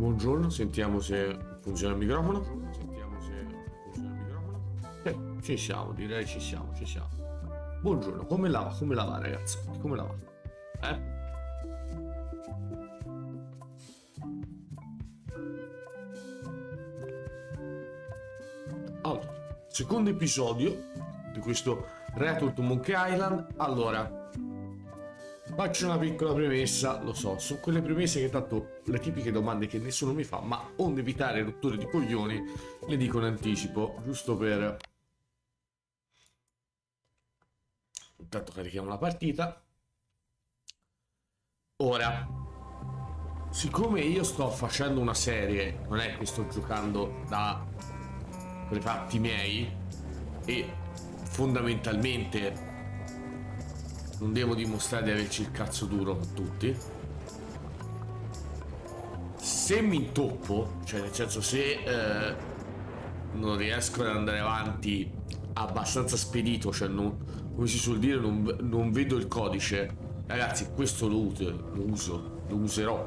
Buongiorno, sentiamo se funziona il microfono. Ci siamo, direi ci siamo. Buongiorno, come la va ragazzi? Come la va? Allora, secondo episodio di questo Return to Monkey Island. Allora, faccio una piccola premessa, lo so, sono quelle premesse che tanto le tipiche domande che nessuno mi fa, ma onde evitare rotture di coglioni, le dico in anticipo, giusto per... Intanto carichiamo la partita. Ora, siccome io sto facendo una serie, non è che sto giocando per i fatti miei, e fondamentalmente non devo dimostrare di averci il cazzo duro con tutti. Se mi intoppo, cioè nel senso se non riesco ad andare avanti abbastanza spedito, cioè non, come si suol dire, non vedo il codice, ragazzi, questo lo userò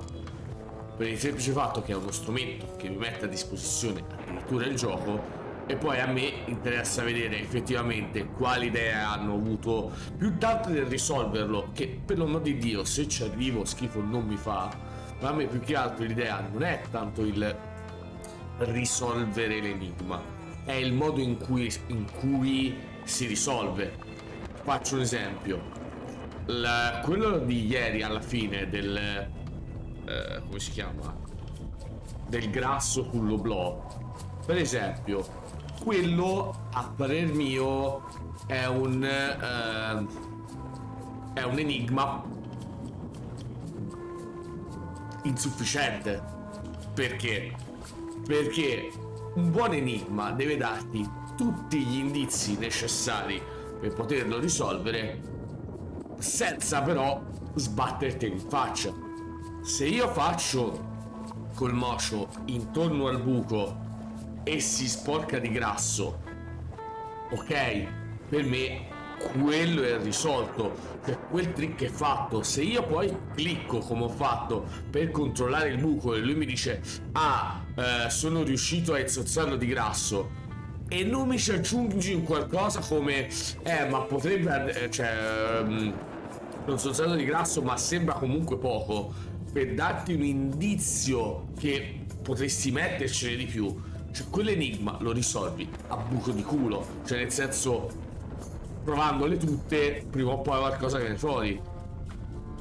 per il semplice fatto che è uno strumento che mi mette a disposizione addirittura il gioco. E poi a me interessa vedere effettivamente quali idee hanno avuto, più tanto del risolverlo, che per l'amor di Dio, se ci arrivo schifo non mi fa, ma a me più che altro l'idea non è tanto il risolvere l'enigma, è il modo in cui si risolve. Faccio un esempio, quello di ieri alla fine del come si chiama, del grasso sull'oblò, per esempio, quello a parer mio è un enigma insufficiente. Perché? Perché un buon enigma deve darti tutti gli indizi necessari per poterlo risolvere, senza però sbatterti in faccia. Se io faccio col mocio intorno al buco e si sporca di grasso, ok, per me quello è risolto, cioè quel trick è fatto. Se io poi clicco come ho fatto per controllare il buco e lui mi dice sono riuscito a insozzarlo di grasso, e non mi ci aggiungi in qualcosa come ma potrebbe non sozzarlo di grasso ma sembra comunque poco, per darti un indizio che potresti mettercene di più, cioè quell'enigma lo risolvi a buco di culo, cioè nel senso, provandole tutte prima o poi qualcosa viene fuori.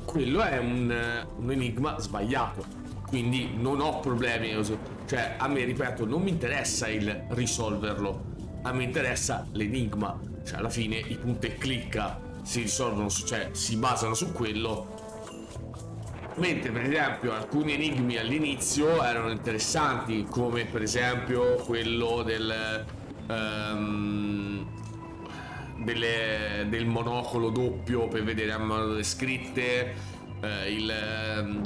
Quello è un enigma sbagliato, quindi non ho problemi, cioè a me, ripeto, non mi interessa il risolverlo, a me interessa l'enigma, cioè alla fine i punti e clicca si risolvono cioè si basano su quello. Mentre per esempio alcuni enigmi all'inizio erano interessanti, come per esempio quello del monocolo doppio per vedere a mano le scritte,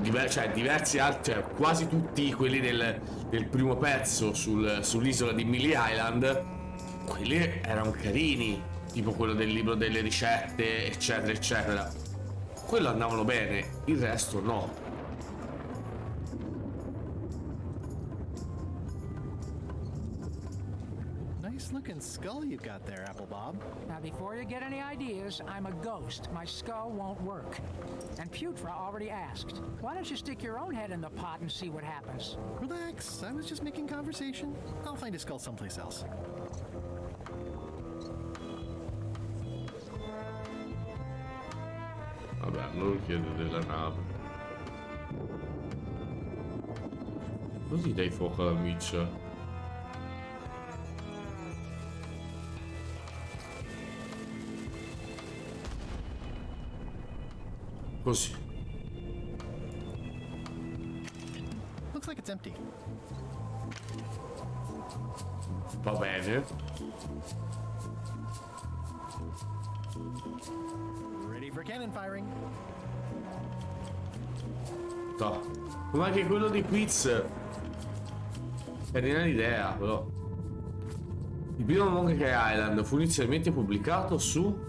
diversi altri, cioè quasi tutti quelli del primo pezzo sull'isola di Millie Island, quelli erano carini, tipo quello del libro delle ricette eccetera eccetera. Quello andavano bene, il resto no. Nice looking skull you got there, Apple Bob. Now, before you get any ideas, I'm a ghost. My skull won't work. And Putra already asked. Why don't you stick your own head in the pot and see what happens? Relax, I was just making conversation. I'll find a skull someplace else. Vabbè, non chiedo della nave. Così dai fuoco alla miccia. Così. Looks like it's empty. Va bene. Ready for cannon firing. No. Come anche quello di quiz. Carina l'idea, però. Il primo Monkey Island fu inizialmente pubblicato su...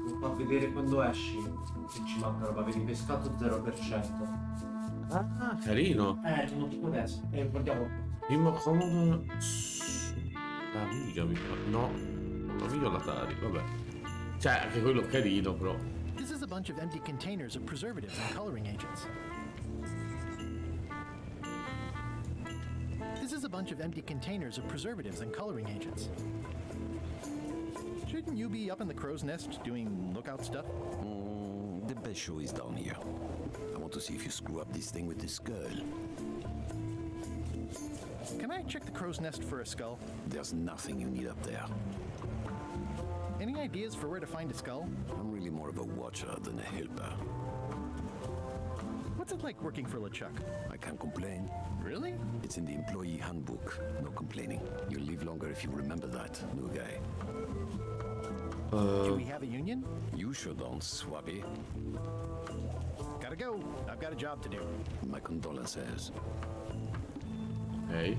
Non fa vedere quando esci. Qui ci manca roba, vedi pescato 0%. Ah, carino. Sono tipo adesso. Guardiamo. Primo comodo. La miga mi fa. No. La miga l'Atari, vabbè. Cioè, anche quello carino, però. This is a bunch of empty containers of preservatives and coloring agents. This is a bunch of empty containers of preservatives and coloring agents. Shouldn't you be up in the crow's nest doing lookout stuff? The best show is down here. I want to see if you screw up this thing with this girl. Can I check the crow's nest for a skull? There's nothing you need up there. Any ideas for where to find a skull? I'm really more of a watcher than a helper. What's it like working for LeChuck? I can't complain. Really? It's in the employee handbook. No complaining. You'll live longer if you remember that, new guy. Do we have a union? You sure don't, Swabby. Gotta go. I've got a job to do. My condolences. Ok.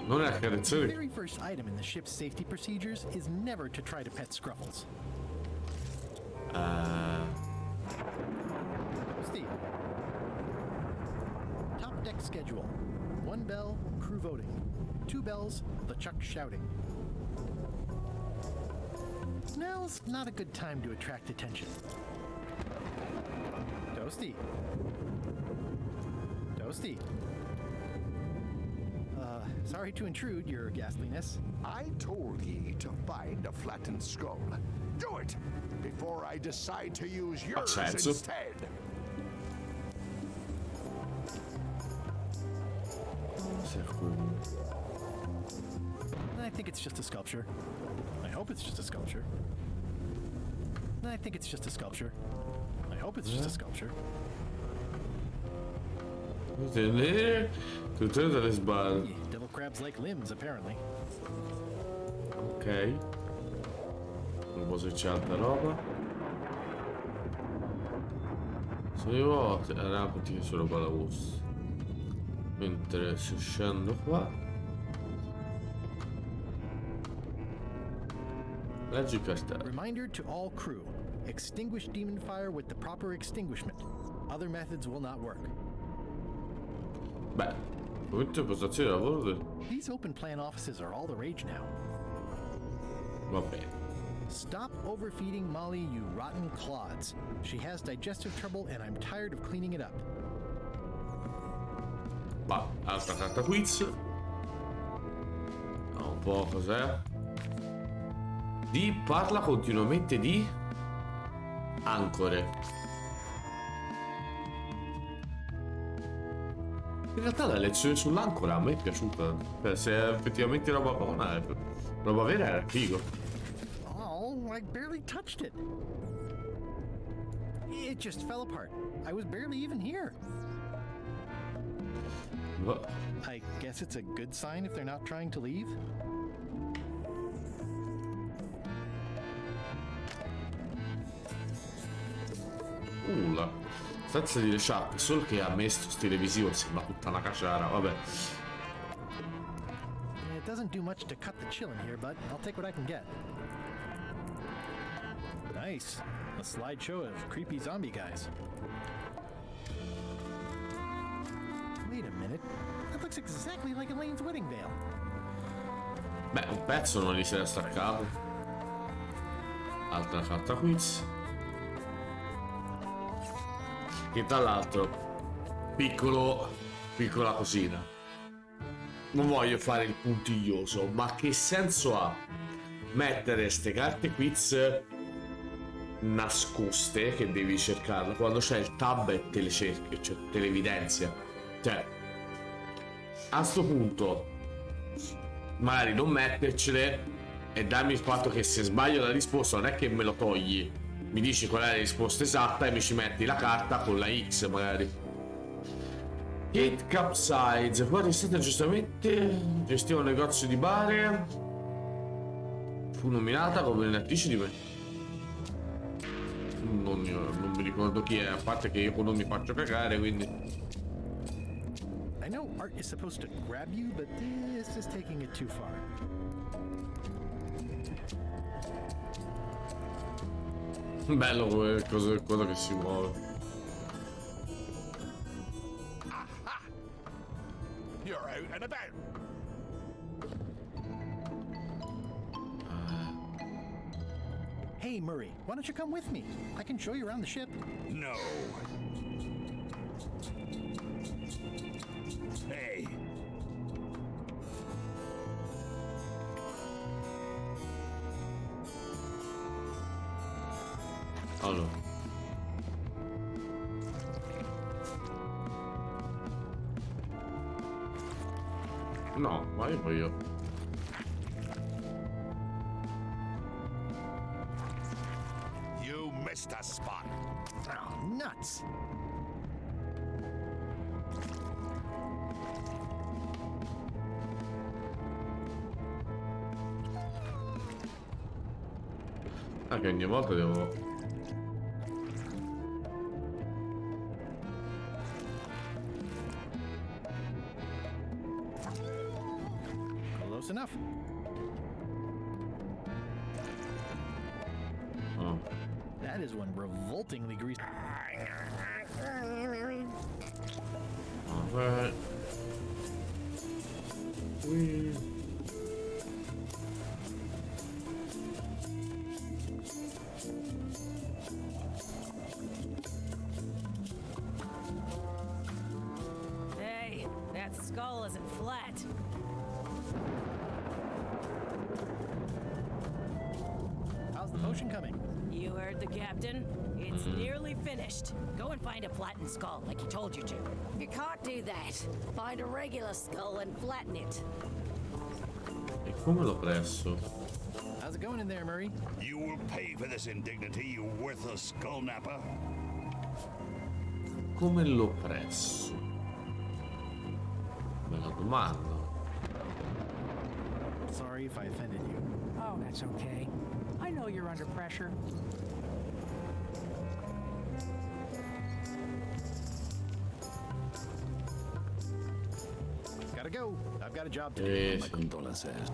Non è The accarezzare. very first item in the ship's safety procedures is never to try to pet Scruffles. Steve. Top deck schedule. 1 bell, crew voting. 2 bells, LeChuck shouting. Now's not a good time to attract attention. Toasty. Toasty. Sorry to intrude, your ghastliness. I told ye to find a flattened skull. Do it before I decide to use yours senso. instead. I think it's just a sculpture. I hope it's just a sculpture. I think it's just a sculpture. I hope it's just a sculpture. Tenere tutte dalle sbarre. Devil crabs like limbs, apparently. Ok. Vediamo se c'è altra roba. Sei volte rapidi solo palavos. Mentre se scendo qua. Leggi cartello. Reminder to all crew. Extinguish demon fire with the proper extinguishment. Other methods will not work. Beh, momento di postazione di lavoro del... These open plan offices are all the rage now. Va bene. Stop overfeeding Molly, you rotten clods. She has digestive trouble and I'm tired of cleaning it up. Va, altra carta quiz. Vediamo un po' cos'è. Parla continuamente di ancore. In realtà la lezione sull'ancora a me è piaciuta. Se è effettivamente roba buona, roba vera era figo. Oh, I barely touched it. It just fell apart. I was barely even here. I guess it's a good sign if they're not trying to leave. La stanza di LeShip, solo che a me sto stile visivo sembra tutta una caciara, vabbè. It doesn't do much to cut the chill in here, but I'll take what I can get. Nice. A slideshow of creepy zombie guys. Wait a minute. That looks exactly like Elaine's wedding veil. Beh, un pezzo non gli si era staccato. Altra carta quiz. Che tra l'altro, piccola cosina. Non voglio fare il puntiglioso, ma che senso ha mettere ste carte quiz nascoste che devi cercarle quando c'è il tab e te le cerchi, cioè te le evidenzia? Cioè, a sto punto, magari non mettercele e darmi il fatto che se sbaglio la risposta non è che me lo togli, mi dici qual è la risposta esatta e mi ci metti la carta con la X magari. Kate Capsize, qua è stata giustamente gestiva un negozio di bare, fu nominata come attrice di me. Non mi ricordo chi è, a parte che io non mi faccio cagare, quindi. I know art is supposed to grab you, but this is taking it too far. Bello come cosa che si muove. You're out and about. Hey, Murray, why don't you come with me? I can show you around the ship. No. Hey. Allora. No, ma io voglio. You missed a spot. Oh, nuts! Anche ogni volta devo. Close enough. Oh. That is one revoltingly greasy. Vabbè. Qui. Hey, that skull isn't flat. How's the potion coming? You heard the captain. It's nearly finished. Go and find a flattened skull like he told you to. You can't do that. Find a regular skull and flatten it. E come l'ho preso? How's it going in there, Murray? You will pay for this indignity, you worthless skull napper. Come l'ho preso? Bella domanda. Sorry if I offended you. Oh, that's okay. I know you're under pressure. Gotta go. I've got a job to do. My Sì. condolences.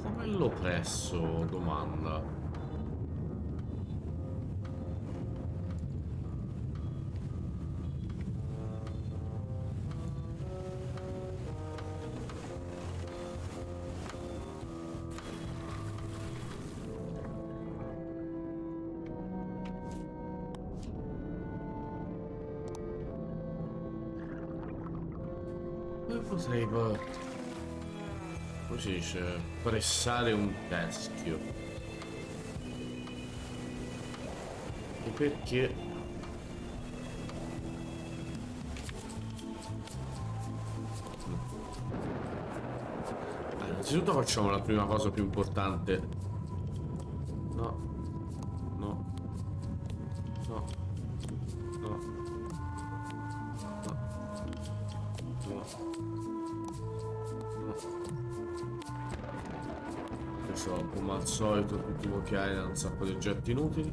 Come l'ho preso? Domanda. Come potrei come si dice? Pressare un teschio. E perché? Innanzitutto facciamo la prima cosa più importante. No. No. No. No. No. Questo come al solito tutti occhiali da un sacco di oggetti inutili.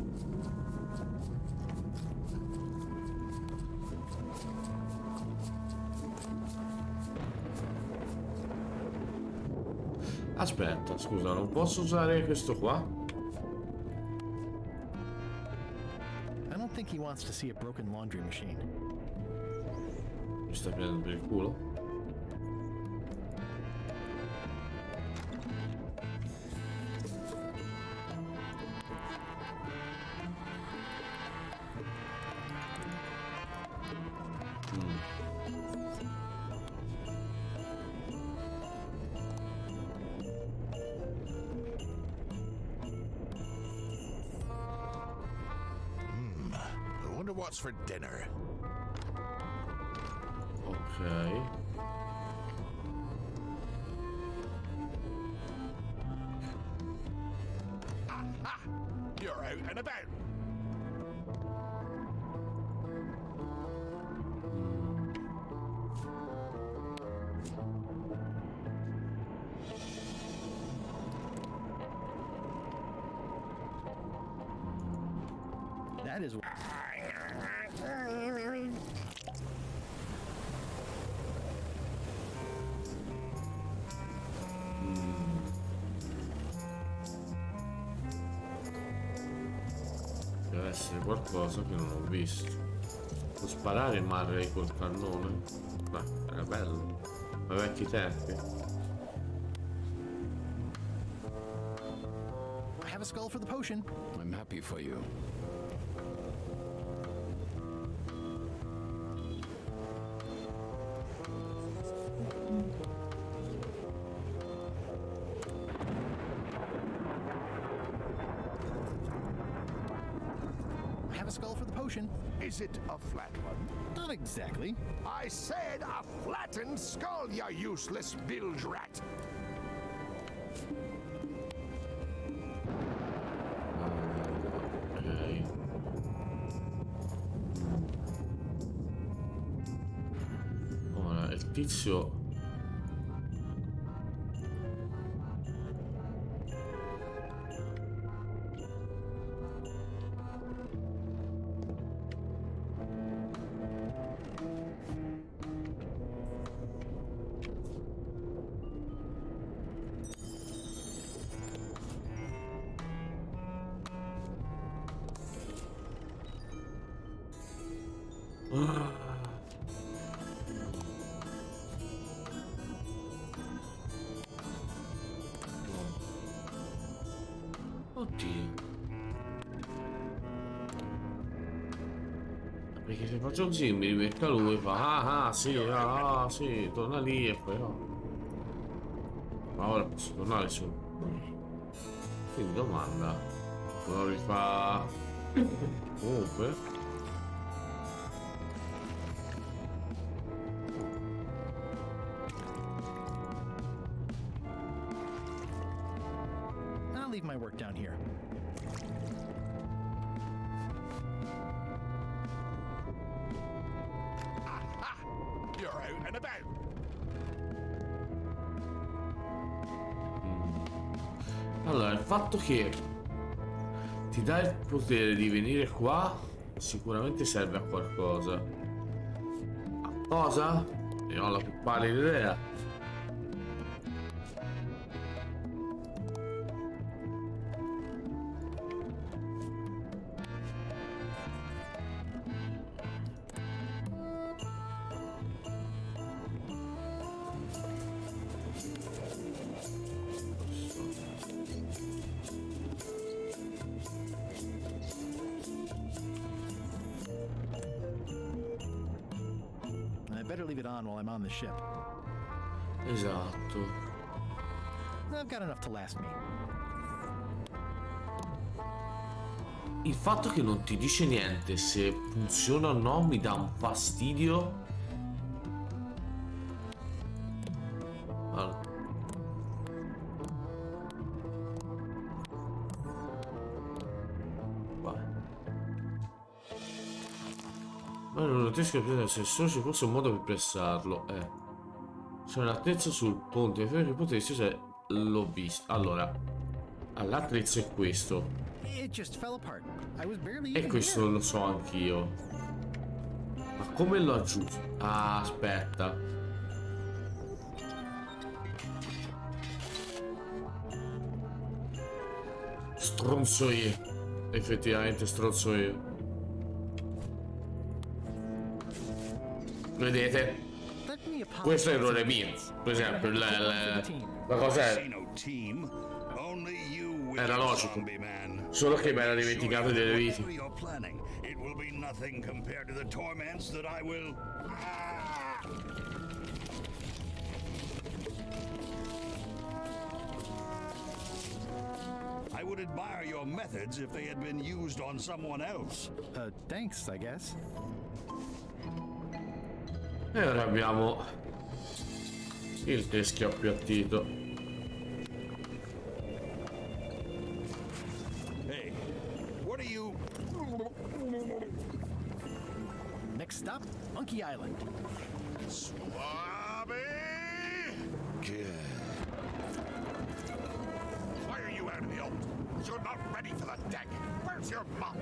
Aspetta, scusa, non posso usare questo qua? I don't think he wants to see a broken laundry machine. Mi stai prendendo per il culo? I wonder what's for dinner. Ok. Aha! You're out and about. That is. qualcosa che non ho visto. Può sparare i marri col cannone? Beh, era bello. Ma vecchi tempi. I have a skull for the potion. I'm happy for you. I have a skull for the potion. Is it a flat one? Not exactly. I said a flattened skull, you useless bilge rat! Ok. Ora, il tizio... Oddio. Perché se faccio così mi rimetta lui e fa sì, torna lì e poi no. Ma ora posso tornare su. Quindi domanda. Lo rifà. Comunque. I'll leave my work down here. Aha! You're out and about! Allora, il fatto che ti dà il potere di venire qua sicuramente serve a qualcosa. A cosa? Ne ho la più pallida idea. I better leave it on while I'm on the ship. Esatto. I've got enough to last me. Il fatto che non ti dice niente se funziona o no mi dà un fastidio. Allora. Vai. Ma non riesco a prendere se solo ci fosse un modo per pressarlo. C'è un'altezza sul ponte che potessi se l'ho visto. Allora, l'attrezzo è questo. It just fell apart. I was barely E even questo here. lo so anch'io. Ma come lo aggiungo? Ah, aspetta. Stronzo io. Effettivamente stronzo io. Vedete? Let me apologize. Questo è errore mio. Per esempio, la cosa è... Era logico. Solo che mi era dimenticato delle viti. It will be nothing compared to the torments that I will. I would admire your methods if they had been used on someone else. Thanks, I guess. E ora abbiamo il teschio appiattito. Hey, what are you? Next stop, Monkey Island. Swabby! Why are you out in the open? You're not ready for the deck. Where's your mop?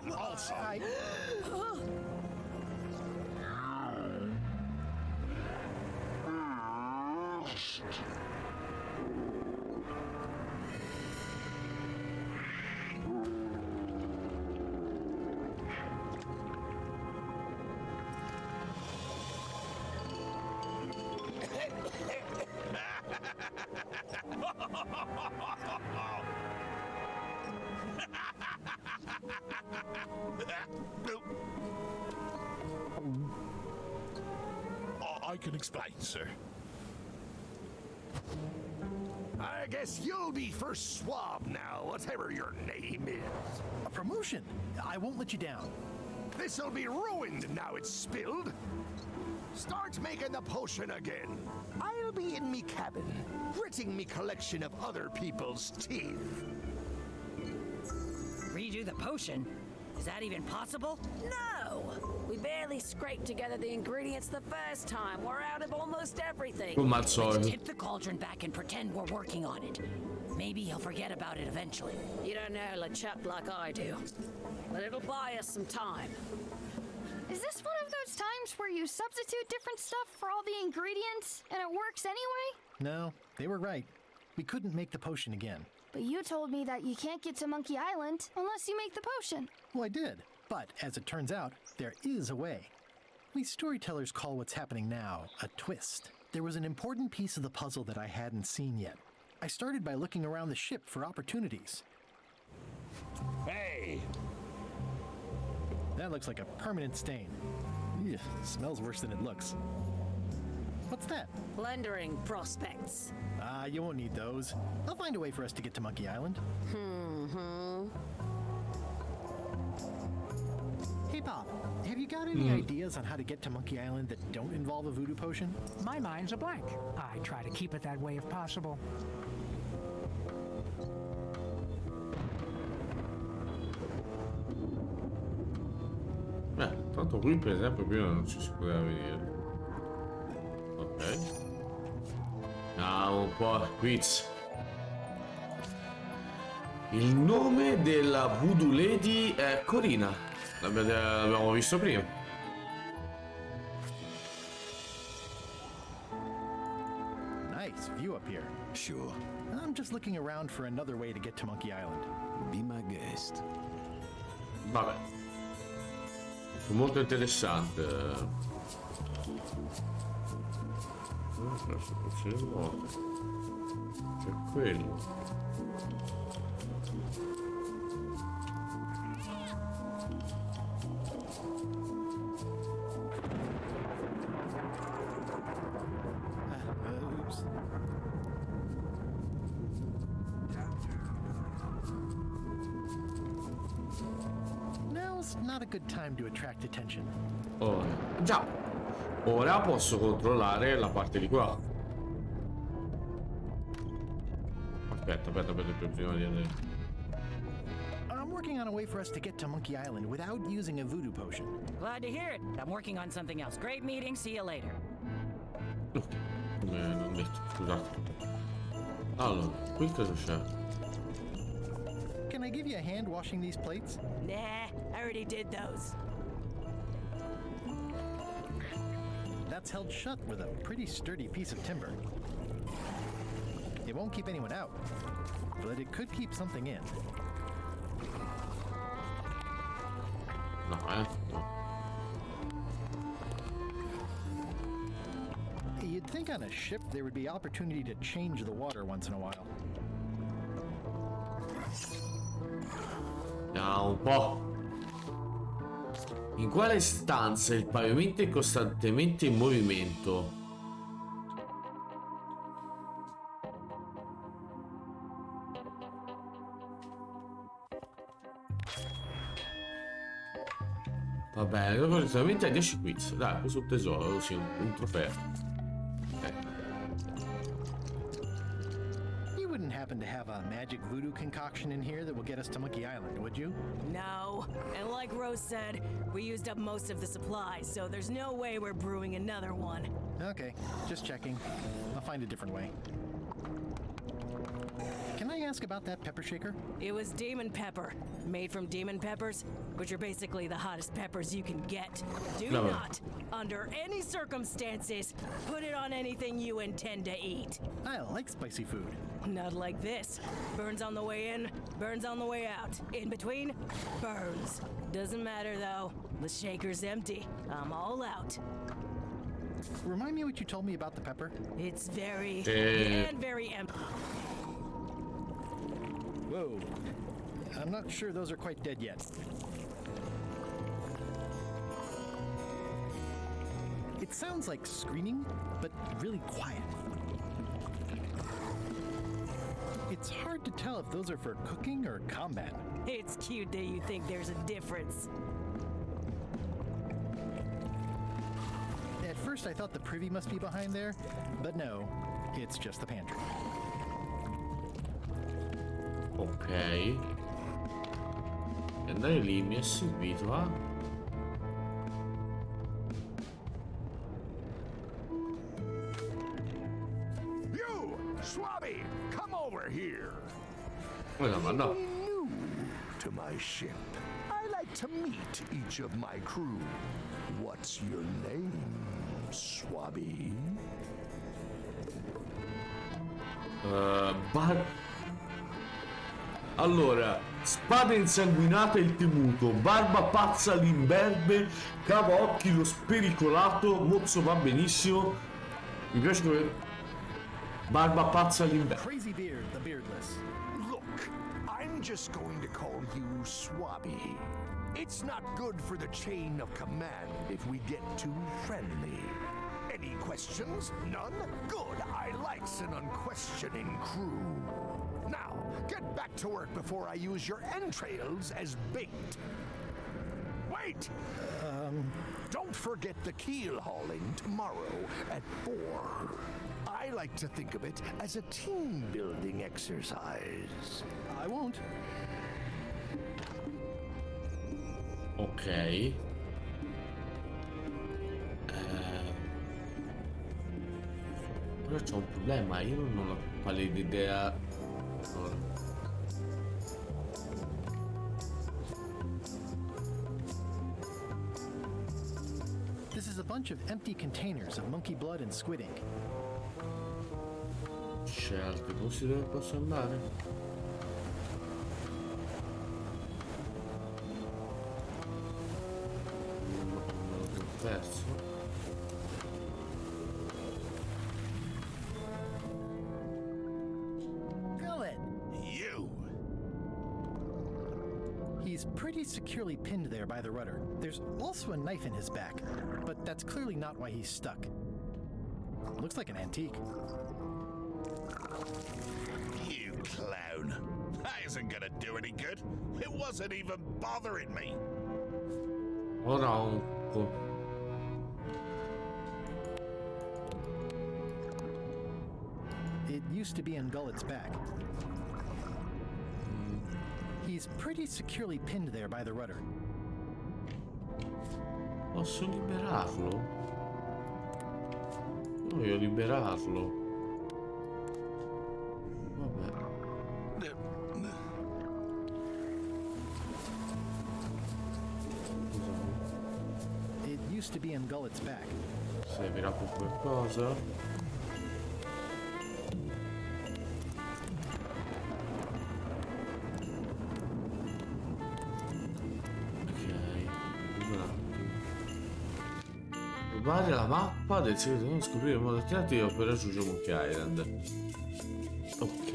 And also... can explain, sir. I guess you'll be first swab now, whatever your name is. A promotion! I won't let you down. This'll be ruined now it's spilled. Start making the potion again. I'll be in me cabin, gritting me collection of other people's teeth. Redo the potion? Is that even possible? No! We barely scraped together the ingredients the first time. We're out of almost everything. Come al Let's solito. tip the cauldron back and pretend we're working on it. Maybe he'll forget about it eventually. You don't know LeShip like I do. But it'll buy us some time. Is this one of those times where you substitute different stuff for all the ingredients and it works anyway? No, they were right. We couldn't make the potion again. But you told me that you can't get to Monkey Island unless you make the potion. Well, I did. But as it turns out, there is a way. We storytellers call what's happening now a twist. There was an important piece of the puzzle that I hadn't seen yet. I started by looking around the ship for opportunities. Hey! That looks like a permanent stain. Ew, smells worse than it looks. What's that? Plundering prospects. You won't need those. I'll find a way for us to get to Monkey Island. Hey, Bob, have you got any ideas on how to get to Monkey Island that don't involve a voodoo potion? My mind's a blank. I try to keep it that way if possible. Tanto qui per esempio prima non ci si poteva vedere. Ok. Andiamo un po' a quiz. Il nome della Voodoo Lady è Corina. L'abbiamo visto prima. Nice view up here. Sure. I'm just looking around for another way to get to Monkey Island. Be my guest. Vabbè. Molto interessante. C'è quello. Oops. Now's not a good time to attract attention. Oh, già. Ora posso controllare la parte di qua. Aspetta, prima di andare. I'm working on a way for us to get to Monkey Island without using a voodoo potion. Glad to hear it. I'm working on something else. Great meeting. See you later. Non metto, scusate. Allora, qui cosa c'è? Can I give you a hand washing these plates? Nah, I already did those. That's held shut with a pretty sturdy piece of timber. It won't keep anyone out, but it could keep something in. No, no. You'd think on a ship there would be opportunity to change the water once in a while. Vediamo un po'. In quale stanza il pavimento è costantemente in movimento? Va bene, dopo inizialmente hai 10 quiz. Dai, questo è un tesoro, così un trofeo. You wouldn't happen to have a magic voodoo concoction in here that will get us to Monkey Island, would you? No. And like Rose said, we used up most of the supplies, so there's no way we're brewing another one. Okay, just checking. I'll find a different way. Can I ask about that pepper shaker? It was demon pepper, made from demon peppers, which are basically the hottest peppers you can get. Do not, under any circumstances, put it on anything you intend to eat. I like spicy food. Not like this. Burns on the way in, burns on the way out. In between, burns. Doesn't matter though. The shaker's empty. I'm all out. Remind me what you told me about the pepper? It's very, and very empty. Whoa. I'm not sure those are quite dead yet. It It sounds like screaming, but really quiet. It's hard to tell if those are for cooking or combat. It's cute that you think there's a difference. At first I thought the privy must be behind there, but no, it's just the pantry. Ok. E andare lì mi è servito a... You, Swabby, come over here. Ma no. New to my ship. I like to meet each of my crew. What's your name, Swabby? Allora, spada insanguinata il temuto, barba pazza l'imberbe, cava occhi lo spericolato, mozzo va benissimo. Mi piace come... Barba pazza l'imberbe. Crazy beard, the beardless. Look, I'm just going to call you Swabby. It's not good for the chain of command if we get too friendly. Any questions? None? Good. I likes an unquestioning crew. Now, get back to work before I use your entrails as bait. Wait! Don't forget the keel hauling tomorrow at 4. I like to think of it as a team-building exercise. I won't. Ok. Però c'ho un problema, io non ho pallida idea. Allora. This is a bunch of empty containers of monkey blood and squid ink. C'è altri posti dove posso andare? Non l'ho perso. He's pretty securely pinned there by the rudder. There's also a knife in his back, but that's clearly not why he's stuck. Looks like an antique. You clown. That isn't gonna do any good. It wasn't even bothering me. Ora un po'. It used to be in Gullet's back. He's pretty securely pinned there by the rudder. Posso liberarlo? Voglio liberarlo. Vabbè. It used to be in Gullet's back. Servirà per qualcosa? Rubare la mappa del segreto, non scoprire il modo alternativo per raggiungere Monkey Island. Ok.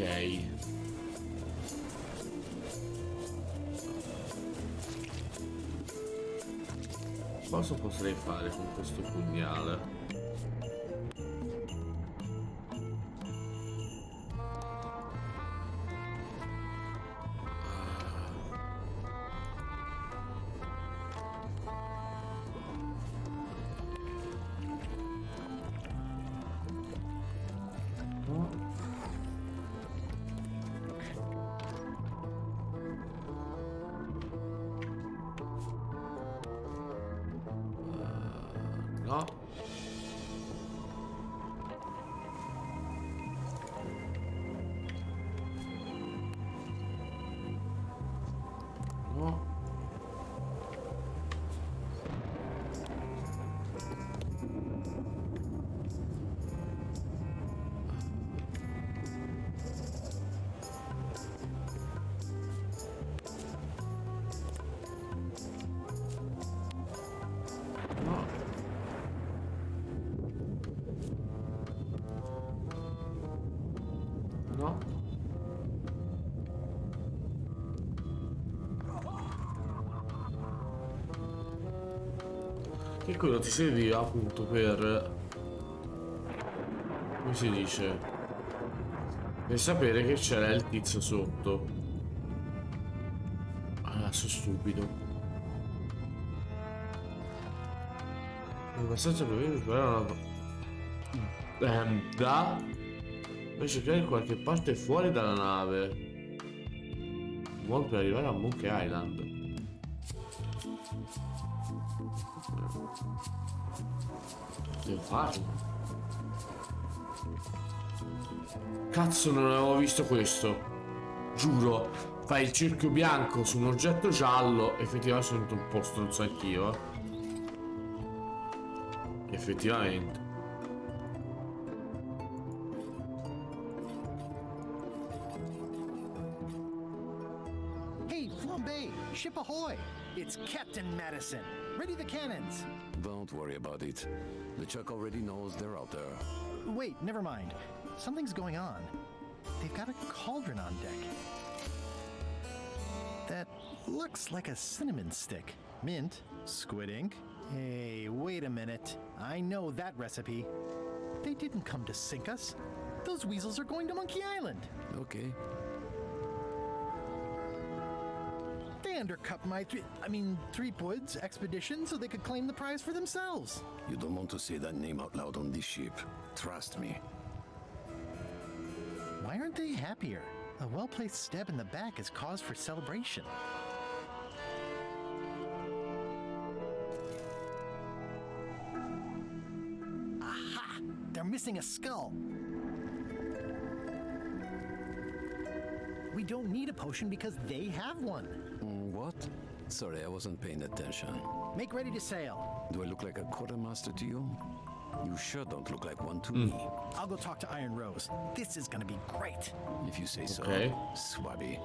Cosa potrei fare con questo pugnale? No. No. No. che quello ti serviva appunto per, come si dice, per sapere che c'era il tizio sotto. Ah, sono stupido. Un passaggio per preparare una... da... Devi cercare in qualche parte fuori dalla nave. Modo per arrivare a Monkey Island. Devo farlo. Cazzo, non avevo visto questo. Giuro. Fai il cerchio bianco su un oggetto giallo. Effettivamente sono un po' stronzo anch'io. Effettivamente. Hey, Flambe! Ship ahoy! It's Captain Madison. Ready the cannons. Don't worry about it. LeChuck already knows they're out there. Wait, never mind. Something's going on. They've got a cauldron on deck. That looks like a cinnamon stick. Mint, squid ink. Hey, wait a minute. I know that recipe. They didn't come to sink us. Those weasels are going to Monkey Island. Okay. They undercut my Threepwood's expedition so they could claim the prize for themselves. You don't want to say that name out loud on this ship. Trust me. Why aren't they happier? A well-placed stab in the back is cause for celebration. Aha! They're missing a skull. We don't need a potion because they have one. What? Sorry, I wasn't paying attention. Make ready to sail. Do I look like a quartermaster to you? You sure don't look like one to me. I'll go talk to Iron Rose. This is gonna be great. If you say so, Okay. Swabby.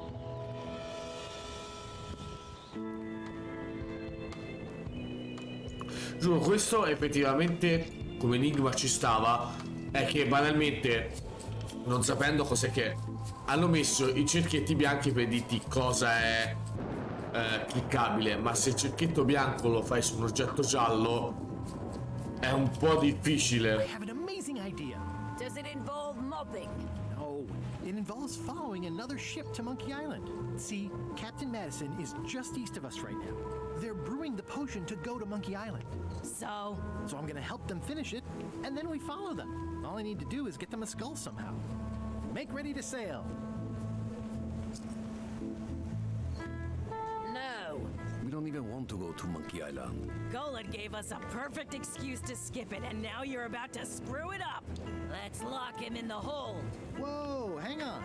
Giuro, questo effettivamente come enigma ci stava. È che banalmente, non sapendo cos'è che hanno messo i cerchietti bianchi per dirti cosa è cliccabile, ma se il cerchietto bianco lo fai su un oggetto giallo è un po' I difficile. have an amazing idea. Does it involve mobbing? No, it involves following another ship to Monkey Island. See, Captain Madison is just east of us right now. They're brewing the potion to go to Monkey Island. So, So I'm gonna help them finish it, and then we follow them. All I need to do is get them a skull somehow. Make ready to sail. No. We don't even want to go to Monkey Island. Golan gave us a perfect excuse to skip it, and now you're about to screw it up. Let's lock him in the hole. Whoa, hang on.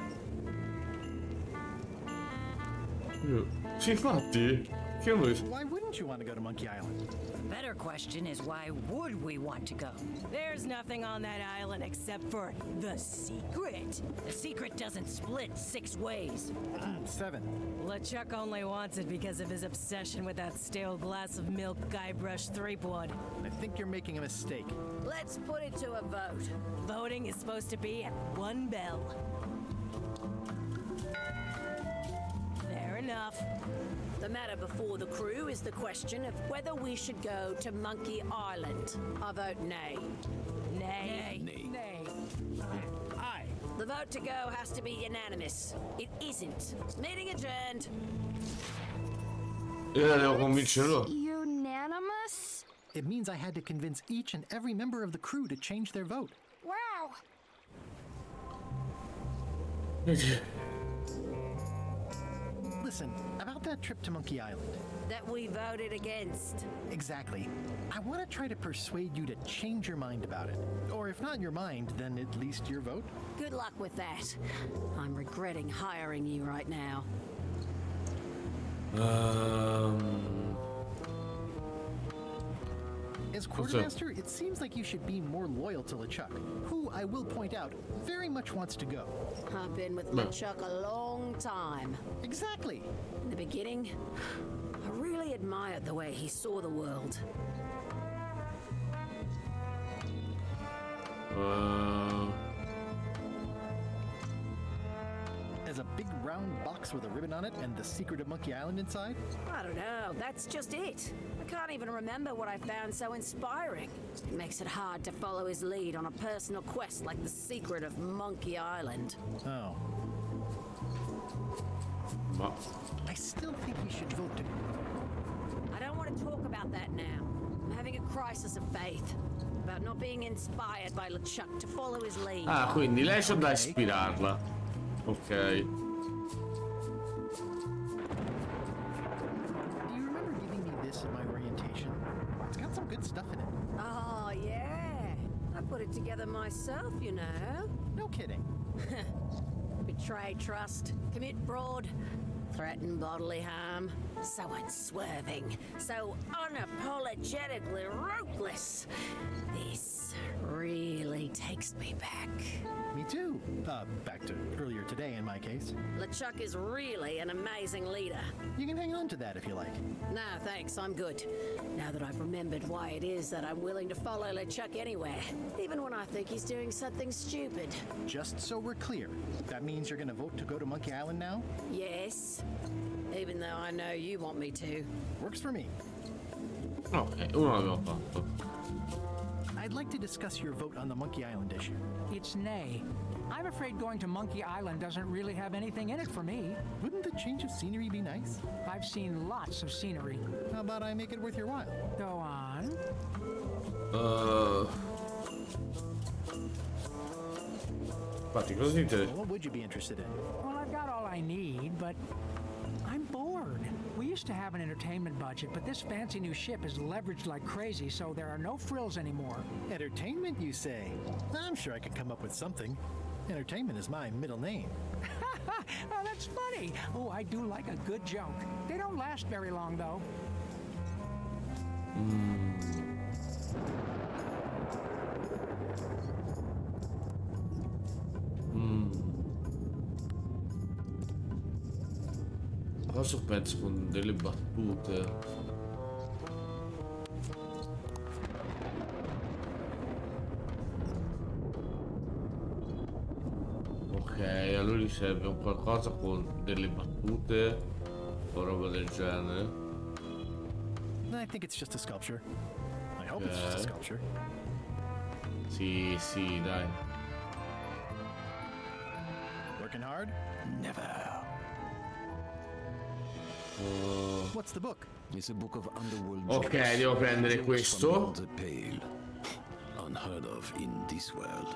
Sì, infatti, che noi... Why wouldn't you want to go to Monkey Island? Better question is why would we want to go? There's nothing on that island except for the secret. The secret doesn't split 6 ways. 7. LeChuck only wants it because of his obsession with that stale glass of milk Guybrush Threepwood. I think you're making a mistake. Let's put it to a vote. Voting is supposed to be at 1 bell. Fair enough. The matter before the crew is the question of whether we should go to Monkey Island. I vote nay. Nay. Nay. Nay. Aye. The vote to go has to be unanimous. It isn't. Meeting adjourned. Io la devo convincere loro. Unanimous? It means I had to convince each and every member of the crew to change their vote. Wow. Listen, about that trip to Monkey Island. That we voted against. Exactly. I want to try to persuade you to change your mind about it. Or if not your mind, then at least your vote. Good luck with that. I'm regretting hiring you right now. As quartermaster, it seems like you should be more loyal to LeChuck, who, I will point out, very much wants to go. I've been with LeChuck a long time. Exactly. In the beginning, I really admired the way he saw the world. As As a big round box with a ribbon on it and the secret of Monkey Island inside? I don't know, that's just it. I can't even remember what I found so inspiring. It makes it hard to follow his lead on a personal quest like the secret of Monkey Island. Oh. Ma... I still think you should vote to... I don't want to talk about that now. I'm having a crisis of faith. About not being inspired by LeShip to follow his lead. Ah, quindi lei c'è da ispirarla. Ok. Do you remember giving me this at my orientation? It's got some good stuff in it. Oh, yeah. I put it together myself, you know. No kidding. Betray trust, commit fraud, threaten bodily harm. So unswerving, so unapologetically ruthless. This really takes me back. Me too. Back to earlier today in my case. LeShip is really an amazing leader. You can hang on to that if you like. No, thanks, I'm good. Now that I've remembered why it is that I'm willing to follow LeShip anywhere, even when I think he's doing something stupid. Just so we're clear, that means you're gonna vote to go to Monkey Island now? Yes, even though I know you want me to. Works for me. Ok, uno l'abbiamo fatto. I'd like to discuss your vote on the Monkey Island issue. It's nay. I'm afraid going to Monkey Island doesn't really have anything in it for me. Wouldn't the change of scenery be nice? I've seen lots of scenery. How about I make it worth your while? Go on. Infatti, cosa ti interessa? What would you be interested in? Well, I've got all I need, but I'm bored. We used to have an entertainment budget, but this fancy new ship is leveraged like crazy, so there are no frills anymore. Entertainment, you say? I'm sure I could come up with something. Entertainment is my middle name. Oh, that's funny. Oh, I do like a good joke. They don't last very long, though. Cosa penso con delle battute? Ok, a lui gli serve un qualcosa con delle battute o roba del genere. I think it's just a sculpture. I hope it's just a sculpture. Sì, sì, dai. Working hard? Never. What's the book? It's a book of underworld Ok, jokes. devo prendere Jokes questo. from beyond the pale. Unheard of in this world.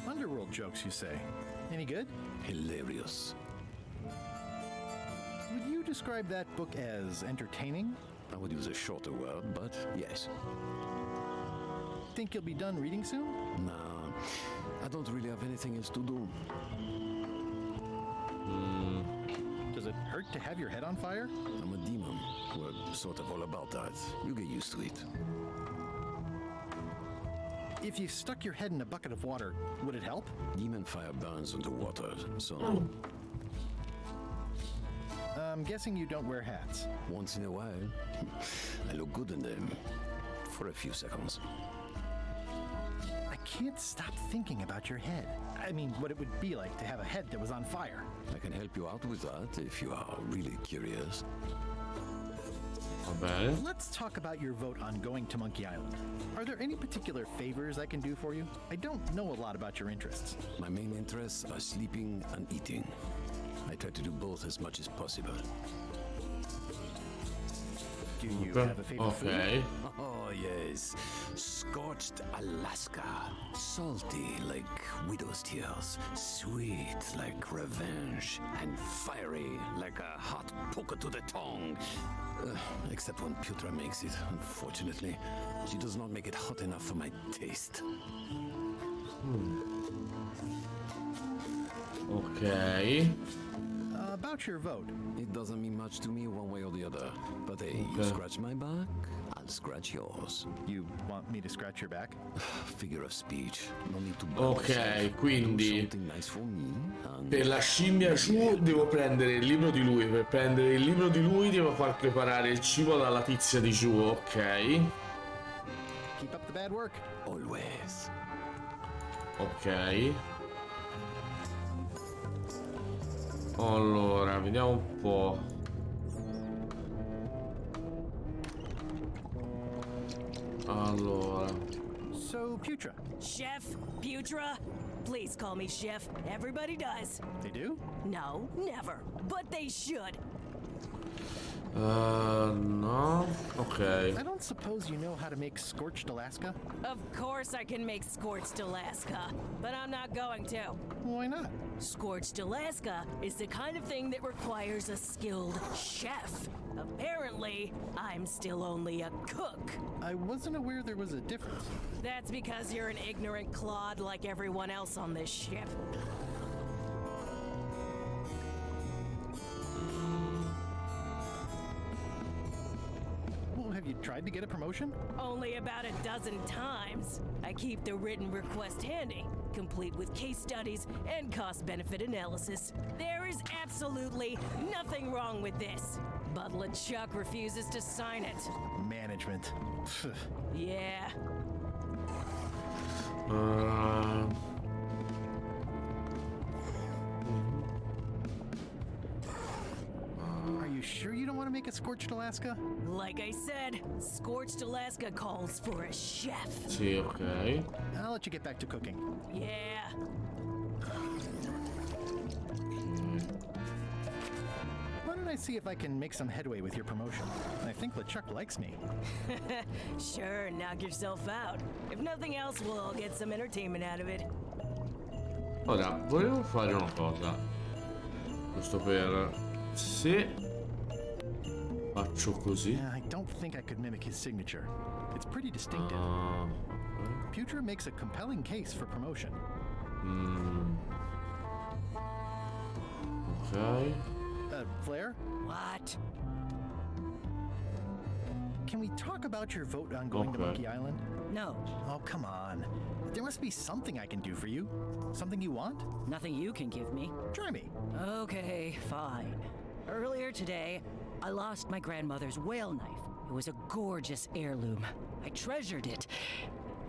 Underworld jokes, you say? Any good? Hilarious. Would you describe that book as entertaining? I would use a shorter word, but yes. Think you'll be done reading soon? Nah, I don't really have anything else to do. Does it hurt to have your head on fire? I'm a demon. We're sort of all about that. You get used to it. If you stuck your head in a bucket of water, would it help? Demon fire burns underwater, so I'm guessing you don't wear hats. once in a while, I look good in them. For a few seconds. I can't stop thinking about your head. I mean, what it would be like to have a head that was on fire. I can help you out with that if you are really curious. Va bene. Let's talk about your vote on going to Monkey Island. Are there any particular favors I can do for you? I don't know a lot about your interests. My main interests are sleeping and eating. I try to do both as much as possible. Do you have a favorite food? Ok. Oh, yes. Scorched Alaska. Salty like widow's tears. Sweet like revenge. And fiery like a hot poker to the tongue. Except when Putra makes it, unfortunately. She does not make it hot enough for my taste. Ok. About your vote. It doesn't mean much to me one way or the other. But hey, you scratch my back, I'll scratch yours. You want me to scratch your back? Figure of speech. No need to Ok, quindi do something nice for me. And per la scimmia giù devo prendere il libro di lui. Per prendere il libro di lui devo far preparare il cibo dalla tizia di giù. Ok. Keep up the bad work. always. Ok. Allora, vediamo un po'. Allora. So, Putra. Chef, Putra, please call me Chef. Everybody does. They do? No, never. But they should. No. Okay. I don't suppose you know how to make scorched Alaska? Of course I can make scorched Alaska, but I'm not going to. Why not? Scorched Alaska is the kind of thing that requires a skilled chef. Apparently, I'm still only a cook. I wasn't aware there was a difference. That's because you're an ignorant clod like everyone else on this ship. Well, have you tried to get a promotion? Only about a dozen times. I keep the written request handy, complete with case studies and cost-benefit analysis. There is absolutely nothing wrong with this, but LeChuck refuses to sign it. Management. Yeah. Are you sure you don't want to make a scorched Alaska? Like I said, Scorched Alaska calls for a chef. Sì, ok. I'll let you get back to cooking. Yeah. Why don't I see if I can make some headway with your promotion? I think LeChuck likes me. Sure, knock yourself out. If nothing else, we'll all get some entertainment out of it. Ora, volevo fare una cosa. Giusto per... Se... Faccio così. I don't think I could mimic his signature. It's pretty distinctive. Putra makes a compelling case for promotion. Ok. Flair? What? Can we talk about your vote on going to Okay. Monkey Island? No. Oh, come on. There must be something I can do for you. Something you want? Nothing you can give me. Try me. Okay, fine. Earlier today, I lost my grandmother's whale knife. It was a gorgeous heirloom. I treasured it.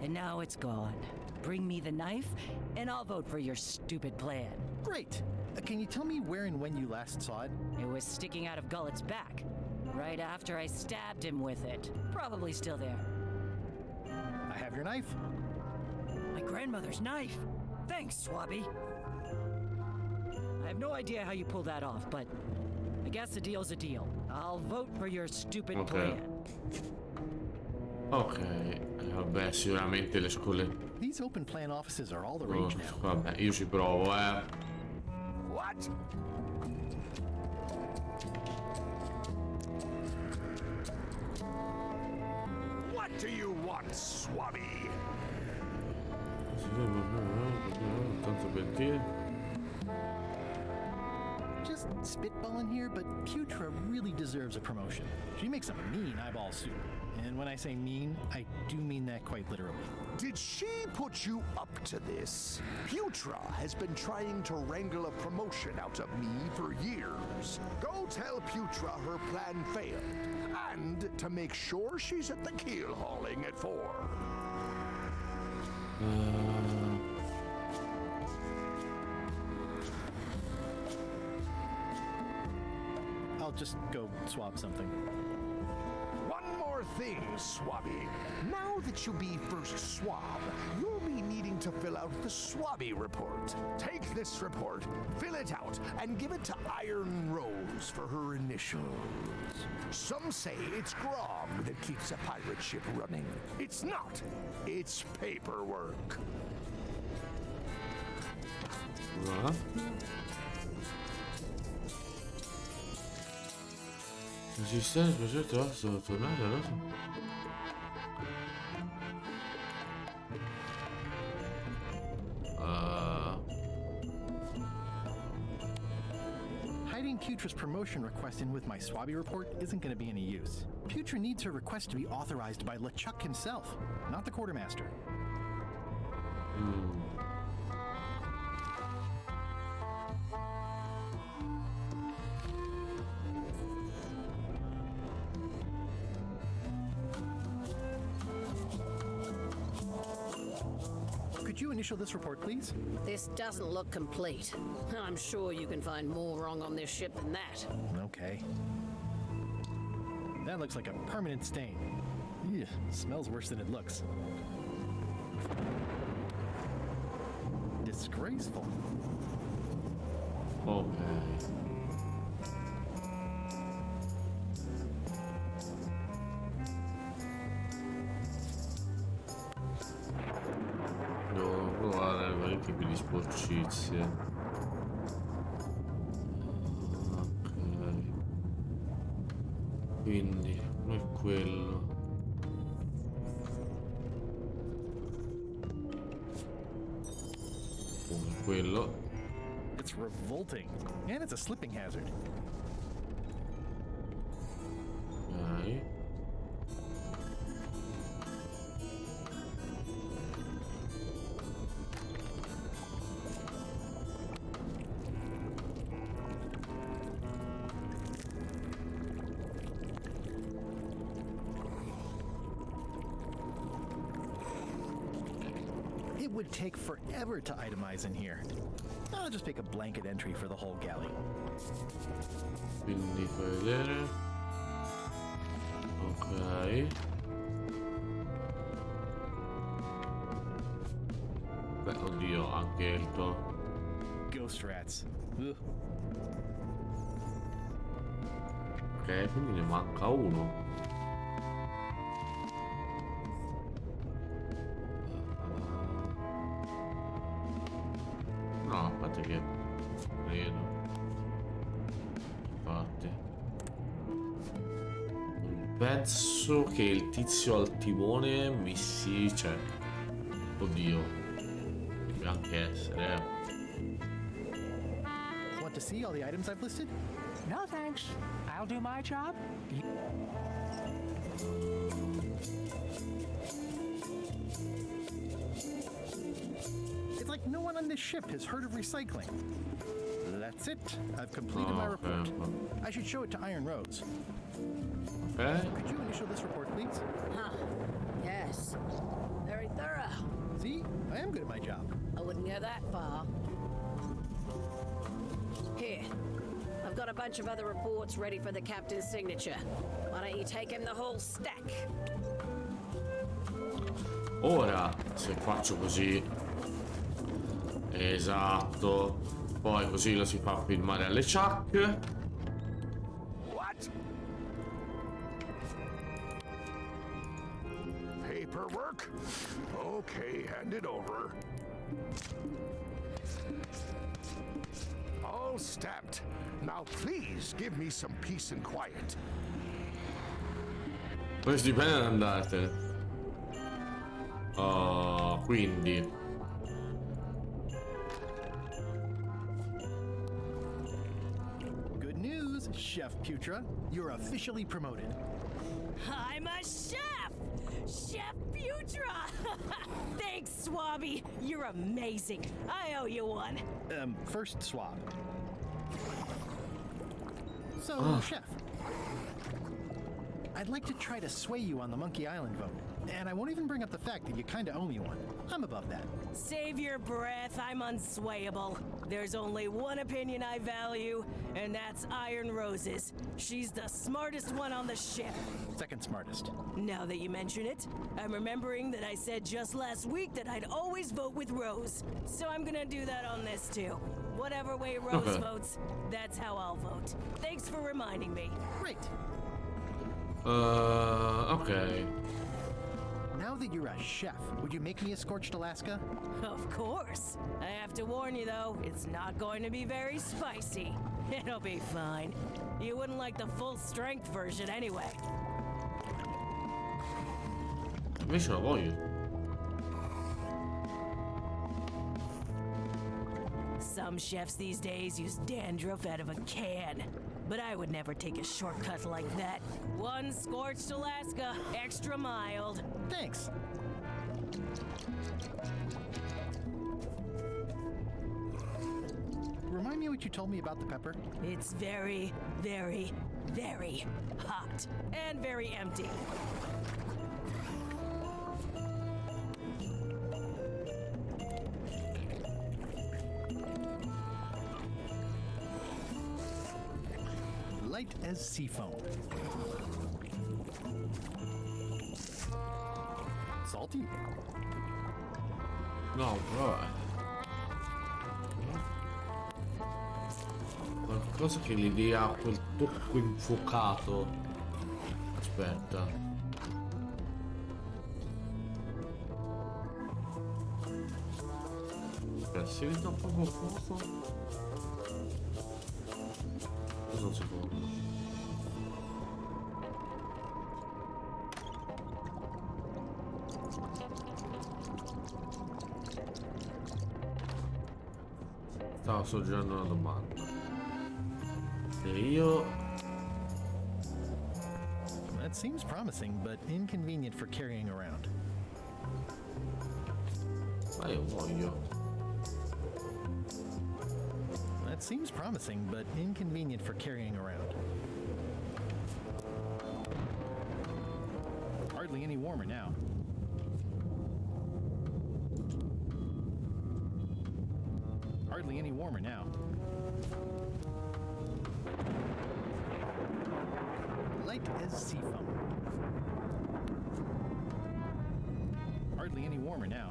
And now it's gone. Bring me the knife, and I'll vote for your stupid plan. Great. Can you tell me where and when you last saw it? It was sticking out of Gullet's back, right after I stabbed him with it. Probably still there. I have your knife. My grandmother's knife. Thanks, Swabby. I have no idea how you pulled that off, but I guess a deal's a deal. I'll vote for your stupid plan. Ok. Vabbè, sicuramente le scuole... These open plan offices are all the rage now. Vabbè, io ci provo, What? What do you want, Swabby? Tanto per dire. Just spitballing here, but Putra really deserves a promotion. She makes a mean eyeball soup. And when I say mean, I do mean that quite literally. Did she put you up to this? Putra has been trying to wrangle a promotion out of me for years. Go tell Putra her plan failed, and to make sure she's at the keel hauling at 4. I'll just go swab something. One more thing, Swabby. Now that you be first swab, you'll be needing to fill out the Swabby report. Take this report, fill it out, and give it to Iron Rose for her initials. Some say it's grog that keeps a pirate ship running. It's not. It's paperwork. Voilà. Resistance, progetto sono tornato adesso. Hiding Putra's promotion request in with my Swabby report isn't going to be any use. Putra needs her request to be authorized by LeChuck himself, not the quartermaster. Could you initial this report, please? This doesn't look complete. I'm sure you can find more wrong on this ship than that. Okay. That looks like a permanent stain. Ew, smells worse than it looks. Disgraceful. Ok. Devo provare vari tipi di sporcizie. Ok. Quindi, non è quello. Come quello. It's revolting. And it's a slipping hazard. Ok. It would take forever to itemize in here. I'll just make a blanket entry for the whole galley. Quindi fai vedere. Ok. Beh, oddio, anche il tuo. Ghost rats. Ugh. Ok, quindi ne manca uno. No, a parte che credo. Infatti. Penso che il tizio al timone mi si... cioè... Oddio. Deve anche essere, Want to see all the items I've listed? No thanks. I'll do my job. It's like no one on this ship has heard of recycling. That's it. I've completed my report. I should show it to Iron Rose. Okay. Could you initial this report, please? Huh. Yes. Very thorough. See? I am good at my job. I wouldn't go that far. Here. I've got a bunch of other reports ready for the captain's signature. Why don't you take him the whole stack? Ora, se faccio così... Esatto. Poi così lo si fa filmare alle Chuck. What? Paperwork? Okay, hand it over. All stamped. Now please give me some peace and quiet. Questi dipende da andartene. Quindi Good news, Chef Putra. You're officially promoted. I'm a chef! Chef Putra! Thanks, Swabby. You're amazing. I owe you one. First swab. So, Chef, I'd like to try to sway you on the Monkey Island vote. And I won't even bring up the fact that you kinda owe me one. I'm above that. Save your breath. I'm unswayable. There's only one opinion I value, and that's Iron Rose's. She's the smartest one on the ship. Second smartest. Now that you mention it, I'm remembering that I said just last week that I'd always vote with Rose. So I'm gonna do that on this too. Whatever way Rose votes, that's how I'll vote. Thanks for reminding me. Great. ok. Now that you're a chef, would you make me a scorched Alaska? Of course. I have to warn you though, it's not going to be very spicy. It'll be fine. You wouldn't like the full strength version anyway. Invece lo voglio. Some chefs these days use dandruff out of a can. But I would never take a shortcut like that. One scorched Alaska, extra mild. Thanks. Remind me what you told me about the pepper? It's very, very, very hot. And very empty. Light as sea foam. Salty? No, però qualcosa che gli dia quel tocco infuocato. Aspetta. Aspetta, si vede un poco fuoco. Cosa un secondo. Stavo sorgendo una domanda. E io... That seems promising, but inconvenient for carrying around. Ma io voglio. That seems promising, but inconvenient for carrying around. Hardly any warmer now. Hardly any warmer now. Light as sea foam. Hardly any warmer now.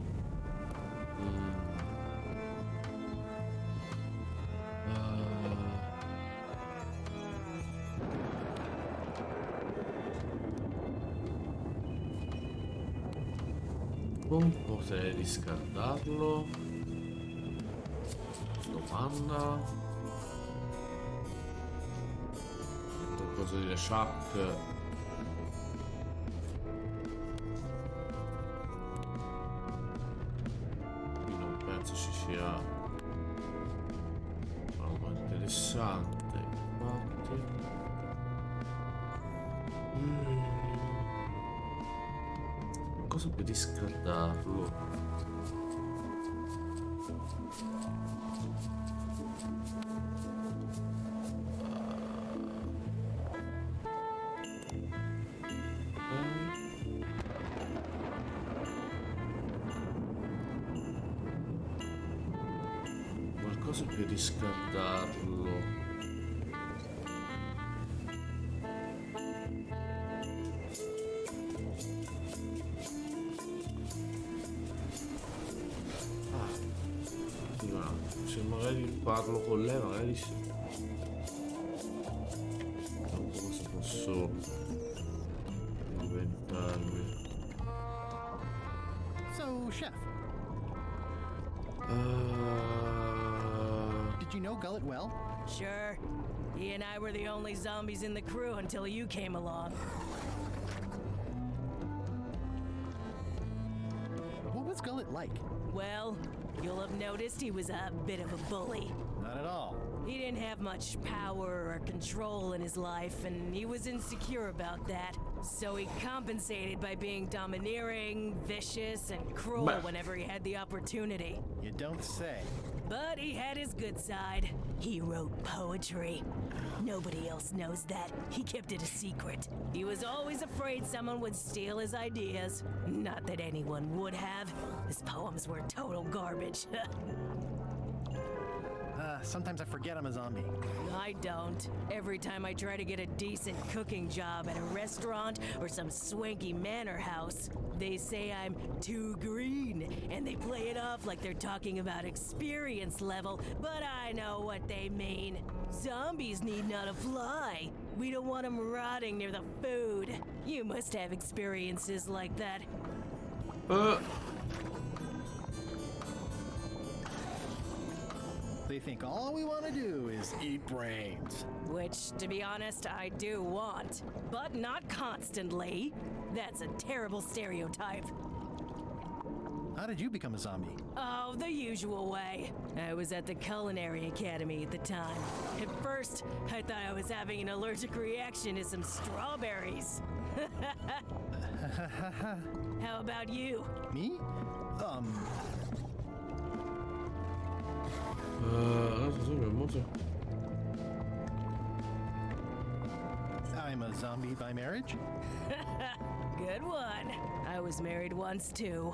Non potrei riscaldarlo. Domanda. Qualcosa di LeShip. Qui non penso ci sia roba interessante, infatti. Cosa per riscaldarlo? Qualcosa per riscaldarlo. Se magari parlo con lei, magari sì. Vediamo cosa posso inventarmi. So, Chef, did you know Gullet well? Sure. He and I were the only zombies in the crew until you came along. What was Gullet like? Well, you'll have noticed he was a bit of a bully. Not at all. He didn't have much power or control in his life, and he was insecure about that. So he compensated by being domineering, vicious, and cruel whenever he had the opportunity. You don't say. But he had his good side. He wrote poetry. Nobody else knows that. He kept it a secret. He was always afraid someone would steal his ideas. Not that anyone would have. His poems were total garbage. Sometimes I forget I'm a zombie. I don't. Every time I try to get a decent cooking job at a restaurant or some swanky manor house, they say I'm too green, and they play it off like they're talking about experience level, but I know what they mean. Zombies need not apply. We don't want them rotting near the food. You must have experiences like that. They think all we want to do is eat brains. Which, to be honest, I do want. But not constantly. That's a terrible stereotype. How did you become a zombie? Oh, the usual way. I was at the Culinary Academy at the time. At first, I thought I was having an allergic reaction to some strawberries. How about you? Me? I'm a zombie by marriage? Good one. I was married once too.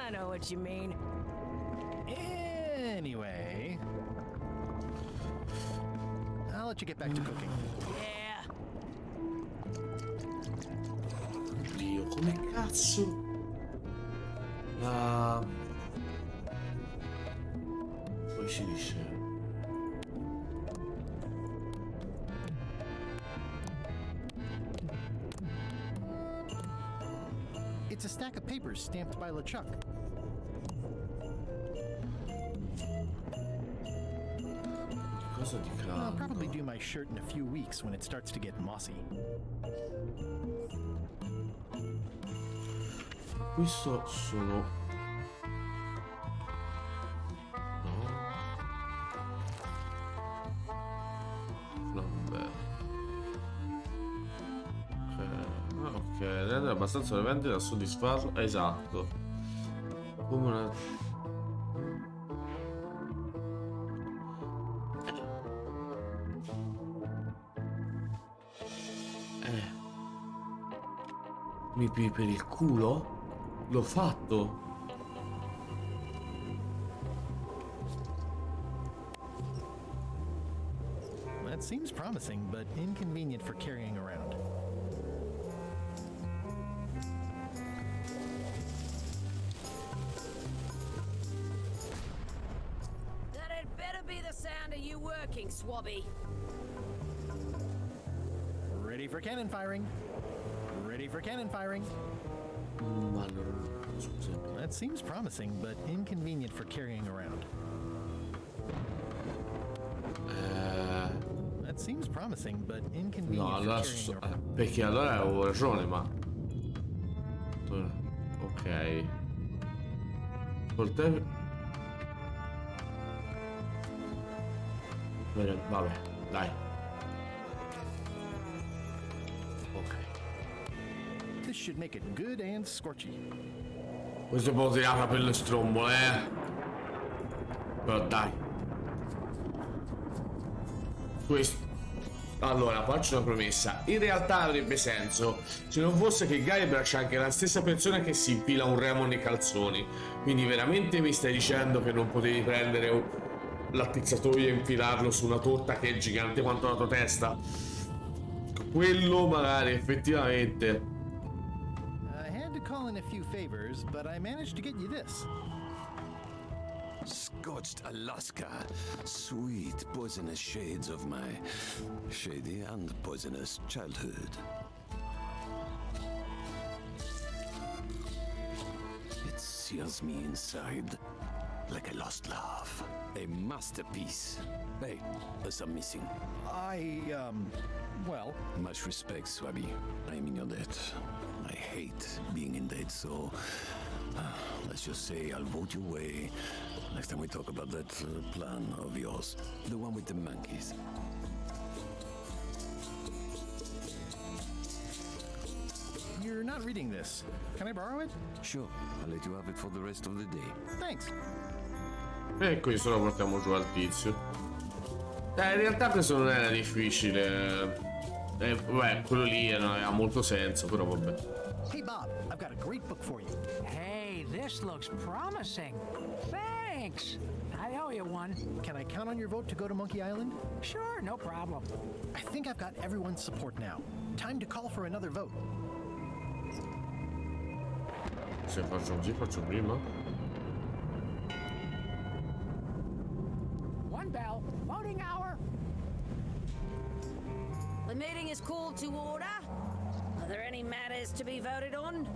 I know what you mean. Anyway, I'll let you get back to cooking. Yeah, cazzo? Poi si dice... It's a stack of papers stamped by LeShip. Cosa di I'll probably caldo? do my shirt in a few weeks when it starts to get mossy. Questo sono... No. Vabbè. Ok, rendere abbastanza relevante da soddisfarlo. Esatto. Come una... Mi pipi per il culo? L'ho fatto. That seems promising, but inconvenient for carrying around. That had better be the sound of you working, Swabby. Ready for cannon firing. Ready for cannon firing. Ma non... Scusa. That seems promising, but inconvenient for carrying around. That seems promising, but inconvenient No, allora... for carrying around. Perché allora avevo ragione, ma... Ok. Coltello... Vabbè, dai. Ok. This should make it good and scorchy. Questo è un po' tirata per le strombole, Però dai. Questo... Allora, faccio una promessa. In realtà avrebbe senso se non fosse che Guybrush è anche la stessa persona che si infila un remo nei calzoni. Quindi veramente mi stai dicendo che non potevi prendere l'attizzatoio e infilarlo su una torta che è gigante quanto la tua testa? Quello magari effettivamente... Call in a few favors, but I managed to get you this. Scorched Alaska, sweet poisonous shades of my shady and poisonous childhood. It sears me inside like a lost love. A masterpiece. Hey, there's some missing. Well... Much respect, Swabby. I'm in your debt. I hate being in debt, so... let's just say I'll vote your way next time we talk about that plan of yours. The one with the monkeys. You're not reading this. Can I borrow it? Sure, I'll let you have it for the rest of the day. Thanks. E questo lo portiamo giù al tizio. In realtà questo non era difficile. Beh, quello lì ha molto senso, però vabbè. Hey Bob, I've got a great book for you. Hey, this looks promising. Thanks. I owe you one. Can I count on your vote to go to Monkey Island? Sure, no problem. I think I've got everyone's support now. Time to call for another vote. Se faccio così, faccio prima. One bell. Voting hour. The meeting is called to order. Are there any matters to be voted on?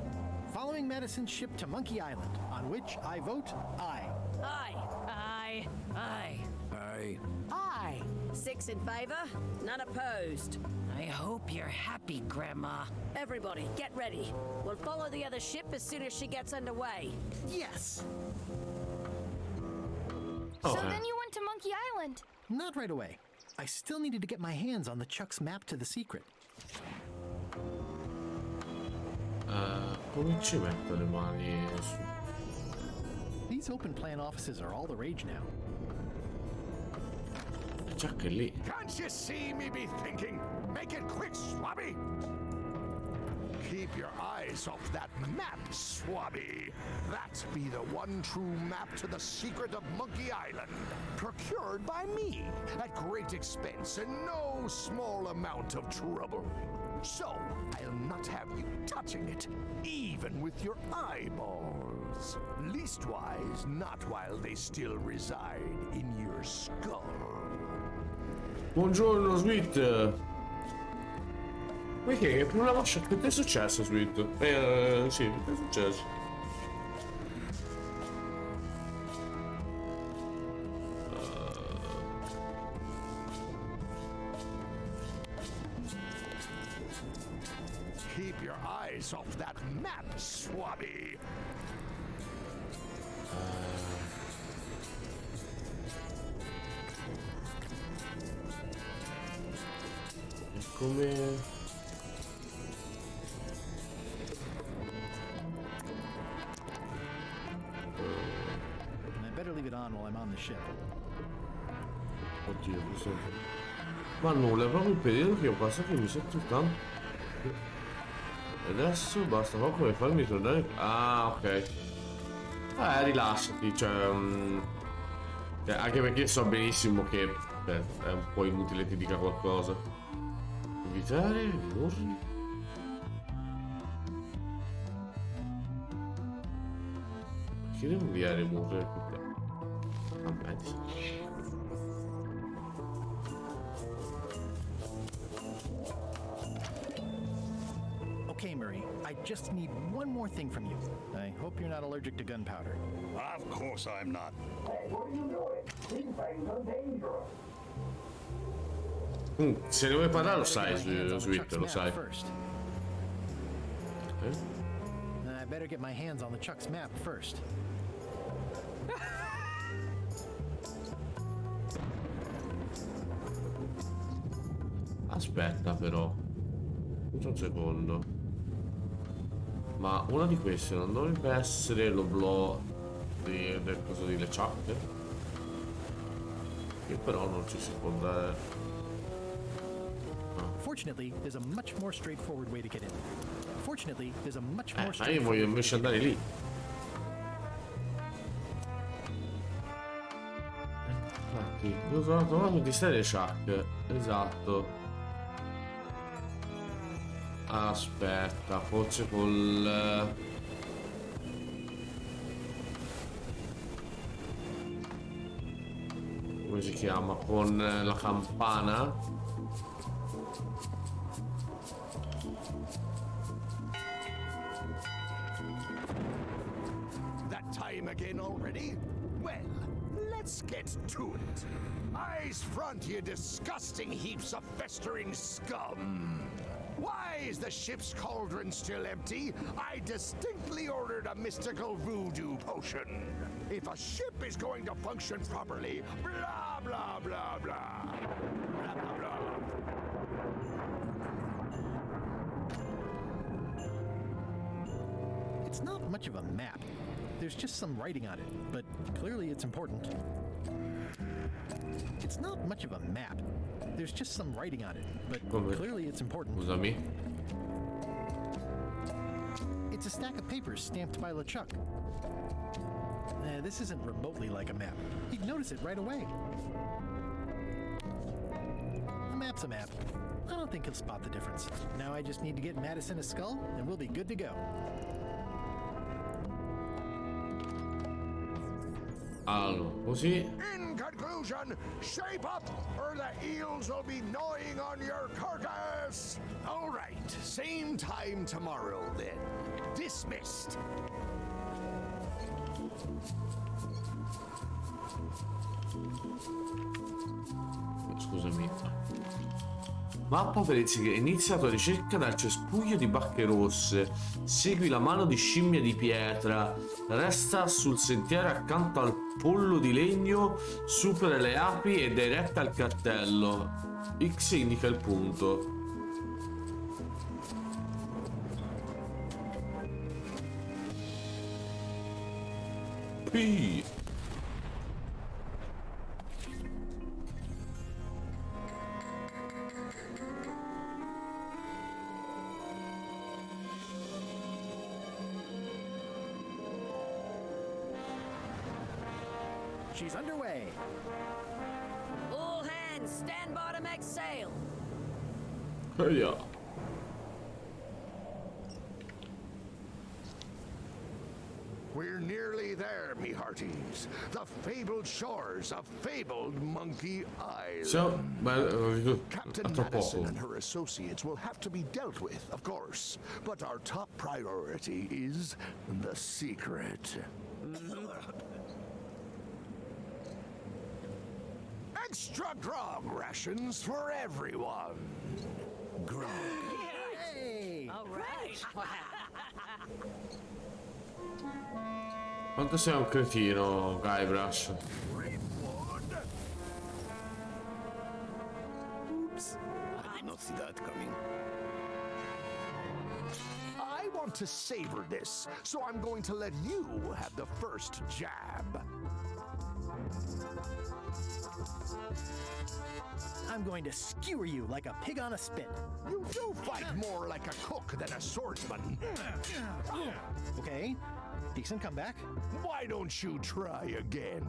Following Madison's ship to Monkey Island, on which I vote aye. Aye. Aye. Aye. Aye. Aye. 6 in favor, none opposed. I hope you're happy, Grandma. Everybody, get ready. We'll follow the other ship as soon as she gets underway. Yes! So then you went to Monkey Island. Not right away. I still needed to get my hands on the Chuck's map to the secret. Come ci metto le mani su? These open plan offices are all the rage now. Già che lì. Can't you see me be thinking? Make it quick, Swabby! Keep your eyes off that map, Swabby. That be the one true map to the secret of Monkey Island. Procured by me at great expense and no small amount of trouble. So, I'll not have you touching it, even with your eyeballs. Leastwise, not while they still reside in your skull. Buongiorno, Sweet. Perché che problema c'è? Che ti è successo, Sweet? Sì, che ti è successo? Keep your eyes off that map, Swabby. Come... I better leave it on while I'm on the ship. Oddio, questo... Ma nulla, è proprio il periodo che ho passato che mi sento tanto. Adesso basta poco per farmi tornare. Ah, ok. Rilassati, cioè. Anche perché so benissimo che è un po' inutile ti dica qualcosa. Evitare morri. Perché devo inviare morre? Vabbè. Okay, Murray, I just need one more thing from you. I hope you're not allergic to gunpowder. Of course I'm not. Se ne vuoi parlare lo sai, Sweet, lo sai. I better get my hands on the Chuck's map first. Aspetta però. Un secondo. Ma una di queste non dovrebbe essere l'oblò del coso di LeShip? Che però non ci si può andare. Fortunately, there's a much more straightforward way to get in. Fortunately, there's a much more Io straightforward voglio invece andare lì. Infatti, io sono trovato di stare Chuck. Esatto. Aspetta, forse col... come si chiama? Con la campana? That time again already? Well, let's get to it. Eyes front, you disgusting heaps of festering scum! Why is the ship's cauldron still empty? I distinctly ordered a mystical voodoo potion. If a ship is going to function properly, blah, blah, blah, blah. Blah, blah, blah. It's not much of a map. There's just some writing on it, but clearly it's important. It's not much of a map. There's just some writing on it, but clearly it's important. Scusami. It's a stack of papers stamped by LeChuck. This isn't remotely like a map. He'd notice it right away. A map's a map. I don't think he'll spot the difference. Now I just need to get Madison a skull, and we'll be good to go. Allora, così. In conclusion, shape up, or the eels will be gnawing on your carcass. All right, same time tomorrow then. Dismissed. Scusami. Mappa per iniziato ricerca dal cespuglio di bacche rosse. Segui la mano di scimmia di pietra. Resta sul sentiero accanto al pollo di legno. Supera le api ed è retta al cartello. X indica il punto. P. She's underway. All hands, stand by to make sail. Yeah. We're nearly there, me hearties. The fabled shores of fabled Monkey Island. So, Captain tra poco. Madison and her associates will have to be dealt with, of course. But our top priority is the secret. Extra grog rations for everyone. Grog. Hey! All right. Quanto sei un cretino, Guybrush. Oops. I did not see that coming. I want to savor this, so I'm going to let you have the first jab. I'm going to skewer you like a pig on a spit. You do fight more like a cook than a swordsman. Okay, decent comeback. Why don't you try again?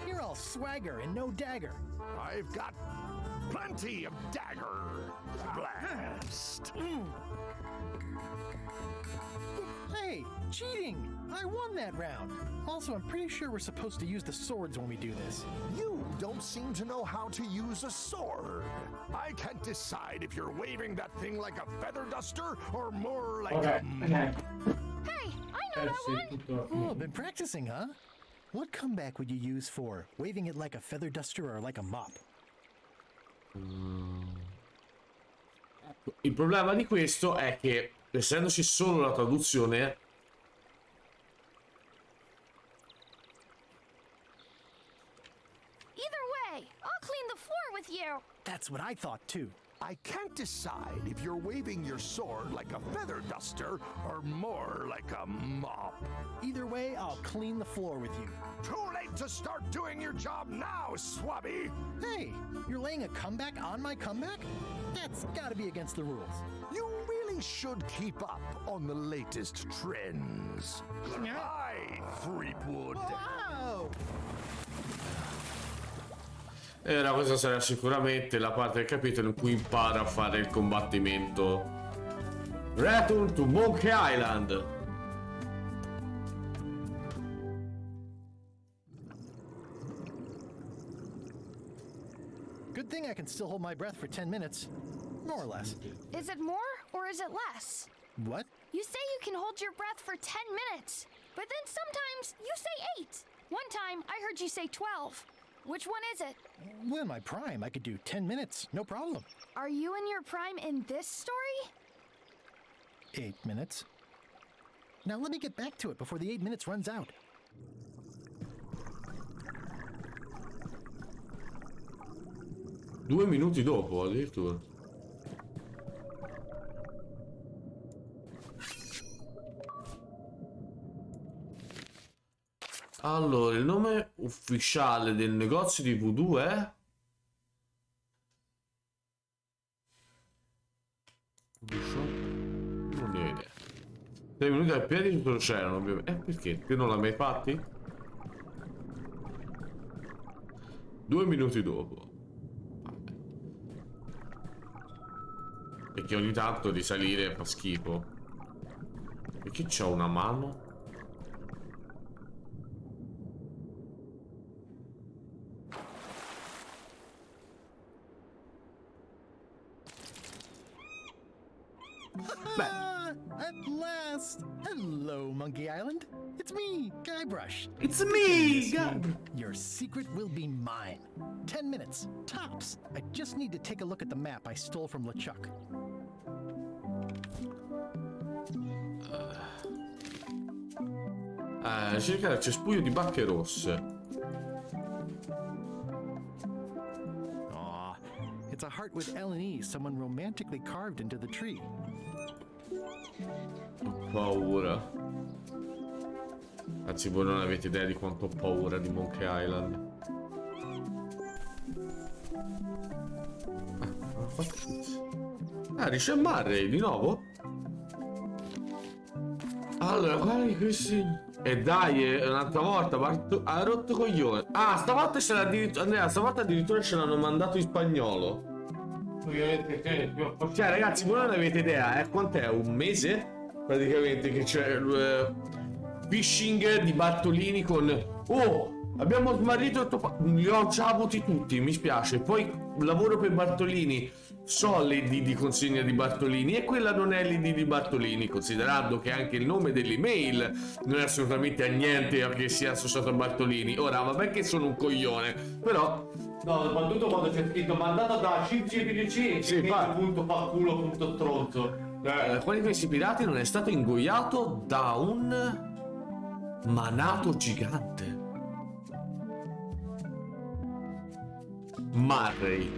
You're all swagger and no dagger. I've got plenty of dagger. Blast. Hey, cheating! I won that round. Also, I'm pretty sure we're supposed to use the swords when we do this. You don't seem to know how to use a sword. I can't decide if you're waving that thing like a feather duster or more like Ok, a... ok. Hey, I know that Sì, one. tutto. Oh, been practicing, huh? What comeback would you use for waving it like a feather duster or like a mop? Il problema di questo è che, essendoci solo la traduzione, Either way, I'll clean the floor with you. That's what I thought too. I can't decide if you're waving your sword like a feather duster or more like a mop. Either way, I'll clean the floor with you. Too late to start doing your job now, Swabby! Hey, you're laying a comeback on my comeback? That's gotta be against the rules. You really should keep up on the latest trends. Aye, Threepwood. Wow! era questa sarà sicuramente la parte del capitolo in cui impara a fare il combattimento. Return to Monkey Island. Good thing I can still hold my breath for 10 minutes. More or less. Is it more or is it less? What? You say you can hold your breath for 10 minutes, but then sometimes you say 8. One time I heard you say 12. Which one is it? Well, in my prime, I could do 10 minutes, no problem. Are you in your prime in this story? 8 minutes. Now let me get back to it before the 8 minutes runs out. Due minuti dopo, addirittura. Allora, il nome ufficiale del negozio di voodoo è... Non ne ho idea. 6 minuti al piede tutto l'oceano, ovviamente. Perché? Che non l'ha mai fatti? 2 minuti dopo. Vabbè. Perché ogni tanto risalire fa schifo. Perché c'ho una mano? At last! Hello, Monkey Island. It's me, Guybrush. It's me! Your secret will be mine. 10 minutes, tops. I just need to take a look at the map I stole from LeChuck. Cercare il cespuglio di bacche rosse. Aw, it's a heart with L&E someone romantically carved into the tree. Ho paura. Anzi, voi non avete idea di quanto ho paura di Monkey Island. Richard Murray di nuovo? Allora, guarda questi. E dai, un'altra volta ha rotto coglione. Ah, stavolta ce l'ha addirittura. Andrea, stavolta addirittura ce l'hanno mandato in spagnolo. Cioè, ragazzi, voi non avete idea, quant'è? Un mese? praticamente, che c'è phishing di Bartolini con abbiamo smarrito il tuo li ho già avuti tutti, mi spiace, poi lavoro per Bartolini, so l'ID di consegna di Bartolini e quella non è l'ID di Bartolini, considerando che anche il nome dell'email non è assolutamente a niente che sia associato a Bartolini. Ora vabbè che sono un coglione, però No, soprattutto quando c'è scritto mandato da CGPDC sì, .tronzo. quali di questi pirati non è stato ingoiato da un manato gigante? Murray.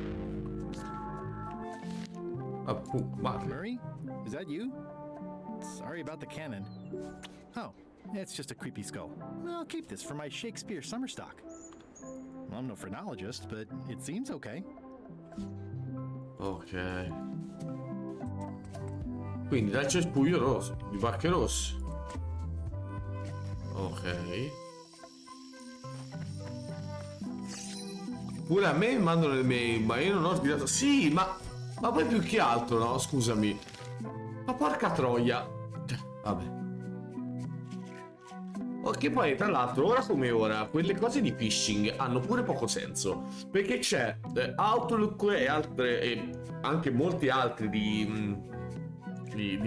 Murray. Murray? Is that you? Sorry about the cannon. Oh, it's just a creepy skull. I'll keep this for my Shakespeare summer stock. I'm no phrenologist, but it seems okay. Ok. Quindi dal cespuglio rosso, di bacche rosse. Ok. Pure a me mandano le mail, ma io non ho sgridato. Sì, ma poi più che altro, no? Scusami. Ma porca troia. Vabbè. Che poi, tra l'altro, ora come ora, quelle cose di phishing hanno pure poco senso. Perché c'è Outlook e altre, e anche molti altri di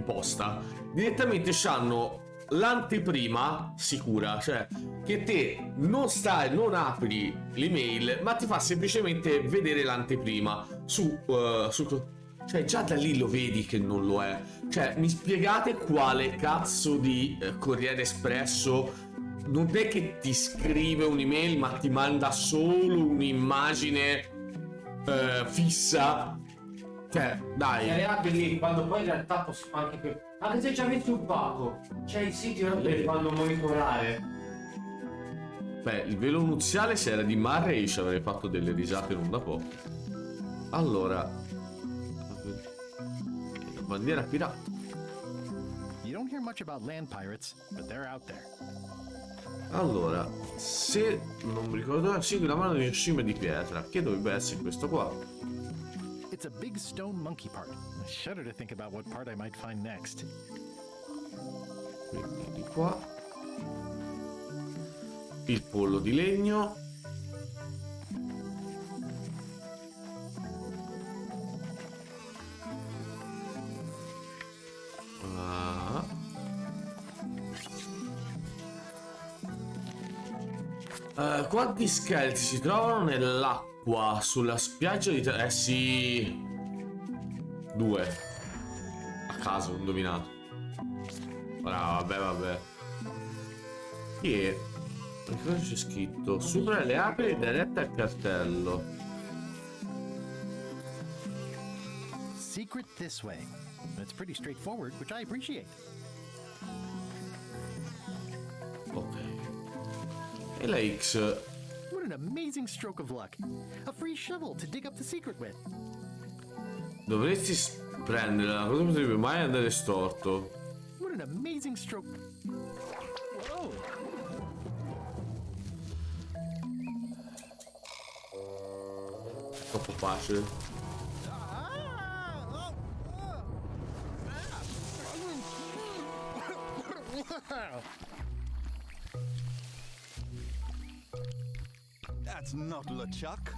posta, direttamente c'hanno l'anteprima sicura, cioè che te non apri l'email, ma ti fa semplicemente vedere l'anteprima cioè già da lì lo vedi che non lo è. Cioè, mi spiegate quale cazzo di Corriere Espresso non è che ti scrive un'email, ma ti manda solo un'immagine fissa? Cioè, dai. E anche lì, quando poi in realtà anche se ci avessi un poco, c'è i siti che li fanno monitorare. Beh, il velo nuziale, se era di Murray, ci avrei fatto delle risate non da poco. Allora, la bandiera pirata. You don't hear much about land pirates, but they're out there. Allora, se non mi ricordo, segui la mano di scimmie di pietra, che dovrebbe essere questo qua. It's a big stone monkey part. I shudder to think about what part I might find next. Quindi di qua. Il pollo di legno. Quanti scheletri si trovano nell'acqua sulla spiaggia di sì, 2 a caso, ho indovinato. Ora vabbè. Chi è? Cosa c'è scritto? Supera le api diretta al cartello. Secret this way. It's pretty straightforward, which I appreciate. Ok. E la X. What an amazing stroke of luck. A free shovel to dig up the secret with. Dovresti prenderla, cosa potrebbe mai andare storto? What an amazing stroke. Whoa. Troppo facile. That's not LeChuck.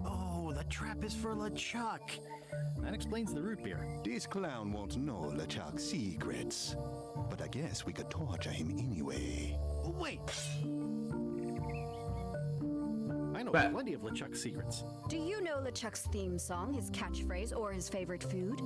Oh, the trap is for LeChuck. That explains the root beer. This clown won't know LeChuck's secrets, but I guess we could torture him anyway. Wait. I know plenty of LeChuck's secrets. Do you know LeChuck's theme song, his catchphrase, or his favorite food?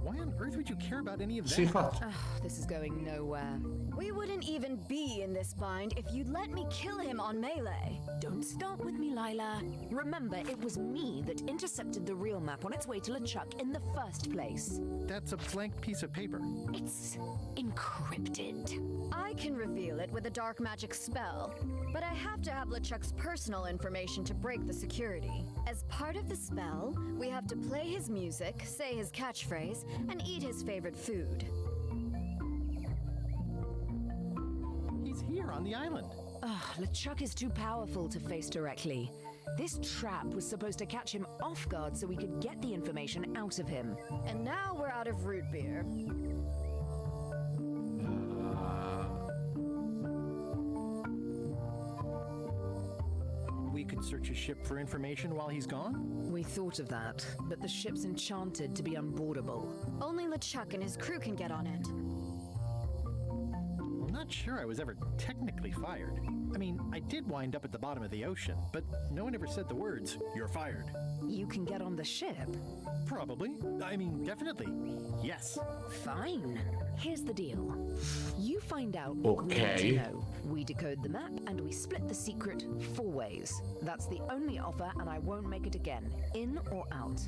Why on earth would you care about any of that? Sì, infatti. This is going nowhere. We wouldn't even be in this bind if you'd let me kill him on melee. Don't start with me, Lila. Remember, it was me that intercepted the real map on its way to LeChuck in the first place. That's a blank piece of paper. It's encrypted. I can reveal it with a dark magic spell, but I have to have LeChuck's personal information to break the security. As part of the spell, we have to play his music, say his catchphrase, and eat his favorite food. on the island. Ugh, LeChuck is too powerful to face directly. This trap was supposed to catch him off guard so we could get the information out of him. And now we're out of root beer. We could search his ship for information while he's gone? We thought of that, but the ship's enchanted to be unboardable. Only LeChuck and his crew can get on it. I'm not sure I was ever technically fired. I mean, I did wind up at the bottom of the ocean, but no one ever said the words, "You're fired." You can get on the ship. Probably. I mean, definitely. Yes. Fine. Here's the deal. You find out Okay. what we need to know. We decode the map and we split the secret 4 ways. That's the only offer and I won't make it again. In or out.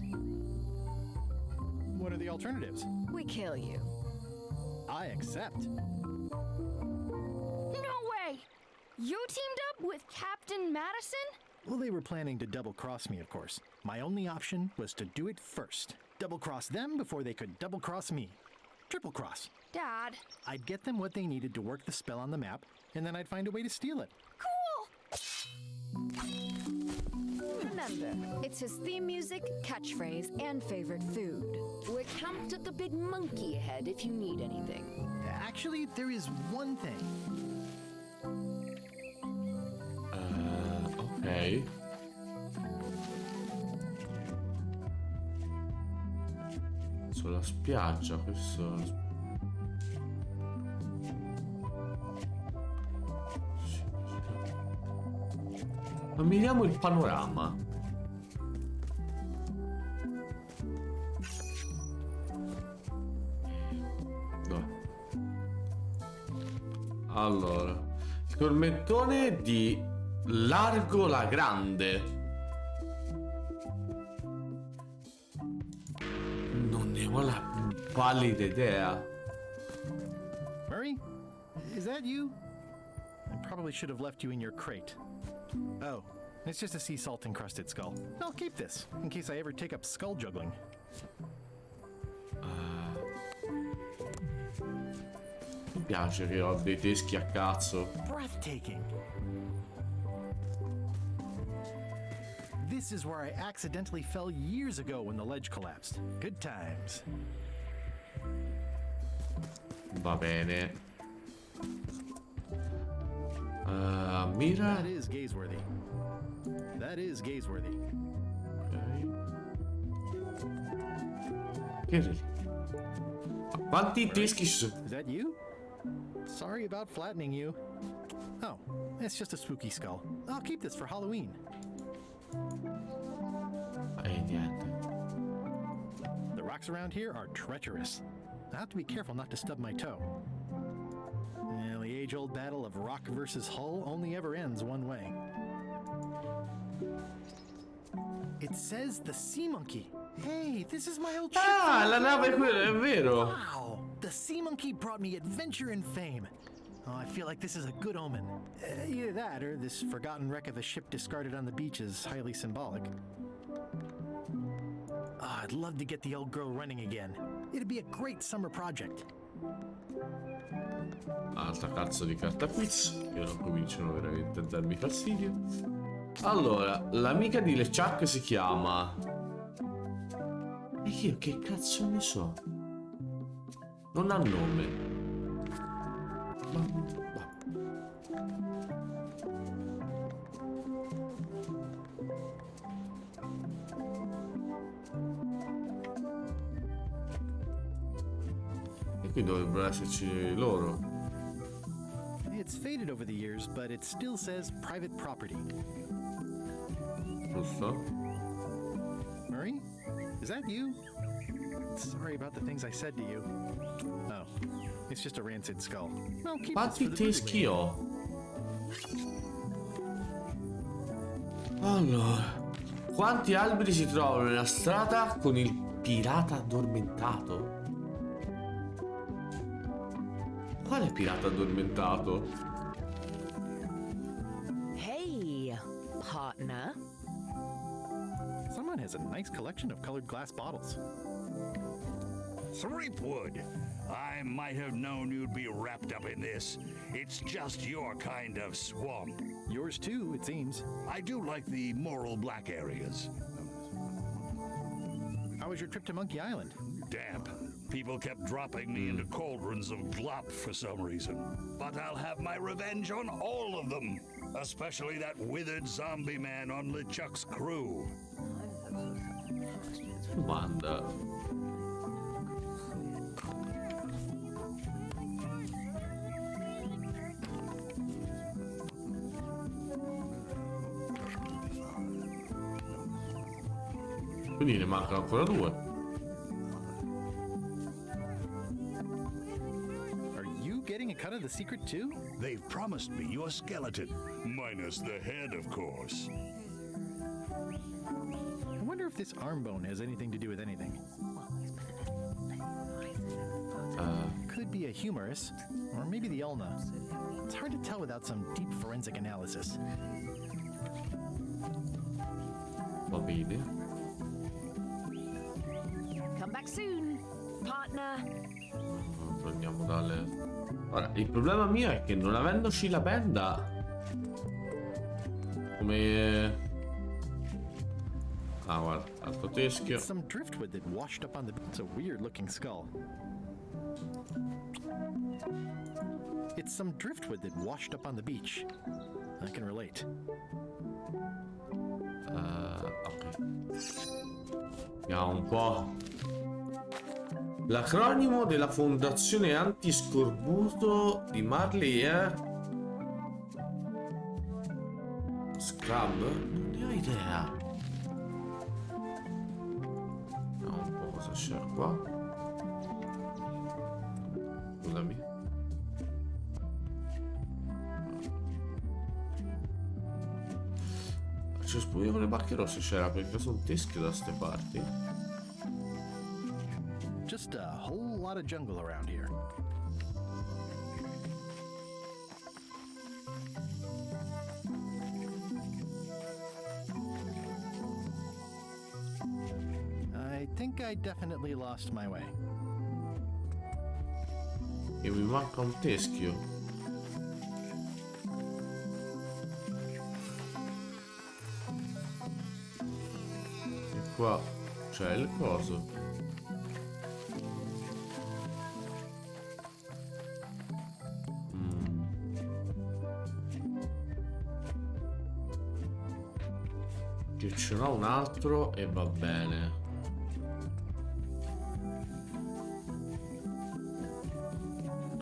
What are the alternatives? We kill you. I accept. No way! You teamed up with Captain Madison? Well, they were planning to double-cross me, of course. My only option was to do it first. Double-cross them before they could double-cross me. Triple-cross. Dad. I'd get them what they needed to work the spell on the map, and then I'd find a way to steal it. Cool! Remember, it's his theme music, catchphrase, and favorite food. We're camped at the Big Monkey Head if you need anything. Actually, there is one thing. Ok. Sulla spiaggia, questo... Ammiriamo il panorama. Dov'è? Allora, il tormentone di Largo la Grande. Non ne ho la più pallida idea. Murray? Is that you? I probably should have left you in your crate. Oh, it's just a sea salt encrusted skull. I'll keep this, in case I ever take up skull juggling. Mi piace che ho dei teschi a cazzo. Breathtaking. This is where I accidentally fell years ago when the ledge collapsed. Good times. Va bene. Mira. That is gazeworthy. That is gazeworthy. Che quanti teschi ci sono? Is that you? Sorry about flattening you. Oh, it's just a spooky skull. I'll keep this for Halloween. Niente. The rocks around here are treacherous. I have to be careful not to stub my toe. Well, the age-old battle of rock versus hull only ever ends one way. It says the Sea Monkey. Hey, this is my old ship. Ah, la nave quella, è vero. Wow, the Sea Monkey brought me adventure and fame. Oh, I feel like this is a good omen. Either that, or this forgotten wreck of a ship discarded on the beach is highly symbolic. Oh, I'd love to get the old girl running again. It'd be a great summer project. Altra cazzo di carta quiz, che non cominciano veramente a darmi fastidio. Allora, l'amica di LeChuck si chiama... E io che cazzo ne so? Non ha nome. Ma... E qui dovrebbero esserci loro. It's faded over the years, but it still says private property. Giusto? Murray? Is that you? Sorry about the things I said to you. Oh, it's just a rancid skull. Well, keep Quanti this for the teschi ho? Allora, quanti alberi si trovano nella strada con il pirata addormentato? Quale pirata addormentato? Hey, partner. Someone has a nice collection of colored glass bottles. Threepwood, I might have known you'd be wrapped up in this. It's just your kind of swamp. Yours too, it seems. I do like the moral black areas. How was your trip to Monkey Island? Damp. People kept dropping me into cauldrons of glop for some reason. But I'll have my revenge on all of them. Especially that withered zombie man on LeChuck's crew. Domanda. Quindi ne mancano ancora 2. Are you getting a cut of the secret too? They've promised me your skeleton. Minus the head, of course. I wonder if this arm bone has anything to do with anything. Could be a humerus, or maybe the ulna. It's hard to tell without some deep forensic analysis. Va bene. Come back soon, partner. Prendiamo dalle... Ora, il problema mio è che non avendoci la benda... Come... Ah, guarda, altro teschio. Some driftwood that washed up on the... It's a weird looking skull. It's some driftwood that washed up on the beach. I can relate. Ok. Vediamo un po'. L'acronimo della fondazione antiscorbuto di Marley è... Scrub? Non ne ho idea. Vediamo un po' cosa c'è qua. Scusami. C'è spugno con le bacche rosse, c'era per caso un teschio da ste parti. Just a whole lot of jungle around here. I think I definitely lost my way. E mi manca un teschio. E qua c'è il coso. Che ce n'ho un altro e va bene.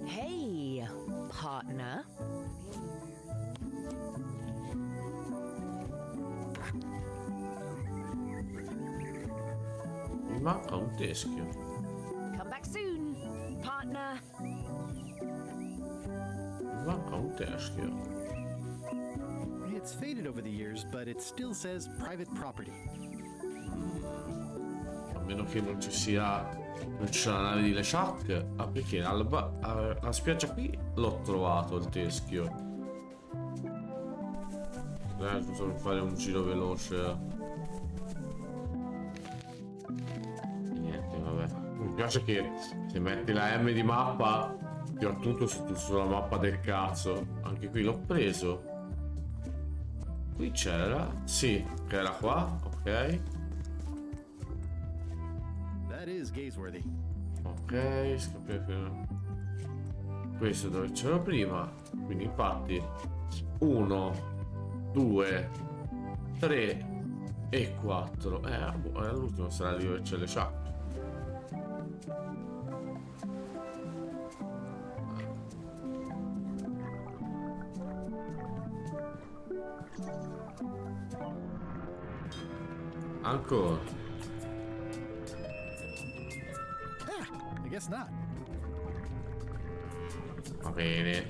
Hey, partner. Mi manca un teschio. Come back soon, partner. Mi manca un teschio. It's faded over the years, but it still says private property. A meno che non ci sia... Non c'è la nave di LeShip. Ah, perché alla spiaggia qui l'ho trovato il teschio. Giusto per fare un giro veloce. Niente, vabbè. Mi piace che se metti la M di mappa ti ho tutto sulla mappa del cazzo. Anche qui l'ho preso. Qui c'era, sì, che era qua, ok. That is gazeworthy. Ok, questo dove c'era prima. Quindi infatti 1, 2, 3 e 4. All'ultimo sarà lì dove c'è le sciacque. Ancora. I guess not. Va bene.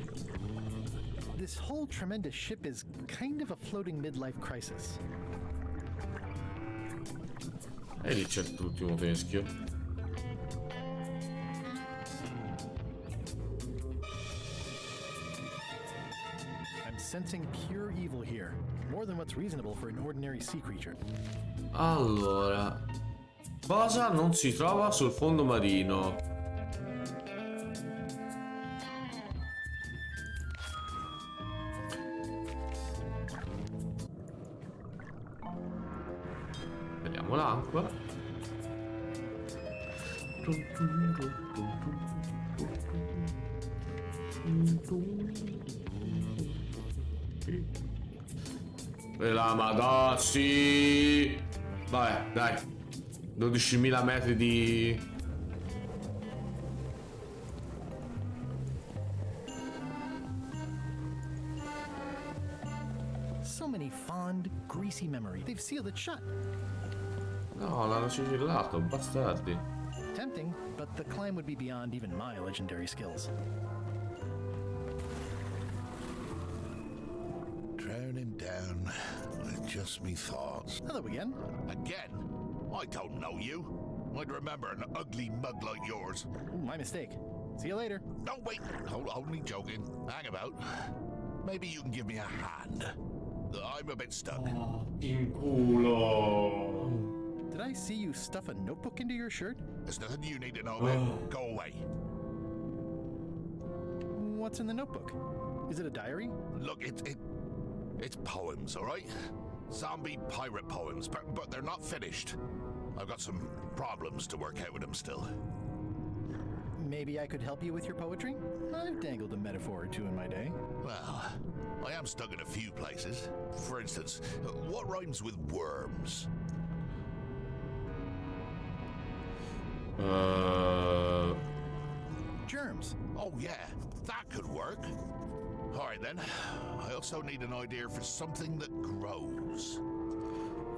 This whole tremendous ship is kind of a floating midlife crisis. E lì c'è l'ultimo teschio. I'm sensing pure evil here, more than what's reasonable for an ordinary sea creature. Allora, cosa non si trova sul fondo marino? Prendiamo l'ancora. E la madossi. Vabbè, dai. 12.000 metri di... So many fond, greasy memories. They've sealed it shut. No, l'hanno sigillato, bastardi. Tempting, but the climb would be beyond even my legendary skills. Drowning down with just me thoughts. Hello again. Again? I don't know you. I'd remember an ugly mug like yours. Ooh, my mistake. See you later. No, wait. Only joking. Hang about. Maybe you can give me a hand. I'm a bit stuck. In culo. Did I see you stuff a notebook into your shirt? There's nothing you need to know about. Go away. What's in the notebook? Is it a diary? Look, it's poems, all right? Zombie pirate poems, but they're not finished. I've got some problems to work out with them still. Maybe I could help you with your poetry? I've dangled a metaphor or two in my day. Well, I am stuck in a few places. For instance, what rhymes with worms? Germs. Oh yeah, that could work. All right then. I also need an idea for something that grows.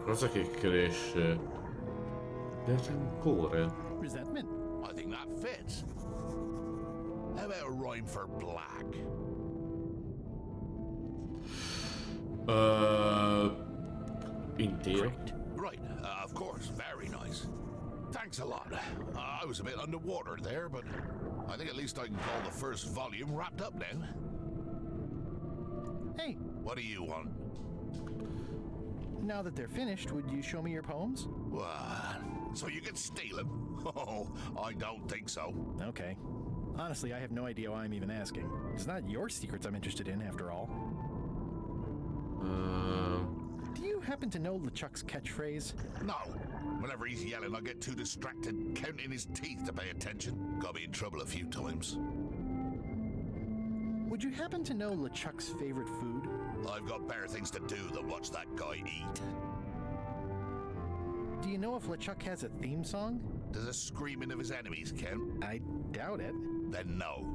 Cosa che cresce? Del rancore. Resentment. I think that fits. How about a rhyme for black? Intero. Right, of course, very nice. Thanks a lot. I was a bit underwater there, but I think at least I can call the first volume wrapped up now. Hey. What do you want? Now that they're finished, would you show me your poems? What? So you can steal them? Oh, I don't think so. Okay. Honestly, I have no idea why I'm even asking. It's not your secrets I'm interested in, after all. Do you happen to know LeChuck's catchphrase? No. Whenever he's yelling, I get too distracted counting his teeth to pay attention. Got me in trouble a few times. Would you happen to know LeChuck's favorite food? I've got better things to do than watch that guy eat. Do you know if LeChuck has a theme song? Does the screaming of his enemies count? I doubt it. Then no.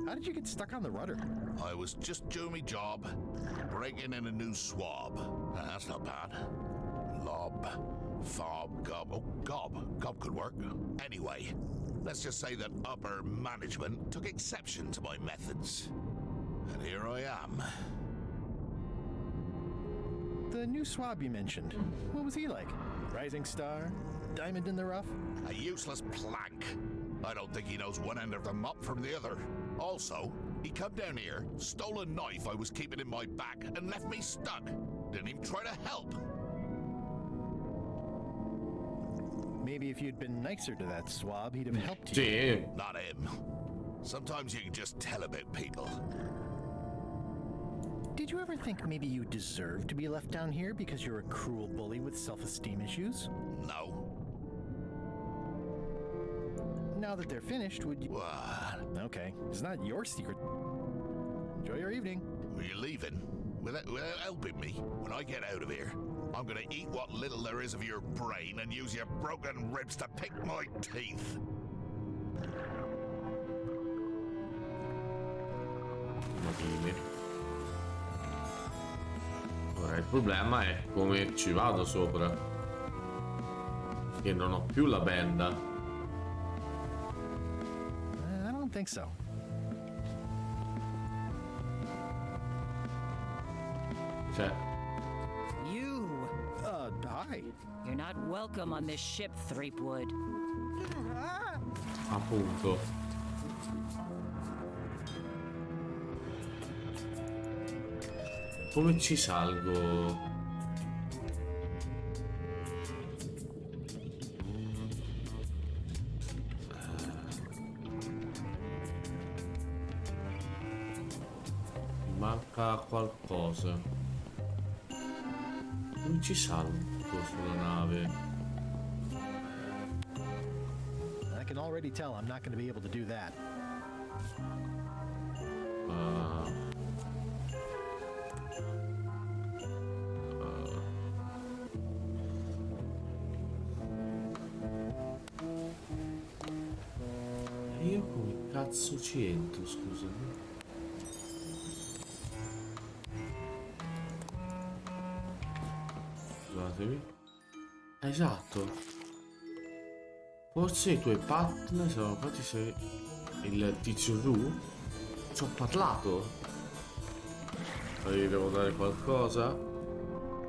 How did you get stuck on the rudder? I was just doing my job, breaking in a new swab. That's not bad. Lob, fob, gob. Oh, gob. Gob could work. Anyway, let's just say that upper management took exception to my methods. And here I am. The new swab you mentioned. What was he like? Rising star? Diamond in the rough? A useless plank. I don't think he knows one end of the mop from the other. Also, he come down here, stole a knife I was keeping in my back, and left me stuck. Didn't even try to help. Maybe if you'd been nicer to that swab, he'd have helped you. Sì. Not him. Sometimes you can just tell about people. Did you ever think maybe you deserve to be left down here because you're a cruel bully with self-esteem issues? No. Now that they're finished, would you... What? Okay, it's not your secret. Enjoy your evening. Are you leaving? Without helping me? When I get out of here, I'm gonna eat what little there is of your brain and use your broken ribs to pick my teeth. Ora il problema è come ci vado sopra. Che non ho più la benda. I don't think so. Cioè. You! Hi. You're not welcome on this ship, Threepwood. Appunto. Come ci salgo? Manca qualcosa. Non ci salvo sulla nave. I can already tell I'm not going to be able to do that. Io come cazzo ci entro, scusami? Scusatemi. Esatto. Forse i tuoi partner sono fatti se il tizio Ru. Ci ho parlato. Gli devo dare qualcosa?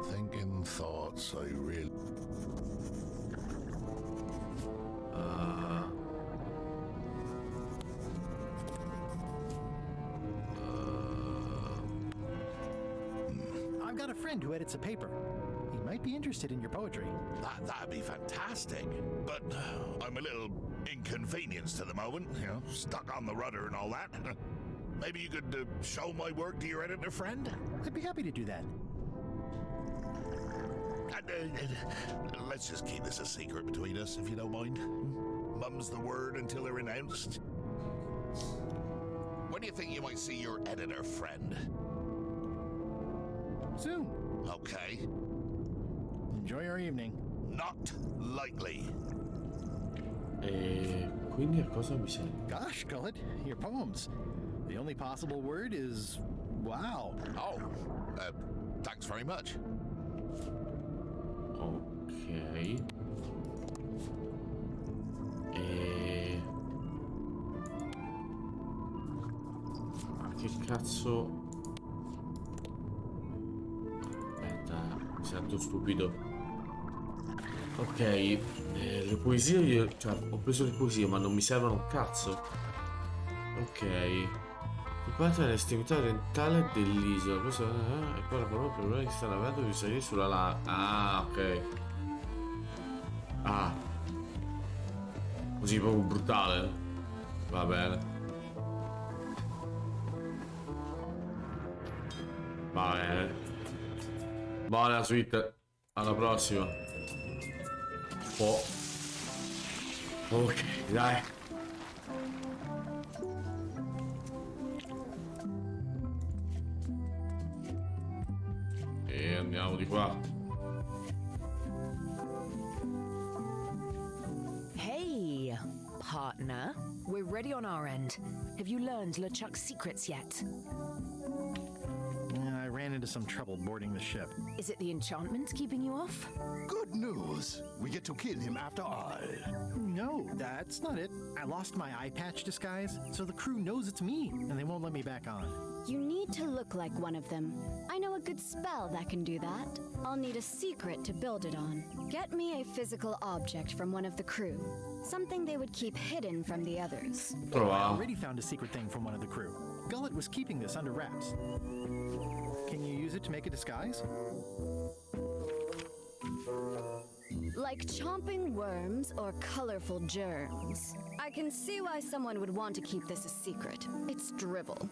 Thinking thoughts I really... I've got a friend who edits a paper. He might be interested in your poetry. That'd be fantastic. But I'm a little inconvenienced at the moment, you know, stuck on the rudder and all that. Maybe you could show my work to your editor friend? I'd be happy to do that. Let's just keep this a secret between us, if you don't mind. Mum's the word until they're announced. When do you think you might see your editor friend? Soon. Okay. Enjoy your evening. Not likely. E quindi a cosa mi serve? Gosh, Gullet, your poems. The only possible word is wow. Oh, thanks very much. Ok. E... Ma che cazzo... Aspetta, mi sento stupido. Ok, le poesie io... Cioè, ho preso le poesie ma non mi servono un cazzo. Ok. Il parte dell'estremità orientale dell'isola. Questo è poi la parola problema che sta navigando di salire sulla lava. Ah, ok. Ah. Così proprio brutale. Va bene. Va bene. Buona suite. Alla prossima. Oh. Ok, dai. E andiamo di qua. Hey, partner. We're ready on our end. Have you learned LeChuck's secrets yet? I ran into some trouble boarding the ship. Is it the enchantment keeping you off? Good news. We get to kill him after all. No, that's not it. I lost my eye patch disguise, so the crew knows it's me, and they won't let me back on. You need to look like one of them. I know a good spell that can do that. I'll need a secret to build it on. Get me a physical object from one of the crew. Something they would keep hidden from the others. I already found a secret thing from one of the crew. Gullet was keeping this under wraps. Can you use it to make a disguise? Like chomping worms or colorful germs. I can see why someone would want to keep this a secret. It's dribble.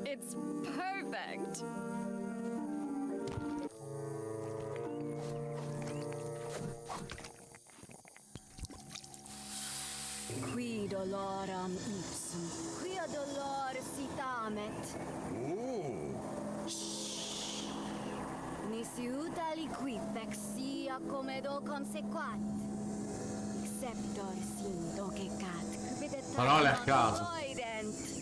It's perfect! Qui doloram ipsum, quia dolor citamet. Nisi utali quid vexia comedo consequat. Exceptor sin docecat, quidet Parole a caso. voident.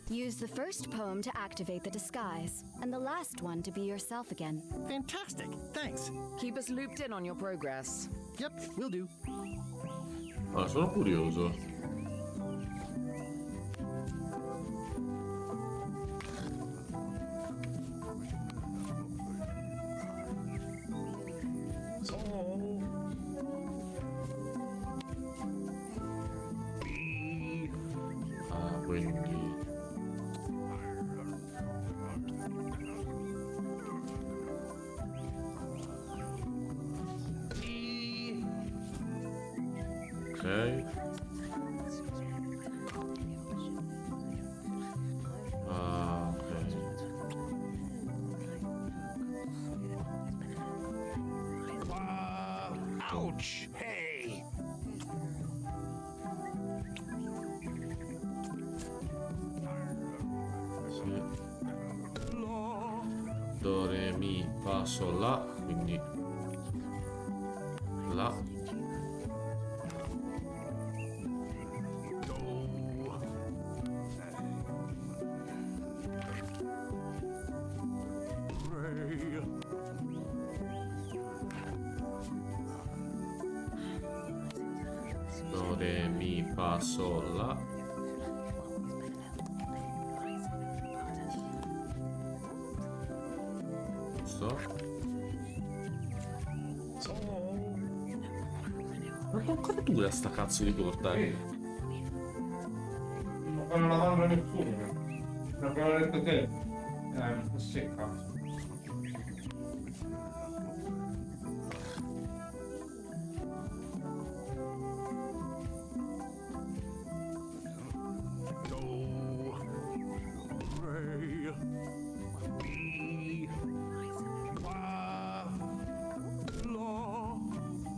Use the first poem to activate the disguise, and the last one to be yourself again. Fantastic! Thanks! Keep us looped in on your progress. Yep, will do. Allora, sono curioso. Ah, quindi... Ok. much hay. Sì. Do, re, mi, fa, sol, la. Quindi la. Do, re, mi, fa, sol, la. Giusto? Ma che ancora dura sta cazzo di corda? Non la manda nessuno. Non l'ho detto te. Un po' secca.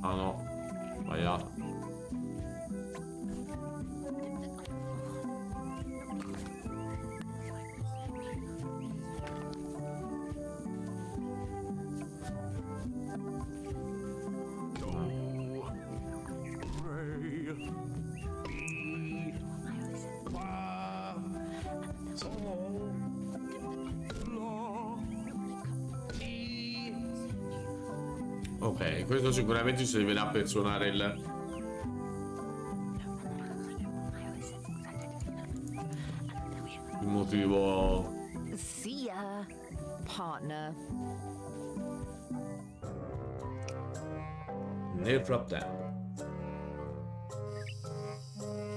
Ah no, sbagliato. Ok, questo sicuramente ci servirà per suonare il motivo. See ya, partner. Nel frattempo.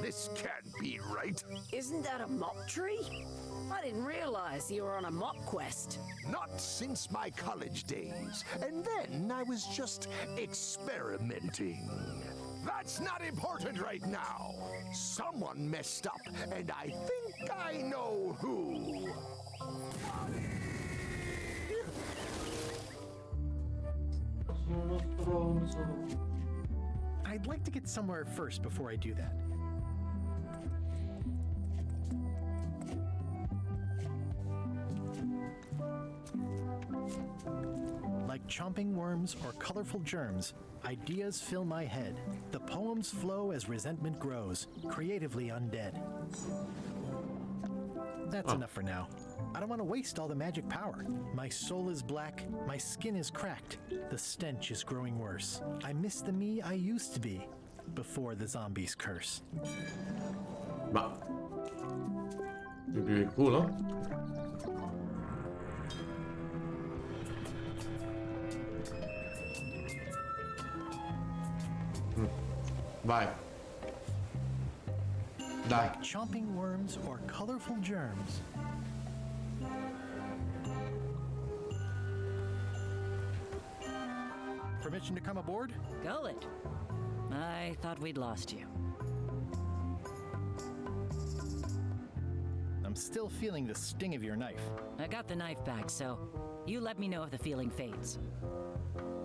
This can't be right. Isn't that a mop tree? I didn't realize you were on a mop quest. Not since my college days. And then I was just experimenting. That's not important right now. Someone messed up, and I think I know who. I'd like to get somewhere first before I do that. Like chomping worms or colorful germs, ideas fill my head. The poems flow as resentment grows, creatively undead. That's enough for now. I don't want to waste all the magic power. My soul is black, my skin is cracked, the stench is growing worse. I miss the me I used to be, before the zombies curse. Ma mi più il culo? Vai. Dai. Like chomping worms or colorful germs. Permission to come aboard? Gullet. I thought we'd lost you. I'm still feeling the sting of your knife. I got the knife back, so you let me know if the feeling fades.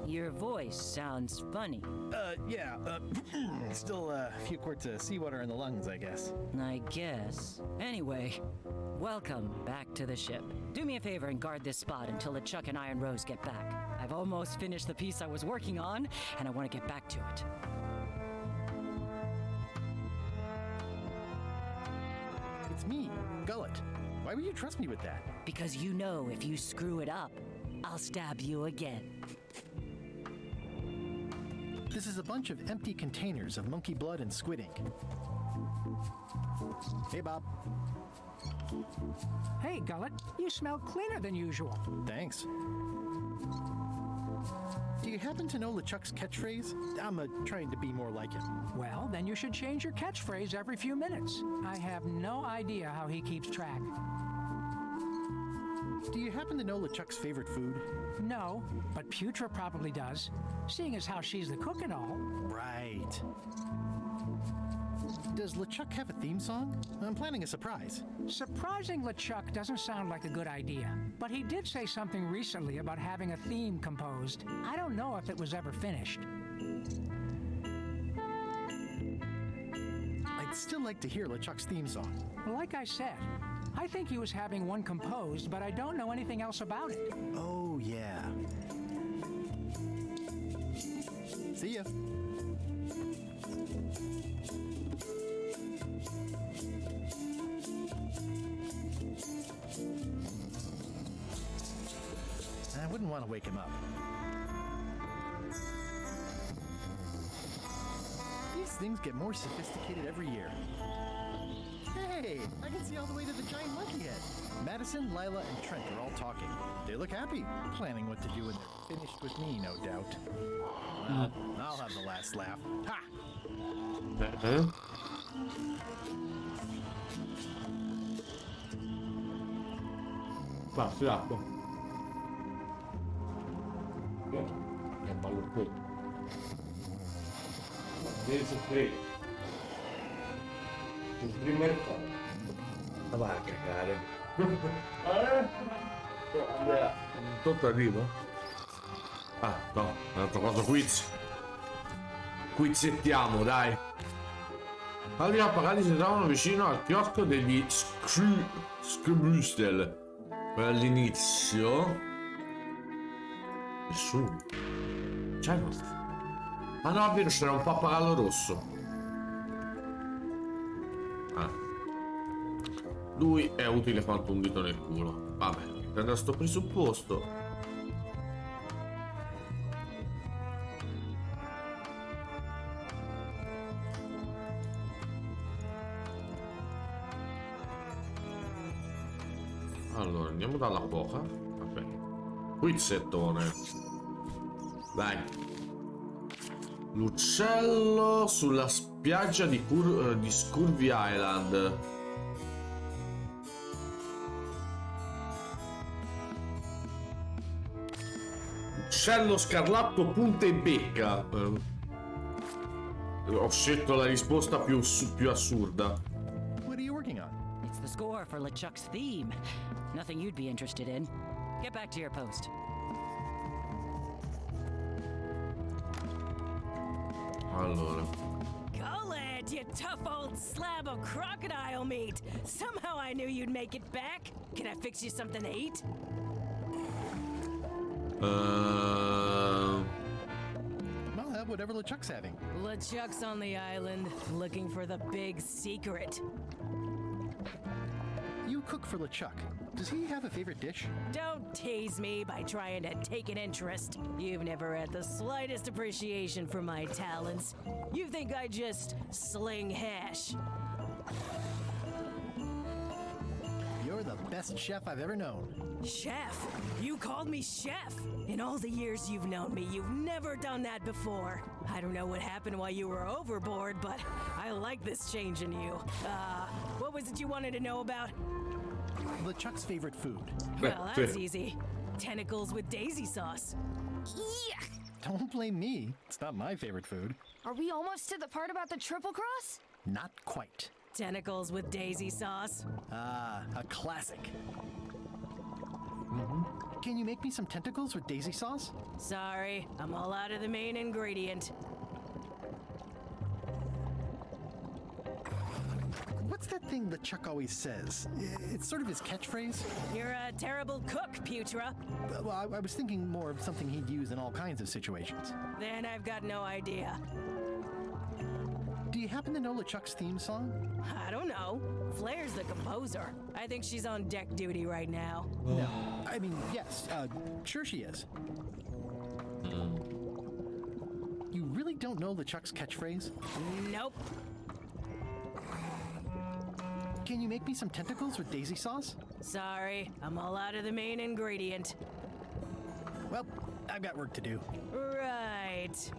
Your voice sounds funny. Still a few quarts of seawater in the lungs, I guess. I guess. Anyway, welcome back to the ship. Do me a favor and guard this spot until LeChuck and Iron Rose get back. I've almost finished the piece I was working on, and I want to get back to it. It's me, Gullet. Why would you trust me with that? Because you know if you screw it up, I'll stab you again. This is a bunch of empty containers of monkey blood and squid ink. Hey, Bob. Hey, Gullet, you smell cleaner than usual. Thanks. Do you happen to know LeChuck's catchphrase? I'm trying to be more like him. Well, then you should change your catchphrase every few minutes. I have no idea how he keeps track. Do you happen to know LeChuck's favorite food? No, but Putra probably does, seeing as how she's the cook and all. Right. Does LeChuck have a theme song? I'm planning a surprise. Surprising LeChuck doesn't sound like a good idea, but he did say something recently about having a theme composed. I don't know if it was ever finished. I'd still like to hear LeChuck's theme song. Well, like I said, I think he was having one composed, but I don't know anything else about it. Oh, yeah. See ya. I wouldn't want to wake him up. These things get more sophisticated every year. Hey, I can see all the way to the giant monkey head. Madison, Lila, and Trent are all talking. They look happy, planning what to do when they're finished with me, no doubt. Well, I'll have the last laugh. Ha! Passi l'acqua. Che ballo qui. This is great. Il primo Ma vai a cagare. Tutto arriva? Ah, no, un altro coso quiz. Quizzettiamo, dai. Altri appagati si trovano vicino al chiosco degli Screwbrustel. All'inizio nessuno. C'è no. Ah no, è vero, c'era un pappagallo rosso. Ah. Lui è utile quanto un dito nel culo. Vabbè, prendo sto presupposto. Allora, andiamo dalla cuoca. Vabbè. Quizzettone. Dai. L'uccello sulla spiaggia di Scurvy Island. Uccello scarlatto punta e becca. Ho scelto la risposta più assurda. What are you working on? It's the score for LeChuck's theme. Nothing you'd be interested in. Get back to your post. Allora. Go it, you tough old slab of crocodile meat. Somehow I knew you'd make it back. Can I fix you something to eat? I'll have whatever LeChuck's having. LeChuck's on the island, looking for the big secret. You cook for LeChuck. Does he have a favorite dish? Don't tease me by trying to take an interest. You've never had the slightest appreciation for my talents. You think I just sling hash. You're the best chef I've ever known. Chef? You called me chef? In all the years you've known me, you've never done that before. I don't know what happened while you were overboard, but I like this change in you. What was it you wanted to know about? LeChuck's favorite food. Well, that's easy. Tentacles with daisy sauce. Yuck! Don't blame me. It's not my favorite food. Are we almost to the part about the triple cross? Not quite. Tentacles with daisy sauce. Ah, a classic. Can you make me some tentacles with daisy sauce? Sorry, I'm all out of the main ingredient. What's that thing LeChuck always says? It's sort of his catchphrase. You're a terrible cook, Putra. Well, I was thinking more of something he'd use in all kinds of situations. Then I've got no idea. Do you happen to know LeChuck's theme song? I don't know. Flair's the composer. I think she's on deck duty right now. No. I mean, yes, sure she is. You really don't know LeChuck's catchphrase? Nope. Can you make me some tentacles with daisy sauce? Sorry, I'm all out of the main ingredient. Well, I've got work to do. Right.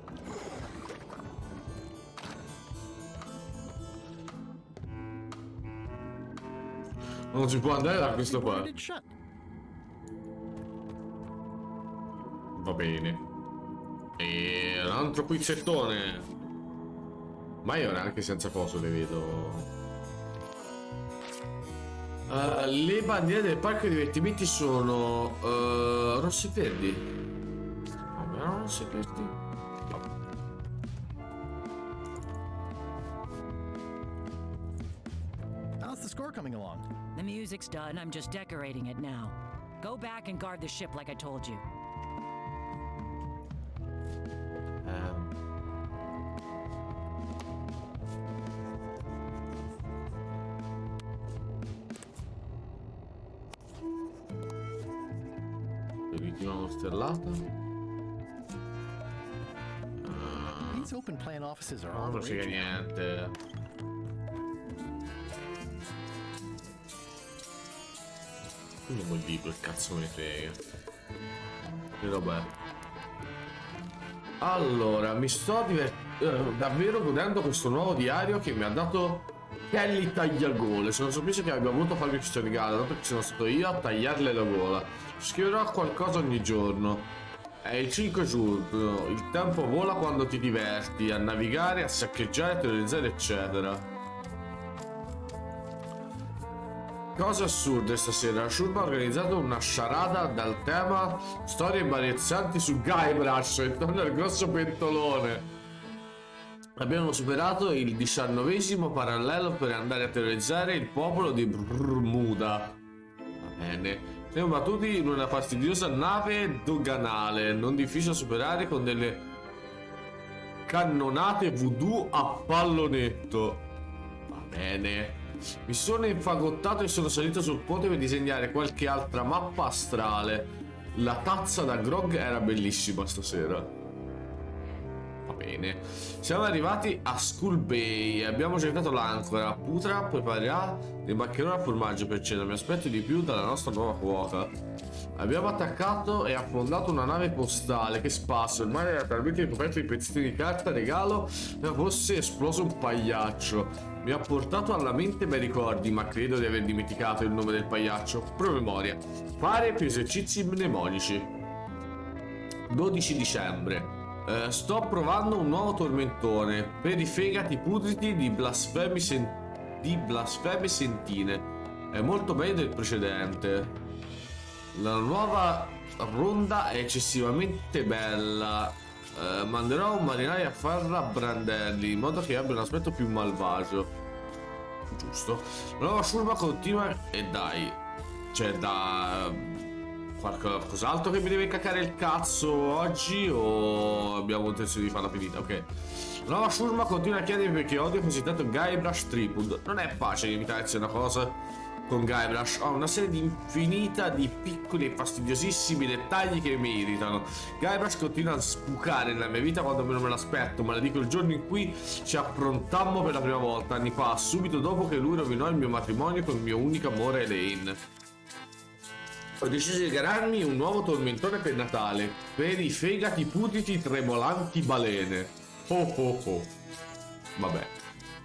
Non si può andare da questo qua. Va bene. E un altro quizzettone. Ma io neanche senza coso le vedo. Le bandiere del parco divertimenti sono rossi e verdi. Vabbè, rossi e verdi. score coming along? The music's done. I'm just decorating it now. Go back and guard the ship like I told you. L'ultima stellata. These open plan offices are all Non the frega rage now. niente. Prendiamo il libro, che cazzo me ne frega. E vabbè. Allora, mi sto davvero godendo questo nuovo diario che mi ha dato Kelly Tagliagole. Sono sorpreso che abbia voluto farmi questo regalo, dato che sono stato io a tagliarle la gola. Scriverò qualcosa ogni giorno. È il 5 giugno, il tempo vola quando ti diverti, a navigare, a saccheggiare, a terrorizzare, eccetera. Cose assurde stasera. Shurma ha organizzato una sciarada dal tema storie imbarazzanti su Guybrush intorno al grosso pentolone. Abbiamo superato il 19° parallelo per andare a terrorizzare il popolo di Bermuda. Va bene. Siamo battuti in una fastidiosa nave doganale, non difficile da superare, con delle cannonate voodoo a pallonetto. Va bene. Mi sono infagottato e sono salito sul ponte per disegnare qualche altra mappa astrale. La tazza da grog era bellissima stasera. Va bene. Siamo arrivati a Skull Bay. Abbiamo cercato l'ancora. Putra preparerà dei maccheroni a formaggio per cena. Mi aspetto di più dalla nostra nuova cuoca. Abbiamo attaccato e affondato una nave postale. Che spasso. Il mare era talmente ricoperto di pezzetti di carta regalo che fosse esploso un pagliaccio. Mi ha portato alla mente bei ricordi, ma credo di aver dimenticato il nome del pagliaccio. Promemoria. Fare più esercizi mnemonici. 12 dicembre. Sto provando un nuovo tormentone per i fegati putridi di blasfeme sentine. È molto meglio del precedente. La nuova ronda è eccessivamente bella. Manderò un marinaio a farla brandelli in modo che abbia un aspetto più malvagio. Giusto. La nuova Shurma continua e dai. C'è da qualcos'altro che mi deve cacare il cazzo oggi o abbiamo intenzione di farla finita? Ok. La nuova Shurma continua a chiedermi perché odio così tanto Guybrush Threepwood. Non è facile limitarsi a una cosa con Guybrush. Ho una serie di infinita di piccoli e fastidiosissimi dettagli che mi irritano. Guybrush continua a sbucare nella mia vita quando meno me l'aspetto, ma le dico il giorno in cui ci approntammo per la prima volta, anni fa, subito dopo che lui rovinò il mio matrimonio con il mio unico amore Elaine. Ho deciso di regalarmi un nuovo tormentone per Natale, per i fegati putridi tremolanti balene. Oh oh oh. Vabbè.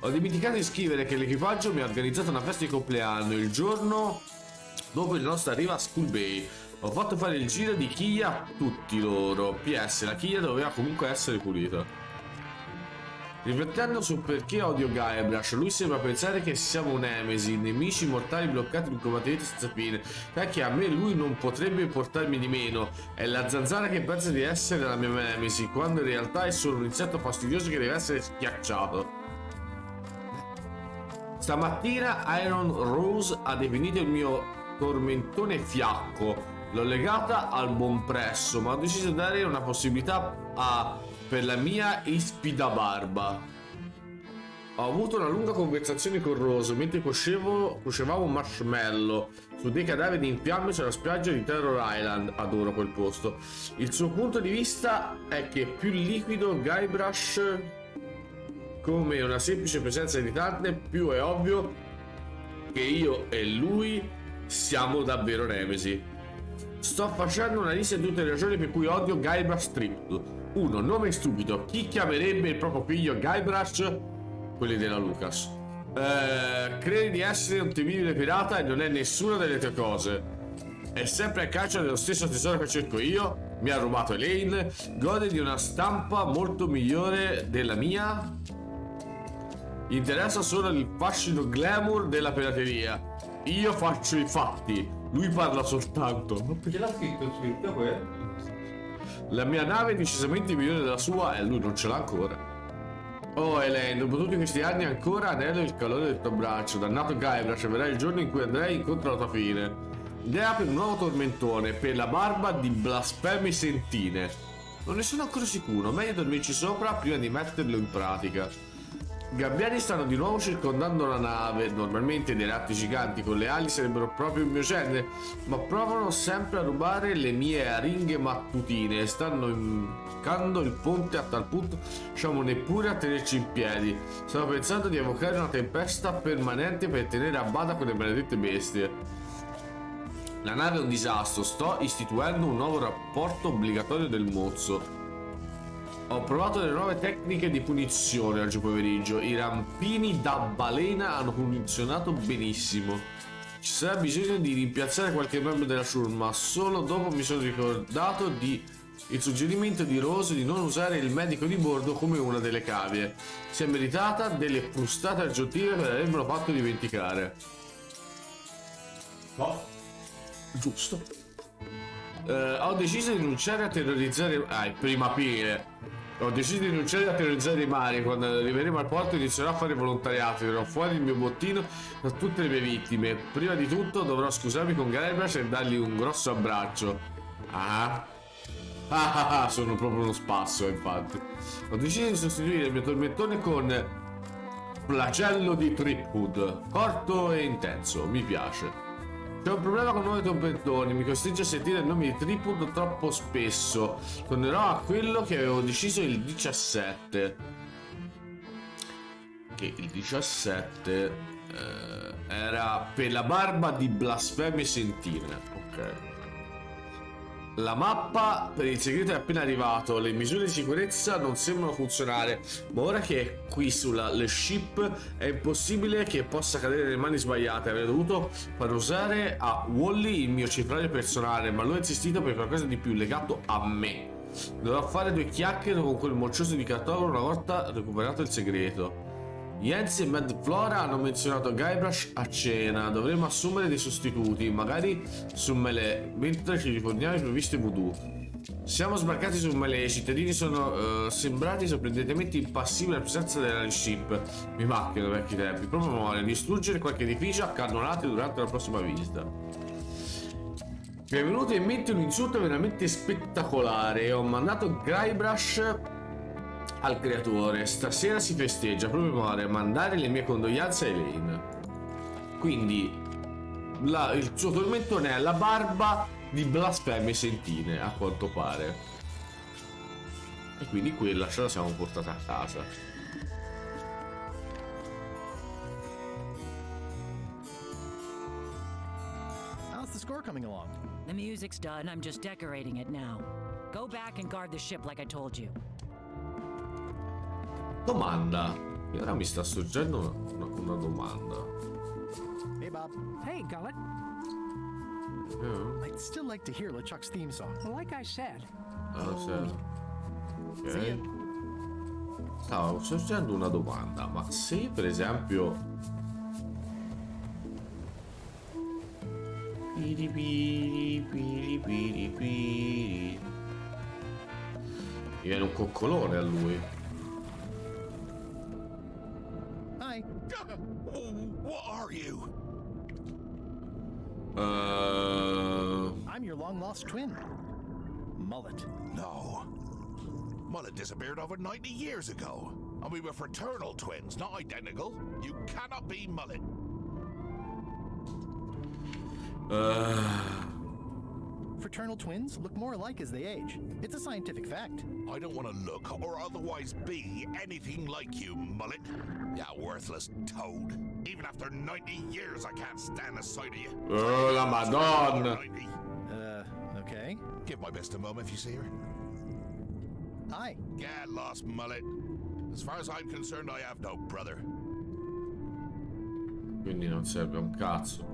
Ho dimenticato di scrivere che l'equipaggio mi ha organizzato una festa di compleanno il giorno dopo il nostro arrivo a Skull Bay. Ho fatto fare il giro di chiglia a tutti loro. PS, la chiglia doveva comunque essere pulita. Riflettendo su perché odio Guybrush, lui sembra pensare che siamo nemesi, nemici mortali bloccati in un combattimento senza fine. Perché a me lui non potrebbe importarmi di meno. È la zanzara che pensa di essere la mia nemesi, quando in realtà è solo un insetto fastidioso che deve essere schiacciato. Stamattina Iron Rose ha definito il mio tormentone fiacco. L'ho legata al buon presso, ma ho deciso di dare una possibilità per la mia ispida barba. Ho avuto una lunga conversazione con Rose mentre cuocevamo un marshmallow su dei cadaveri in fiamme sulla spiaggia di Terror Island. Adoro quel posto. Il suo punto di vista è che più liquido Guybrush come una semplice presenza irritante, più è ovvio che io e lui siamo davvero nemesi. Sto facendo una lista di tutte le ragioni per cui odio Guybrush Threepwood. 1. Nome stupido. Chi chiamerebbe il proprio figlio Guybrush? Quelli della Lucas. Credi di essere un temibile pirata e non è nessuna delle tue cose. È sempre a caccia dello stesso tesoro che cerco io. Mi ha rubato Elaine. Gode di una stampa molto migliore della mia. Gli interessa solo il fascino glamour della pirateria. Io faccio i fatti. Lui parla soltanto. Perché l'ha scritto su Twitter? La mia nave è decisamente migliore della sua e lui non ce l'ha ancora. Oh Elaine, dopo tutti questi anni ancora anello il calore del tuo braccio. Dannato Guybrush, verrà il giorno in cui andrai incontro alla tua fine. Idea per un nuovo tormentone, per la barba di blasfemi sentine. Non ne sono ancora sicuro, meglio dormirci sopra prima di metterlo in pratica. Gabbiani stanno di nuovo circondando la nave. Normalmente dei ratti giganti con le ali sarebbero proprio il mio genere, ma provano sempre a rubare le mie aringhe mattutine e stanno impiccando il ponte a tal punto riusciamo neppure a tenerci in piedi. Stavo pensando di evocare una tempesta permanente per tenere a bada quelle maledette bestie. La nave è un disastro, sto istituendo un nuovo rapporto obbligatorio del mozzo. Ho provato le nuove tecniche di punizione oggi pomeriggio. I rampini da balena hanno funzionato benissimo. Ci sarà bisogno di rimpiazzare qualche membro della ciurma. Solo dopo mi sono ricordato il suggerimento di Rose di non usare il medico di bordo come una delle cavie. Si è meritata delle frustate aggiuntive che l'avrebbero fatto dimenticare. No. Giusto. Ho deciso di rinunciare a terrorizzare... prima aprile. Ho deciso di rinunciare a terrorizzare i mari. Quando arriveremo al porto inizierò a fare volontariato. Tirerò fuori il mio bottino da tutte le mie vittime. Prima di tutto dovrò scusarmi con Guybrush e dargli un grosso abbraccio. Sono proprio uno spasso, infatti. Ho deciso di sostituire il mio tormentone con flagello di Tripwood. Corto e intenso, mi piace. C'è un problema con nuovi tormentoni, mi costringe a sentire il nome di Tripwood troppo spesso. Tornerò a quello che avevo deciso il 17. Che il 17 era per la barba di blasfeme sentine. Ok. La mappa per il segreto è appena arrivato, le misure di sicurezza non sembrano funzionare, ma ora che è qui sulla LeShip è impossibile che possa cadere nelle mani sbagliate. Avrei dovuto far usare a Wally il mio cifrario personale, ma l'ho insistito per qualcosa di più legato a me. Dovrò fare due chiacchiere con quel moccioso di cartofalo una volta recuperato il segreto. Jens e Mad Flora hanno menzionato Guybrush a cena. Dovremmo assumere dei sostituti, magari su Melee, mentre ci riforniamo i previsti voodoo. Siamo sbarcati su Melee, i cittadini sono sembrati sorprendentemente impassibili alla presenza della LeShip. Mi macchiano vecchi tempi, proprio memoria, distruggere qualche edificio a cannonate durante la prossima visita. Mi è venuto in mente un insulto veramente spettacolare e ho mandato Guybrush al creatore. Stasera si festeggia, proprio memoria, mandare le mie condoglianze a Elaine. Quindi il suo tormentone è la barba di blasfeme sentine, a quanto pare. E quindi quella ce la siamo portata a casa. How's the score coming along? The music's done, I'm just decorating it now. Go back and guard the ship like I told you. Domanda. E ora mi sta sorgendo una domanda. Hey, Bob. Hey, Gullet. I'd still like to hear LeChuck's theme song. Like I said. Ok. Stavo sorgendo una domanda, ma se per esempio mi viene un coccolone a lui. Hi. What are you? I'm your long-lost twin, Mullet. No. Mullet disappeared over 90 years ago. And we were fraternal twins, not identical. You cannot be Mullet. Fraternal twins look more alike as they age. It's a scientific fact. I don't want to look or otherwise be anything like you, Mullet. Yeah, worthless toad. Even after 90 years, I can't stand the sight of you. Oh, la Madonna. Okay. Give my best to Mum if you see her. Hi. Get lost, Mullet. As far as I'm concerned, I have no brother. Quindi non serve un cazzo.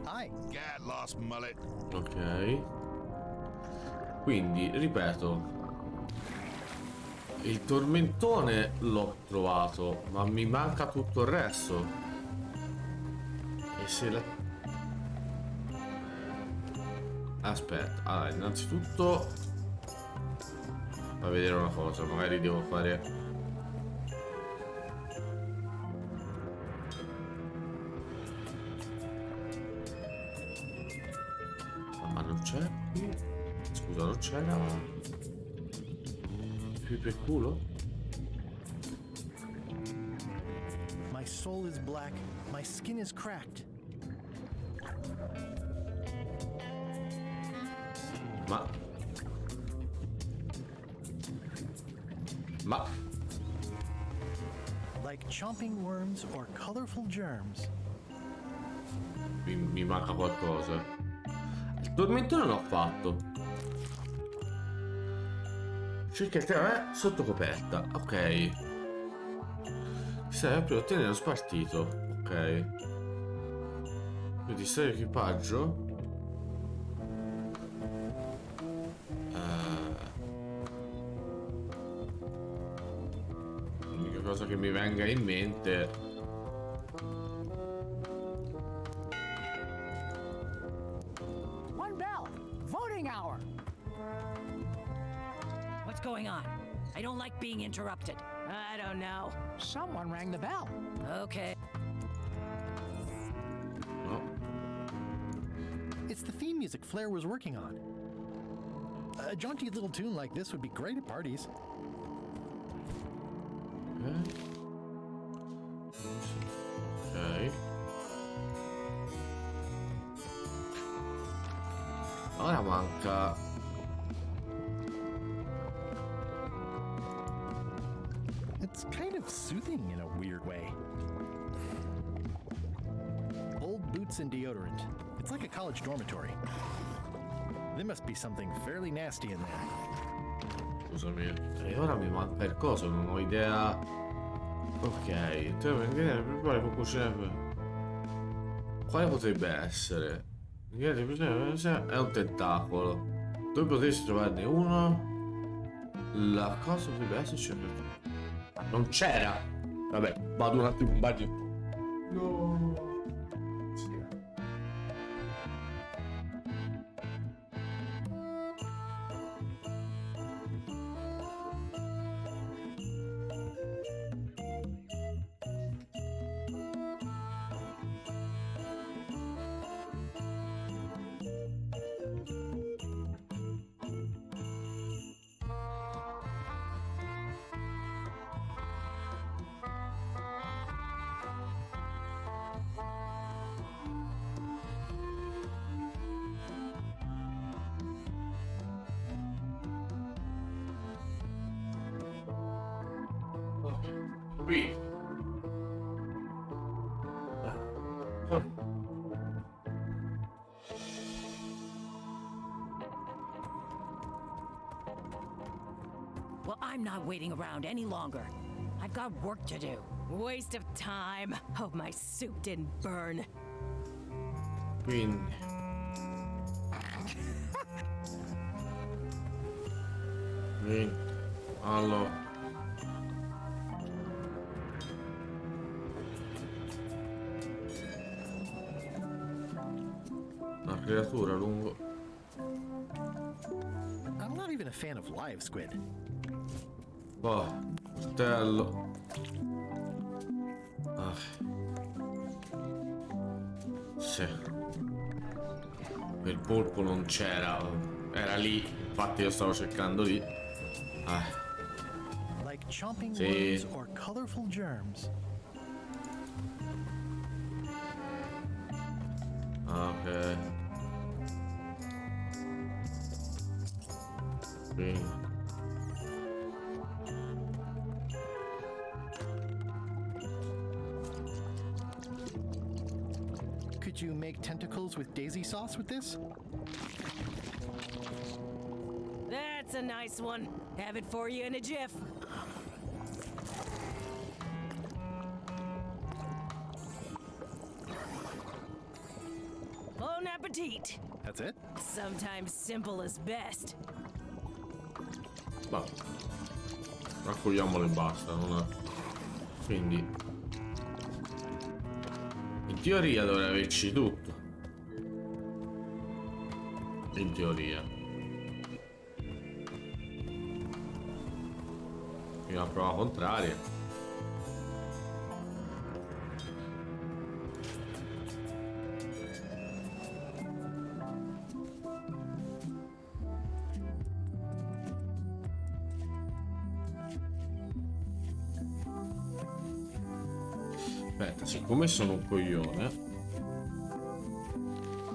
Hi. Get lost, Mullet. Ok. Quindi, ripeto, il tormentone l'ho trovato, ma mi manca tutto il resto. E se la... Aspetta, allora, innanzitutto... Fa vedere una cosa, magari devo fare... c'è qui? Scusa, non c'era più per culo? My soul is black, my skin is cracked. Ma Like chomping worms or colorful germs. mi manca qualcosa. Il tormentone l'ho fatto. Cerca il terra sotto coperta. Ok. Serve per ottenere lo spartito. Ok. Per distrarre l'equipaggio. L'unica cosa che mi venga in mente. One bell. Voting hour. What's going on? I don't like being interrupted. I don't know. Someone rang the bell. Okay. No. It's the theme music Flair was working on. A jaunty little tune like this would be great at parties. Ok. Ora manca. It's kind of soothing in a weird way. Old boots and deodorant. It's like a college dormitory. There must be something fairly nasty in there. Scusami. E ora mi manca il coso, non ho idea. Ok, preparare per cucinare. Quale potrebbe essere? È un tentacolo. Dove potresti trovarne uno? La cosa potrebbe esserci. Non c'era. Vabbè, vado un attimo in bagno. No. Qui. Well, I'm not waiting around any longer. I've got work to do. Waste of time. Hope my soup didn't burn. Quindi. Quindi. Allora. Una creatura lungo. I'm not even a fan of live squid. Oh, coltello. Ah. Sì. Il polpo non c'era. Era lì. Infatti io stavo cercando lì. Ah. Like chomping Sì. worms or colorful germs. Ok. Quindi. Could you make tentacles with daisy sauce with this? That's a nice one. Have it for you in a jiff. Bon appetit. That's it? Sometimes simple is best. Ma raccogliamolo e basta, non è. Quindi in teoria dovrei averci tutto. In teoria. Fino a prova contraria. Aspetta, siccome sono un coglione,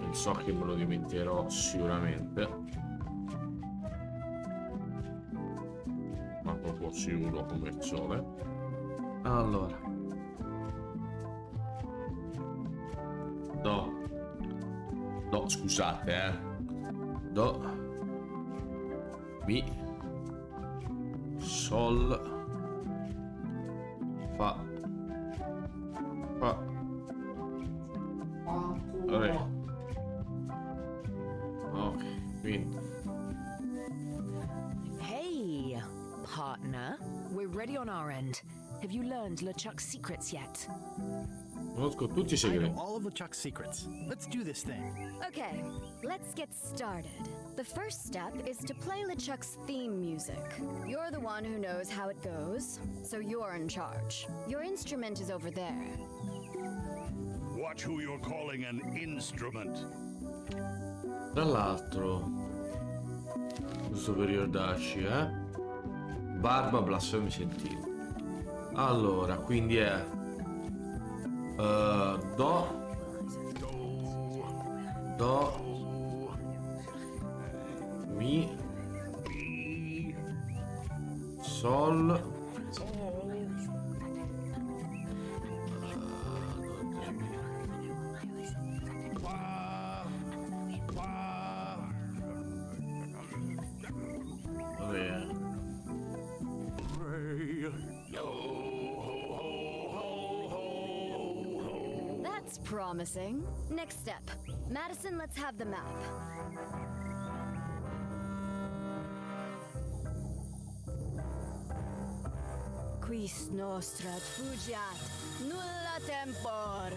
e so che me lo dimenticherò sicuramente, ma proprio sicuro come il sole. Allora, do, scusate, do, mi, sol, fa, re. Ok, quindi Hey, partner. We're ready on our end. Have you learned LeChuck's secrets yet? conosco tutti i I know segreti. all of LeChuck's secrets. Let's do this thing. Okay, let's get started. The first step is to play LeChuck's theme music. You're the one who knows how it goes, so you're in charge. Your instrument is over there. Watch who you're calling an instrument. Tra l'altro, giusto per ricordarci, barba, blasfemi, sentiti. Allora, quindi è do, mi, sol, re. That's promising. Next step. Madison, let's have the map. Quis nostra fugiat, nulla tempor.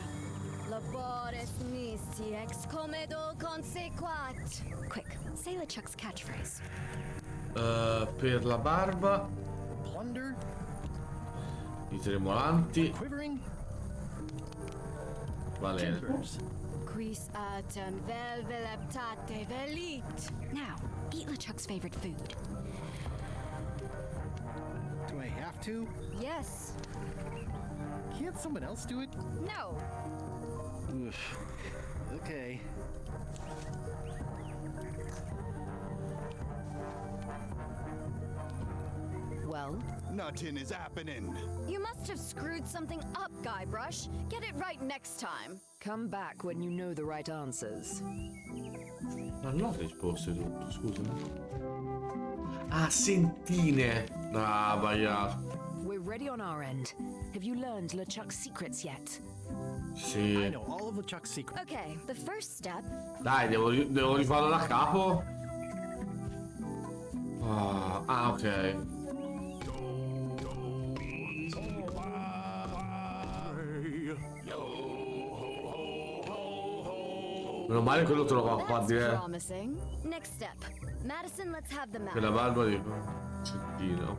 Labores nisi ex comedo consequat. Quick, say LeChuck's catchphrase. Per la barba, Plunder, i tremolanti, quivering, va bene. timbers. Quis atem velveleptate velit. Now, eat LeChuck's favorite food. Do I have to? Yes. Can't someone else do it? No. Oof. Okay. Well, Nothing is happening. You must have screwed something up, Guybrush. Get it right next time. come back when you know the right answers. Ma non ho risposto tutto, scusa. Ah, sentine. Ah, sbagliato. We're ready on our end. Have you learned LeChuck's secrets yet? Sì. I know all of LeChuck's secrets. Okay, the first step. Dai, devo rifarlo da capo. Ah, ok. Meno male quello te lo fa qua dire. Promising. Next step. Madison, let's have the map. Quella barba di cettino.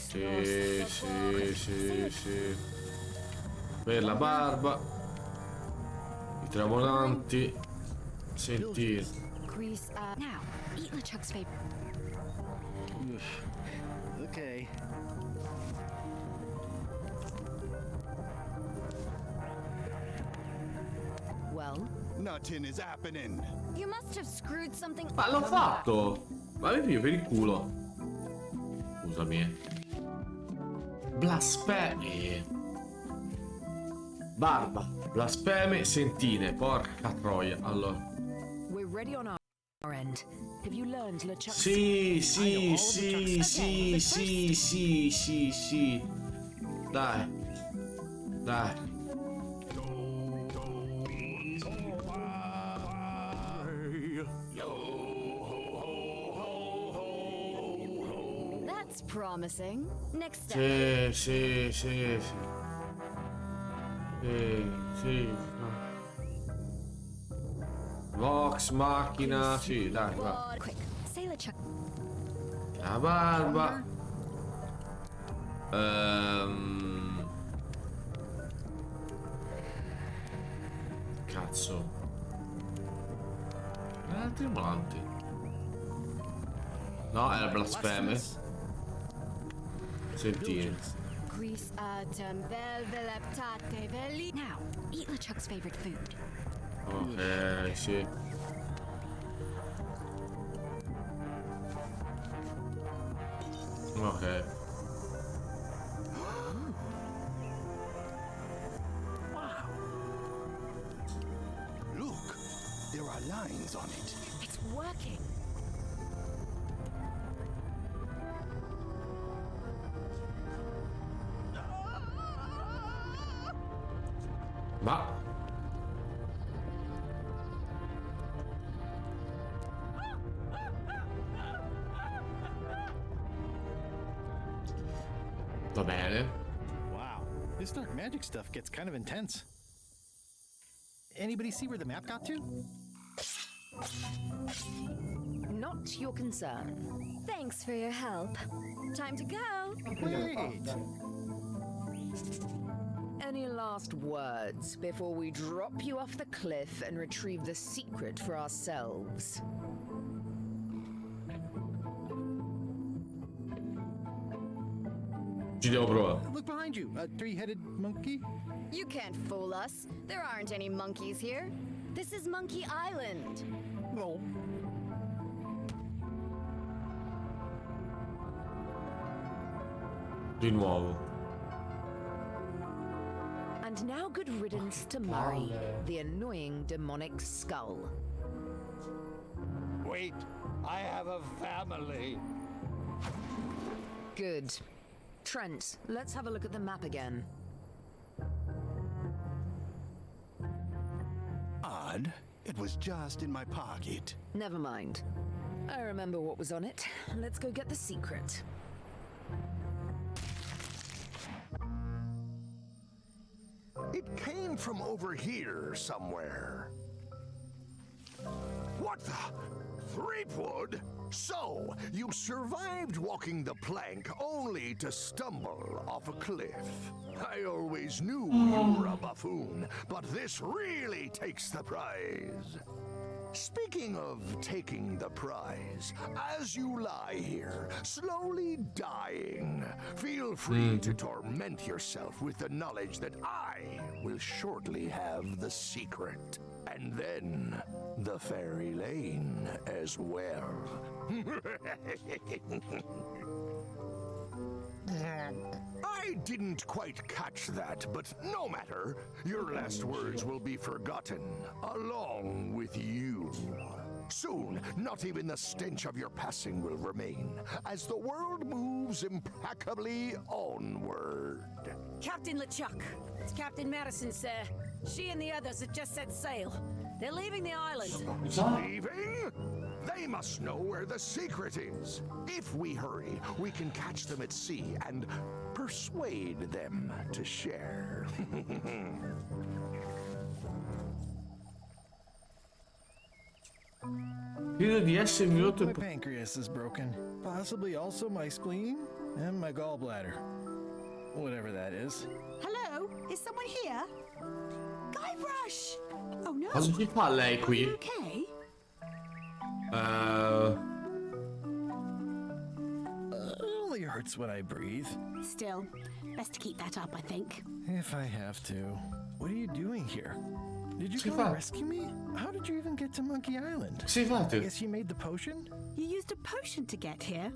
Sì. Per la barba. I tramonanti. Senti. Now, eat LeChuck's favorite. Okay. Well, Nothing is happening. You must have screwed something Ma l'ho fatto! Ma vedi per il culo. Scusami. Blasfemi. Barba. Blasfeme, sentine. Porca troia. Allora. we're ready on our end. Have you learned LeChuck's Sì. Dai. That's promising. Next step. Sì. Vox, macchina, sì, dai, va. Quick, say LeChuck. La barba. Cazzo. Altri volanti. No, era blasfeme. Sentire. Grease autumn, velveleptate, veli. Now, eat LeChuck's favorite food. Ok, sì. Ok. Look, there are lines on it. It's working. Ma... Va bene. Wow, this dark magic stuff gets kind of intense. Anybody see where the map got to? Not your concern. Thanks for your help. Time to go. Wait. Any last words before we drop you off the cliff and retrieve the secret for ourselves? Ci devo provare. Look behind you, a three-headed monkey. You can't fool us. There aren't any monkeys here. This is Monkey Island. Well, Di nuovo. And now good riddance to Murray, the annoying demonic skull. Wait, I have a family. Good. Trent, let's have a look at the map again. Odd. It was just in my pocket. Never mind. I remember what was on it. Let's go get the secret. It came from over here somewhere. What the? Threepwood? So, you survived walking the plank only to stumble off a cliff. I always knew you were a buffoon, but this really takes the prize. Speaking of taking the prize, as you lie here, slowly dying, feel free to torment yourself with the knowledge that I will shortly have the secret. And then the fairy lane as well. I didn't quite catch that, but no matter. Your last words will be forgotten, along with you. Soon, not even the stench of your passing will remain, as the world moves impeccably onward. Captain LeChuck, it's Captain Madison, sir. She and the others have just set sail. They're leaving the island. Leaving? They must know where the secret is. If we hurry, we can catch them at sea and persuade them to share. My pancreas is broken. Possibly also my spleen and my gallbladder. Whatever that is. Hello? Is someone here? Guybrush! Oh no! Cosa ci fa lei qui? Okay. It only hurts when I breathe. Still, best to keep that up, I think. If I have to. What are you doing here? Did you Si come fa. to rescue me? How did you even get to Monkey Island? Si fate. I guess you made the potion? You used a potion to get here?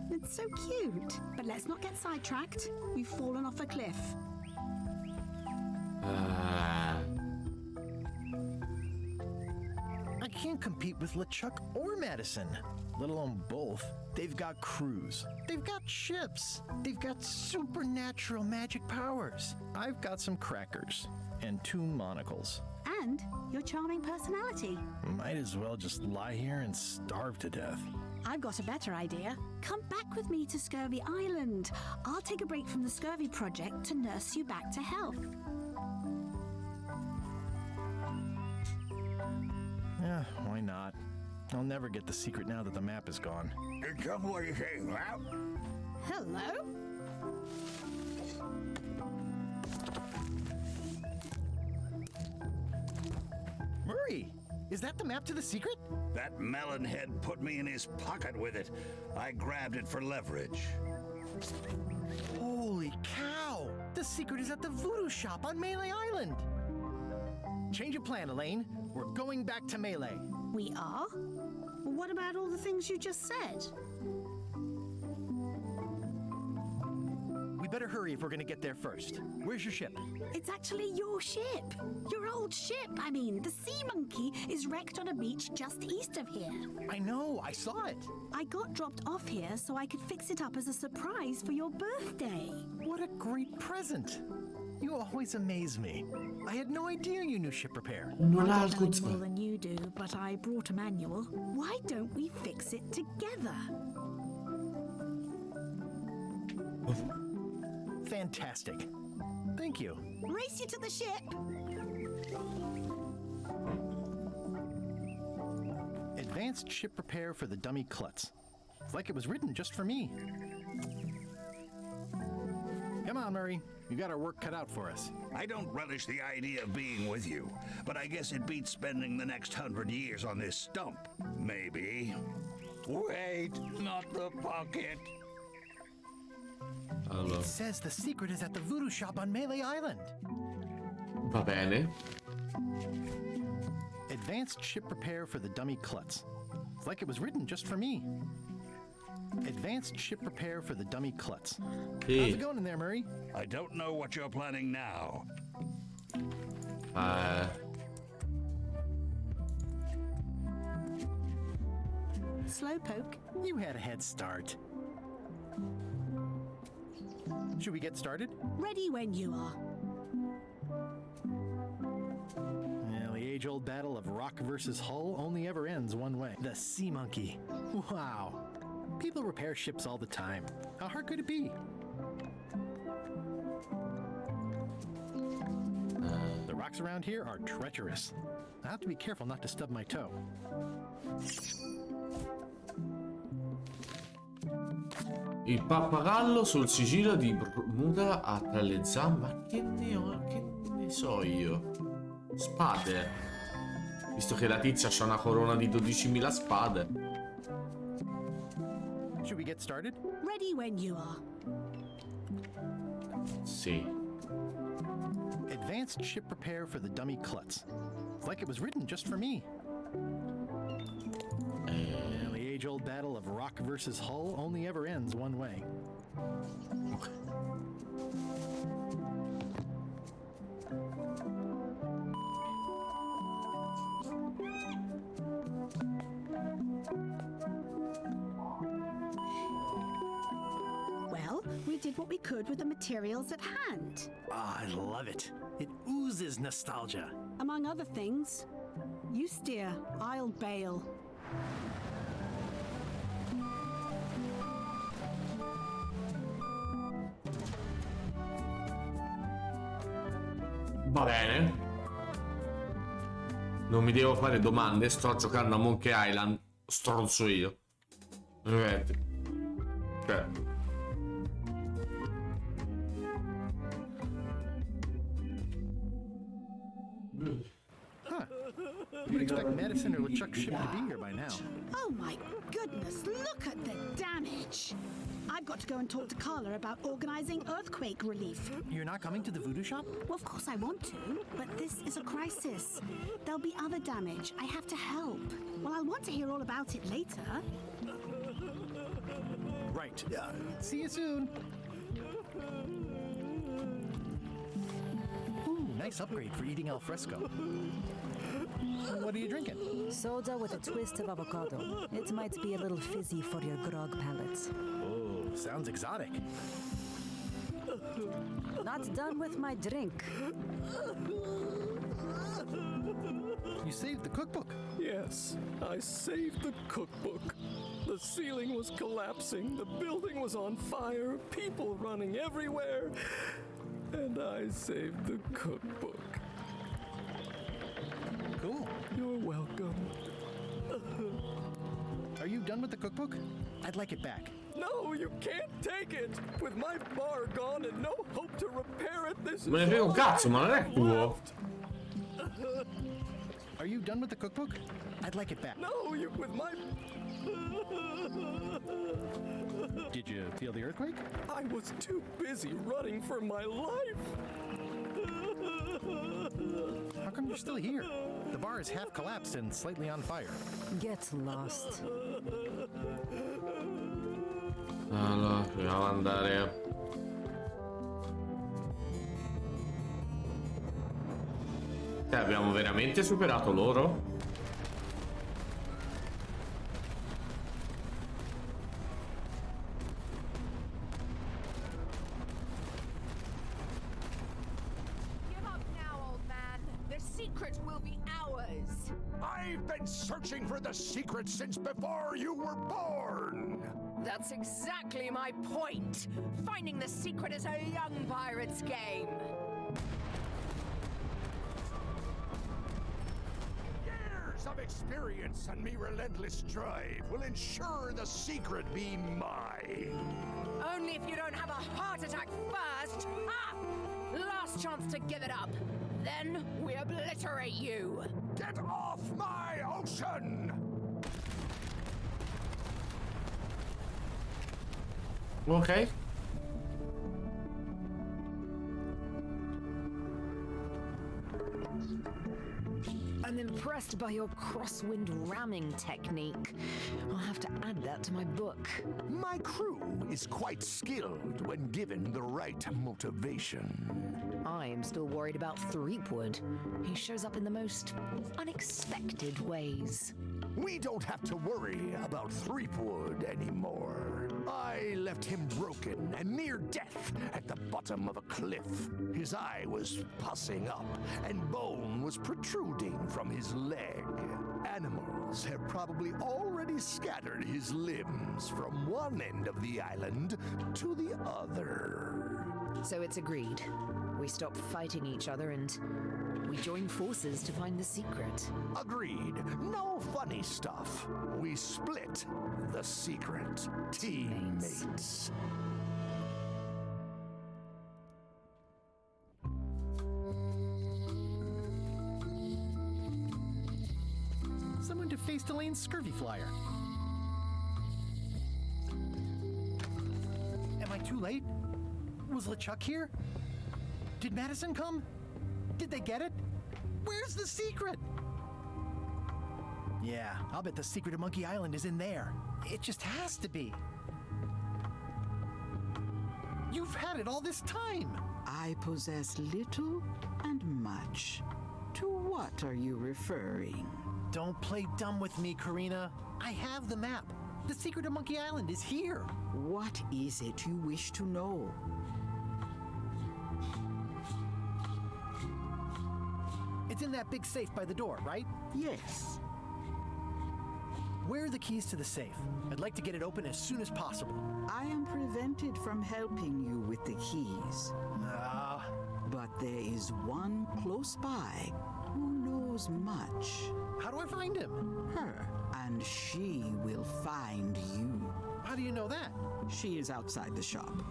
It's so cute. But let's not get sidetracked. We've fallen off a cliff. I can't compete with LeChuck or Madison, let alone both. They've got crews. They've got ships. They've got supernatural magic powers. I've got some crackers and 2 monocles. And your charming personality. Might as well just lie here and starve to death. I've got a better idea. Come back with me to Scurvy Island. I'll take a break from the Scurvy project to nurse you back to health. Yeah, why not? I'll never get the secret now that the map is gone. Tell me what you say, Ralph. Hello? Murray, is that the map to the secret? That melonhead put me in his pocket with it. I grabbed it for leverage. Holy cow! The secret is at the voodoo shop on Melee Island! Change of plan, Elaine. We're going back to Melee. We are? Well, what about all the things you just said? We better hurry if we're gonna get there first. Where's your ship? It's actually your ship. Your old ship, I mean. The Sea Monkey is wrecked on a beach just east of here. I know, I saw it. I got dropped off here so I could fix it up as a surprise for your birthday. What a great present. You always amaze me. I had no idea you knew ship repair. Non ha I alcun know more than you do, but I brought a manual. Why don't we fix it together? Fantastic. Thank you. Race you to the ship. Advanced ship repair for the dummy klutz. It's like it was written just for me. Come on, Murray. You got our work cut out for us. I don't relish the idea of being with you, but I guess it beats spending the next 100 years on this stump. Maybe. Wait, not the pocket. Allora, It says the secret is at the voodoo shop on Melee Island. va bene. Advanced ship repair for the dummy klutz. It's like it was written just for me. Advanced ship repair for the dummy klutz. How's Sì. it going in there, Murray? I don't know what you're planning now. Slowpoke. You had a head start. Should we get started? Ready when you are. Well, the age-old battle of rock versus hull only ever ends one way. The Sea Monkey. Wow. People repair ships all the time. How hard could it be? The rocks around here are treacherous. I have to be careful not to stub my toe. Il pappagallo sul sigillo di Bermuda ha tra le zampe. Ma che ne so io? Spade. Visto che la tizia ha una corona di 12.000 spade. Should we get started? Ready when you are. Sì. Advanced ship repair for the dummy klutz. It's like it was written just for me. Well, the age-old battle of rock versus hull only ever ends one way. Well, we did what we could with the materials at hand. Ah, I love it. It oozes nostalgia. Among other things, you steer, I'll bail. Va bene. Non mi devo fare domande. Sto giocando a Monkey Island. Stronzo io. Veramente. Cioè. Huh. You'd expect Madison or LeChuck's ship to be here by now. Oh my goodness, look at the damage! I've got to go and talk to Carla about organizing earthquake relief. You're not coming to the voodoo shop? Well, of course I want to, but this is a crisis. There'll be other damage. I have to help. Well, I'll want to hear all about it later. Right. See you soon. Ooh, nice upgrade for eating al fresco. What are you drinking? Soda with a twist of avocado. It might be a little fizzy for your grog palates. Oh, sounds exotic. Not done with my drink. You saved the cookbook. Yes, I saved the cookbook. The ceiling was collapsing, the building was on fire, people running everywhere, and I saved the cookbook. Cool. You're welcome. Are you done with the cookbook? I'd like it back. No, you can't take it! With my bar gone and no hope to repair it, this Me ne frega un cazzo, ma non è tuo. Are you done with the cookbook? I'd like it back. No, you with my... Do Did you feel the earthquake? I was too busy running for my life. How come you're still here? The bar is half collapsed and slightly on fire. Get lost. Allora, proviamo ad andare. Abbiamo veramente superato loro? Give up now, old man. The secret will be ours. I've been searching for the secret since before you were born. That's exactly my point. Finding the secret is a young pirate's game. Years of experience and me relentless drive will ensure the secret be mine. Only if you don't have a heart attack first. Ah! Last chance to give it up. Then we obliterate you. Get off my ocean! Ok. I'm impressed by your crosswind ramming technique. I'll have to add that to my book. My crew is quite skilled when given the right motivation. I am still worried about Threepwood. He shows up in the most unexpected ways. We don't have to worry about Threepwood anymore. I left him broken and near death at the bottom of a cliff. His eye was pussing up and bone was protruding from his leg. Animals have probably already scattered his limbs from one end of the island to the other. So it's agreed. We stop fighting each other and we join forces to find the secret. Agreed. No funny stuff. We split the secret. Teammates. Someone defaced Elaine's scurvy flyer. Am I too late? Was LeChuck here? Did Madison come? Did they get it? Where's the secret? Yeah, I'll bet the secret of Monkey Island is in there. It just has to be. You've had it all this time. I possess little and much. To what are you referring? Don't play dumb with me, Karina. I have the map. The secret of Monkey Island is here. What is it you wish to know? It's in that big safe by the door, right? Yes. Where are the keys to the safe? I'd like to get it open as soon as possible. I am prevented from helping you with the keys. But there is one close by who knows much. How do I find him? Her, and she will find you. How do you know that? She is outside the shop.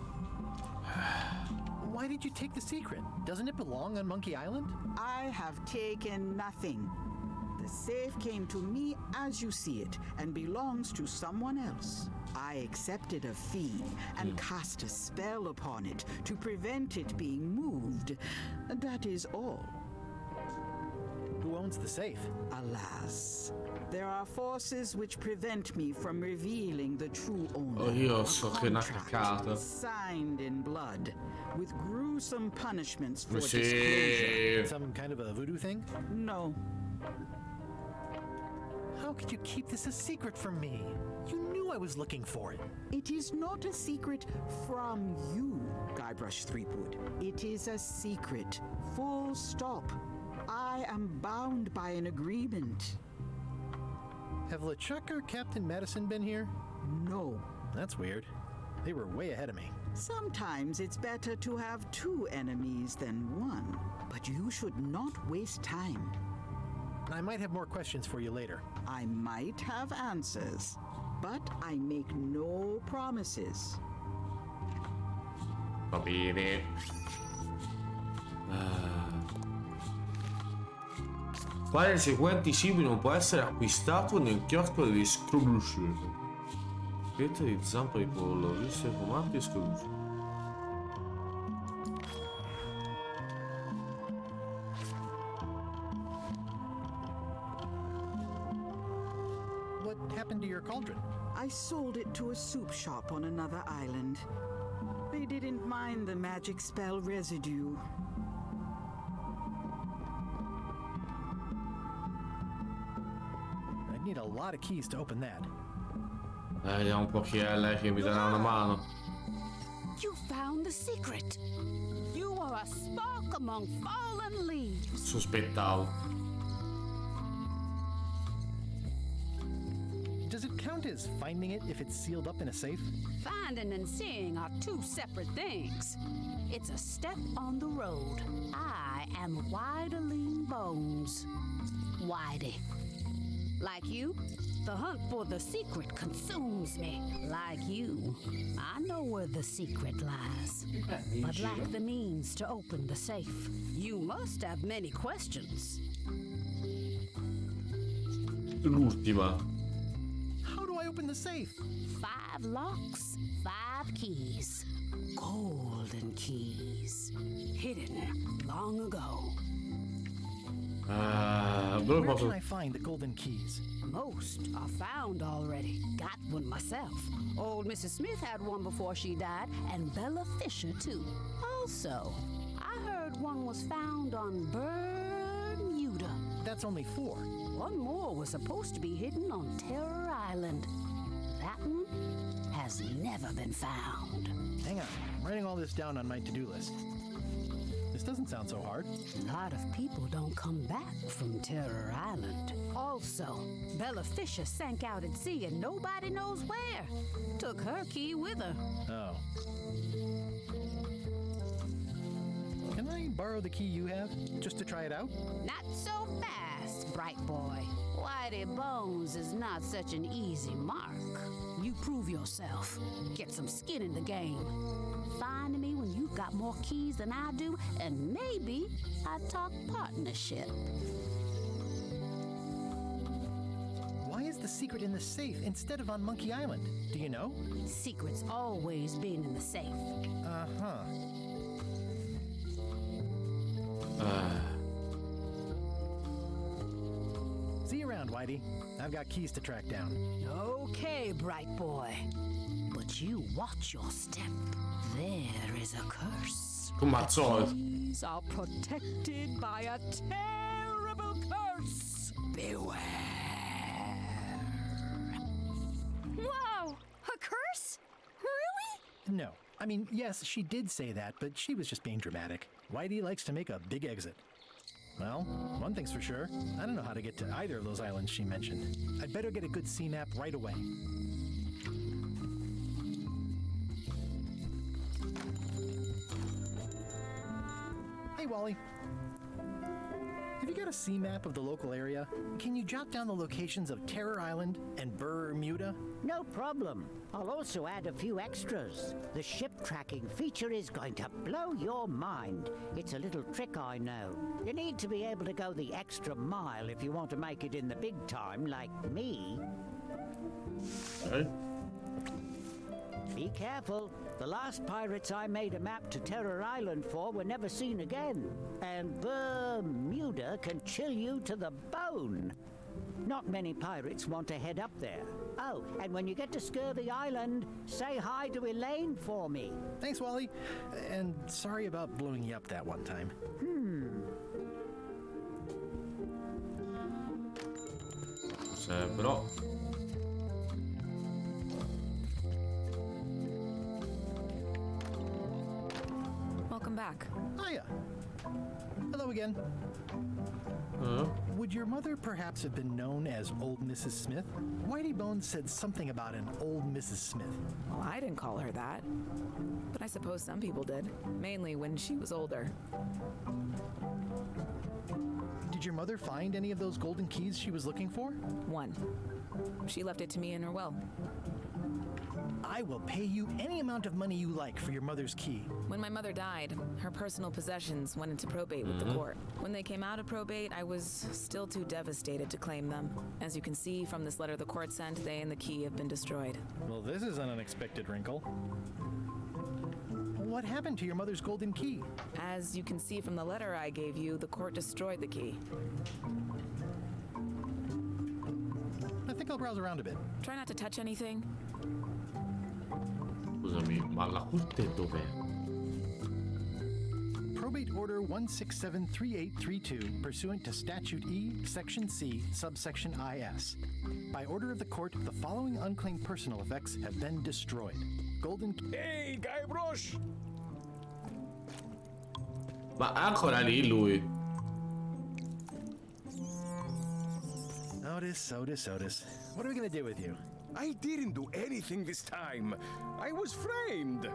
Why did you take the secret? Doesn't it belong on Monkey Island? I have taken nothing. The safe came to me as you see it and belongs to someone else. I accepted a fee and cast a spell upon it to prevent it being moved. That is all. Who owns the safe? Alas, there are forces which prevent me from revealing the true owner. Oh, io so che è una cacata. Signed in blood, with gruesome punishments for Sì. disclosure. Some kind of a voodoo thing? No. How could you keep this a secret from me? You knew I was looking for it. It is not a secret from you, Guybrush Threepwood. It is a secret. Full stop. I am bound by an agreement. Have LeChuck or Captain Madison been here? No. That's weird. They were way ahead of me. Sometimes it's better to have two enemies than one. But you should not waste time. I might have more questions for you later. I might have answers, but I make no promises. Va bene. Quale dei seguenti cibi non può essere acquistato nel chiosco degli Scrublush? Scritta di zampa di pollo, viste fumanti e scoruso. What happened to your cauldron? I sold it to a soup shop on another island. They didn't mind the magic spell residue. I'd need a lot of keys to open that. Vediamo un po' chi è lei che mi darà una mano. You found the secret. You are a spark among fallen leaves. Sospettavo. Does it count as finding it if it's sealed up in a safe? Finding and seeing are two separate things. It's a step on the road. I am Whiteling Bones. Whitey. Like you, the hunt for the secret consumes me. Like you, I know where the secret lies, but lack the means to open the safe. You must have many questions. L'ultima. How do I open the safe? 5 locks, 5 keys. Golden keys. Hidden long ago. Where can I find the golden keys? Most are found already. Got one myself. Old Mrs. Smith had one before she died, and Bella Fisher too. Also, I heard one was found on Bermuda. That's only 4. One more was supposed to be hidden on Terror Island. That one has never been found. Hang on, I'm writing all this down on my to-do list. This doesn't sound so hard. A lot of people don't come back from Terror Island. Also, Bella Fisher sank out at sea and nobody knows where. Took her key with her. Oh. Can I borrow the key you have, just to try it out? Not so fast, bright boy. Whitey Bones is not such an easy mark. You prove yourself. Get some skin in the game. Find me when you've got more keys than I do, and maybe I'd talk partnership. Why is the secret in the safe instead of on Monkey Island? Do you know? Secret's always been in the safe. Uh-huh. See you around, Whitey. I've got keys to track down. Okay, bright boy. But you watch your step. There is a curse. Come al solito. These are protected by a terrible curse. Beware. Whoa! A curse? Really? No. I mean, yes, she did say that, but she was just being dramatic. Whitey likes to make a big exit. Well, one thing's for sure. I don't know how to get to either of those islands she mentioned. I'd better get a good sea map right away. Hey, Wally. Have you got a sea map of the local area? Can you jot down the locations of Terror Island and Bermuda? No problem. I'll also add a few extras. The ship tracking feature is going to blow your mind. It's a little trick, I know. You need to be able to go the extra mile if you want to make it in the big time, like me. Okay. Be careful. The last pirates I made a map to Terror Island for were never seen again. And Bermuda can chill you to the bone. Not many pirates want to head up there. Oh, and when you get to Scurvy Island, say hi to Elaine for me. Thanks, Wally. And sorry about blowing you up that one time. Però. Welcome back. Hiya. Hello again. Would your mother perhaps have been known as Old Mrs. Smith? Whitey Bones said something about an Old Mrs. Smith. Well, I didn't call her that. But I suppose some people did. Mainly when she was older. Did your mother find any of those golden keys she was looking for? One. She left it to me in her will. I will pay you any amount of money you like for your mother's key. When my mother died, her personal possessions went into probate with the court. When they came out of probate, I was still too devastated to claim them. As you can see from this letter the court sent, they and the key have been destroyed. Well, this is an unexpected wrinkle. What happened to your mother's golden key? As you can see from the letter I gave you, the court destroyed the key. I think I'll browse around a bit. Try not to touch anything. Scusami, ma la tutte dov'è? Probate Order 1673832, pursuant to Statute E, Section C, subsection IS. By order of the court, the following unclaimed personal effects have been destroyed. Golden... Ehi, Guybrush! Ma è ancora lì lui? Otis. What are we gonna do with you? I didn't do anything this time. I was framed.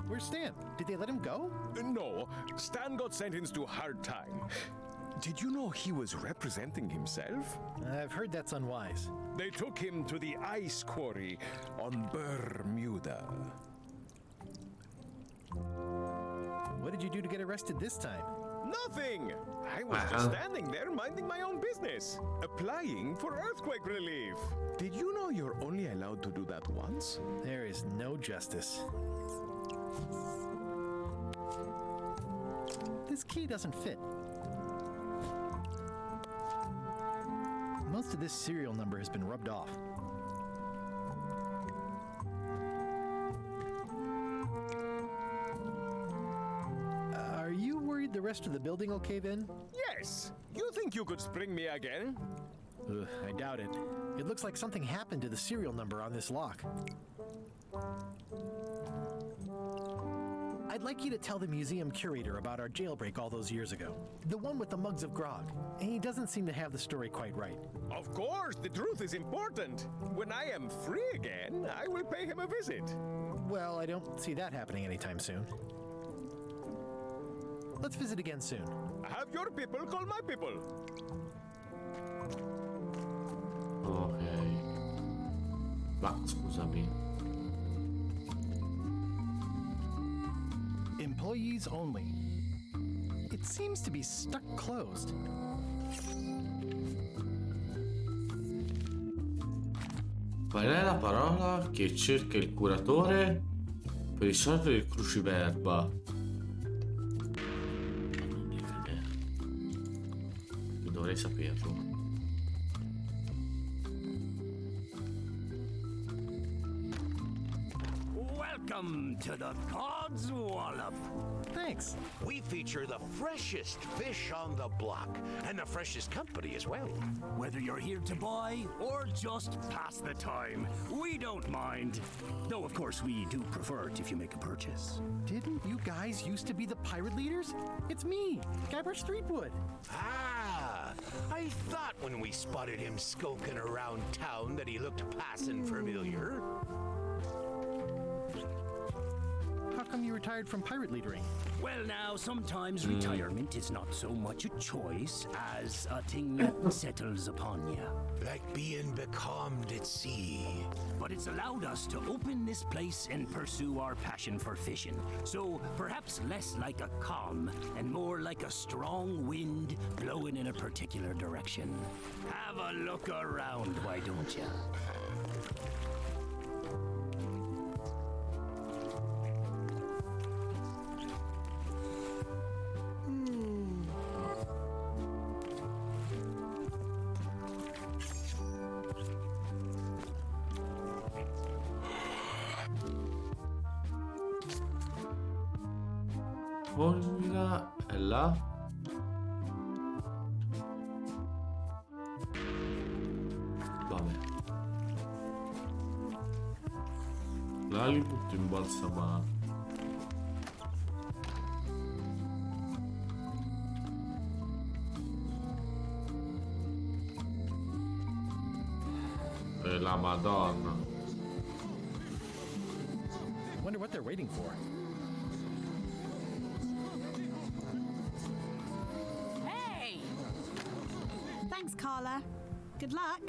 Where's Stan? Did they let him go? No, Stan got sentenced to hard time. Did you know he was representing himself? I've heard that's unwise. They took him to the ice quarry on Bermuda. What did you do to get arrested this time? Nothing! I was just standing there minding my own business, applying for earthquake relief. Did you know you're only allowed to do that once? There is no justice. This key doesn't fit. Most of this serial number has been rubbed off. Are you worried the rest of the building will cave in? Yes! You think you could spring me again? I doubt it. It looks like something happened to the serial number on this lock. I'd like you to tell the museum curator about our jailbreak all those years ago. The one with the mugs of grog. He doesn't seem to have the story quite right. Of course, the truth is important. When I am free again, I will pay him a visit. Well, I don't see that happening anytime soon. Let's visit again soon. Have your people call my people. Ok. Ma scusami. Employees only. It seems to be stuck closed. Qual è la parola che cerca il curatore per risolvere il cruciverba? Non ho idea. Dovrei saperlo. Welcome to the God's Wallop. Thanks. We feature the freshest fish on the block, and the freshest company as well. Whether you're here to buy or just pass the time, we don't mind. Though, of course, we do prefer it if you make a purchase. Didn't you guys used to be the pirate leaders? It's me, Guybrush Threepwood. Ah, I thought when we spotted him skulking around town that he looked passing familiar. How come you retired from pirate leadering? Well, now, sometimes retirement is not so much a choice as a thing that settles upon you. Like being becalmed at sea. But it's allowed us to open this place and pursue our passion for fishing. So perhaps less like a calm and more like a strong wind blowing in a particular direction. Have a look around, why don't you? Formula è là. Vabbè. Là li butto in balsamare. E la Madonna. Wonder what they're waiting for. Thanks, Carla. Good luck.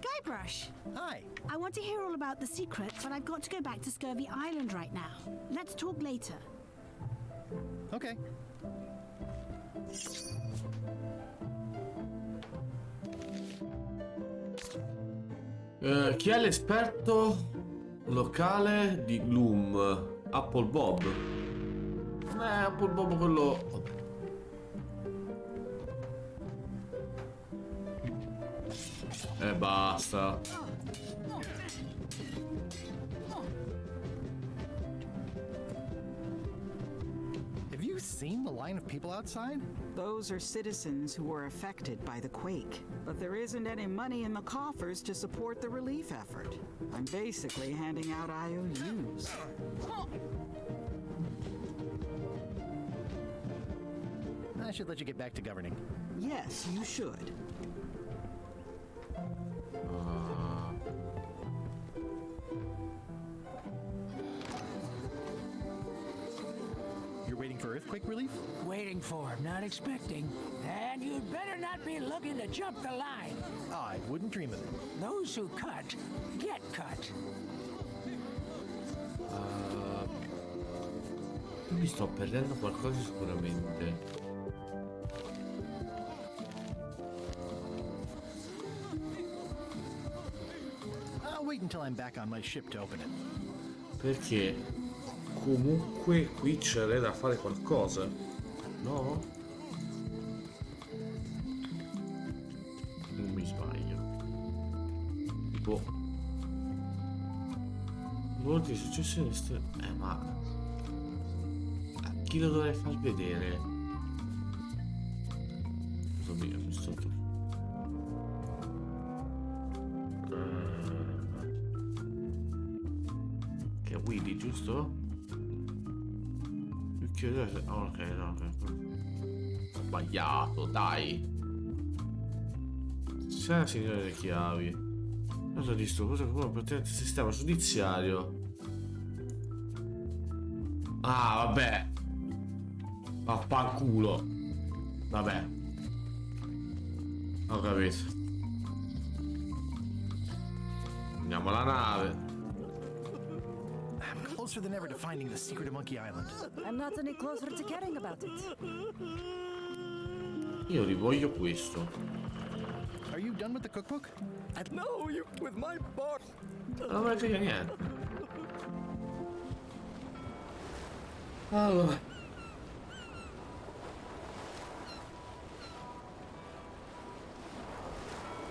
Guybrush. Crush. Hi. I want to hear all about the secret, but I've got to go back to Scurvy Island right now. Let's talk later. Okay. Chi è l'esperto locale di Gloom? Apple Bob. Apple Bob quello... Vabbè. Basta. Have you seen the line of people outside? Those are citizens who were affected by the quake, but there isn't any money in the coffers to support the relief effort. I'm basically handing out IOUs. I should let you get back to governing. Yes, you should. You're waiting for earthquake relief? Waiting for, not expecting. And you'd better not be looking to jump the line. I wouldn't dream of it. Those who cut, get cut. Mi sto perdendo qualcosa sicuramente. I'll wait until I'm back on my ship to open it. Perché comunque qui c'è da fare qualcosa, no? Non mi sbaglio. Boh. Molti successi ma a chi lo dovrei far vedere? Cosa mio, mi sto... Che è Willy, giusto? Ok, no, ho sbagliato, dai. C'è la signora delle chiavi. Cosa di sto? Cosa come pertinente sistema giudiziario? Ah, vabbè. Vaffanculo. Vabbè. Ho capito. Andiamo alla nave. I'm closer than ever to finding the secret of Monkey Island. I'm not any closer to caring about it. Io rivoglio questo. Are you done with the cookbook? No, you with my bar. Non me ne frega niente. Allora.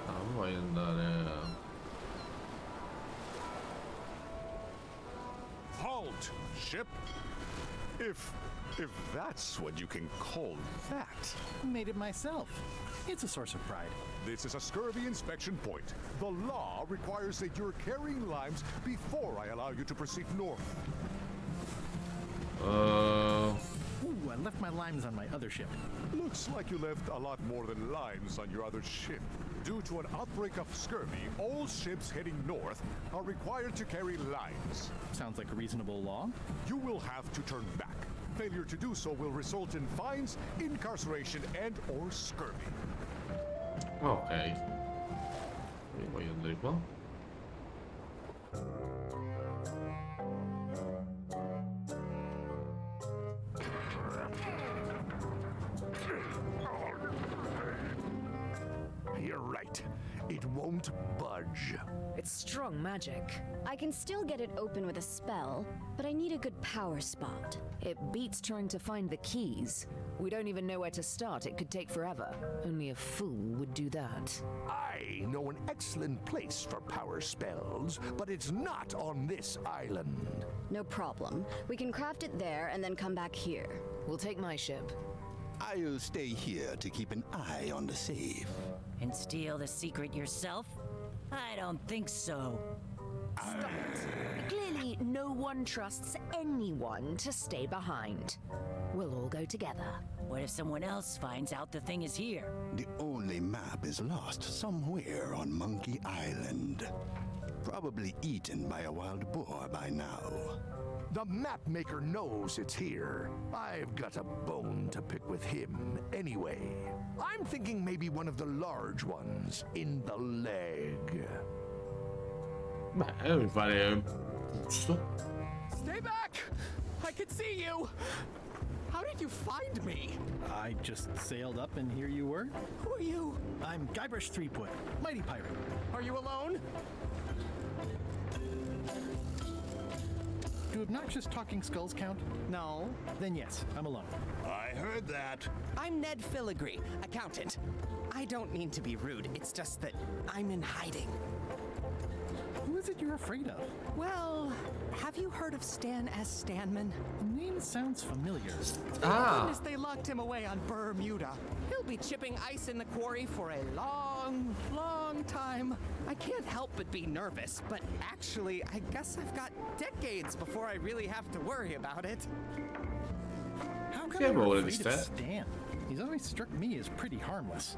Non voglio andare. Halt, ship! If that's what you can call that. Made it myself. It's a source of pride. This is a scurvy inspection point. The law requires that you're carrying limes before I allow you to proceed north. Ooh, I left my limes on my other ship. Looks like you left a lot more than limes on your other ship. Due to an outbreak of scurvy, all ships heading north are required to carry limes. Sounds like a reasonable law. You will have to turn back. Failure to do so will result in fines, incarceration, and or scurvy. Ok. Io voglio andare qua. You're right. It won't budge. It's strong magic. I can still get it open with a spell, but I need a good power spot. It beats trying to find the keys. We don't even know where to start. It could take forever. Only a fool would do that. I know an excellent place for power spells, but it's not on this island. No problem. We can craft it there and then come back here. We'll take my ship. I'll stay here to keep an eye on the safe. And steal the secret yourself? I don't think so. Stop it. Clearly, no one trusts anyone to stay behind. We'll all go together. What if someone else finds out the thing is here? The only map is lost somewhere on Monkey Island. Probably eaten by a wild boar by now. The map maker knows it's here. I've got a bone to pick with him anyway. I'm thinking maybe one of the large ones in the leg. Beh, mi pare giusto. Stay back! I can see you! How did you find me? I just sailed up and here you were. Who are you? I'm Guybrush Threepwood, mighty pirate. Are you alone? Do obnoxious talking skulls count? No. Then yes, I'm alone. I heard that. I'm Ned Filigree, accountant. I don't mean to be rude, it's just that I'm in hiding. Who is it you're afraid of? Well, have you heard of Stan S. Stanman? The name sounds familiar. Thank goodness they locked him away on Bermuda. He'll be chipping ice in the quarry for a long, long time. I can't help but be nervous, but actually, I guess I've got decades before I really have to worry about it. How come you're afraid of Stan? He's always struck me as pretty harmless,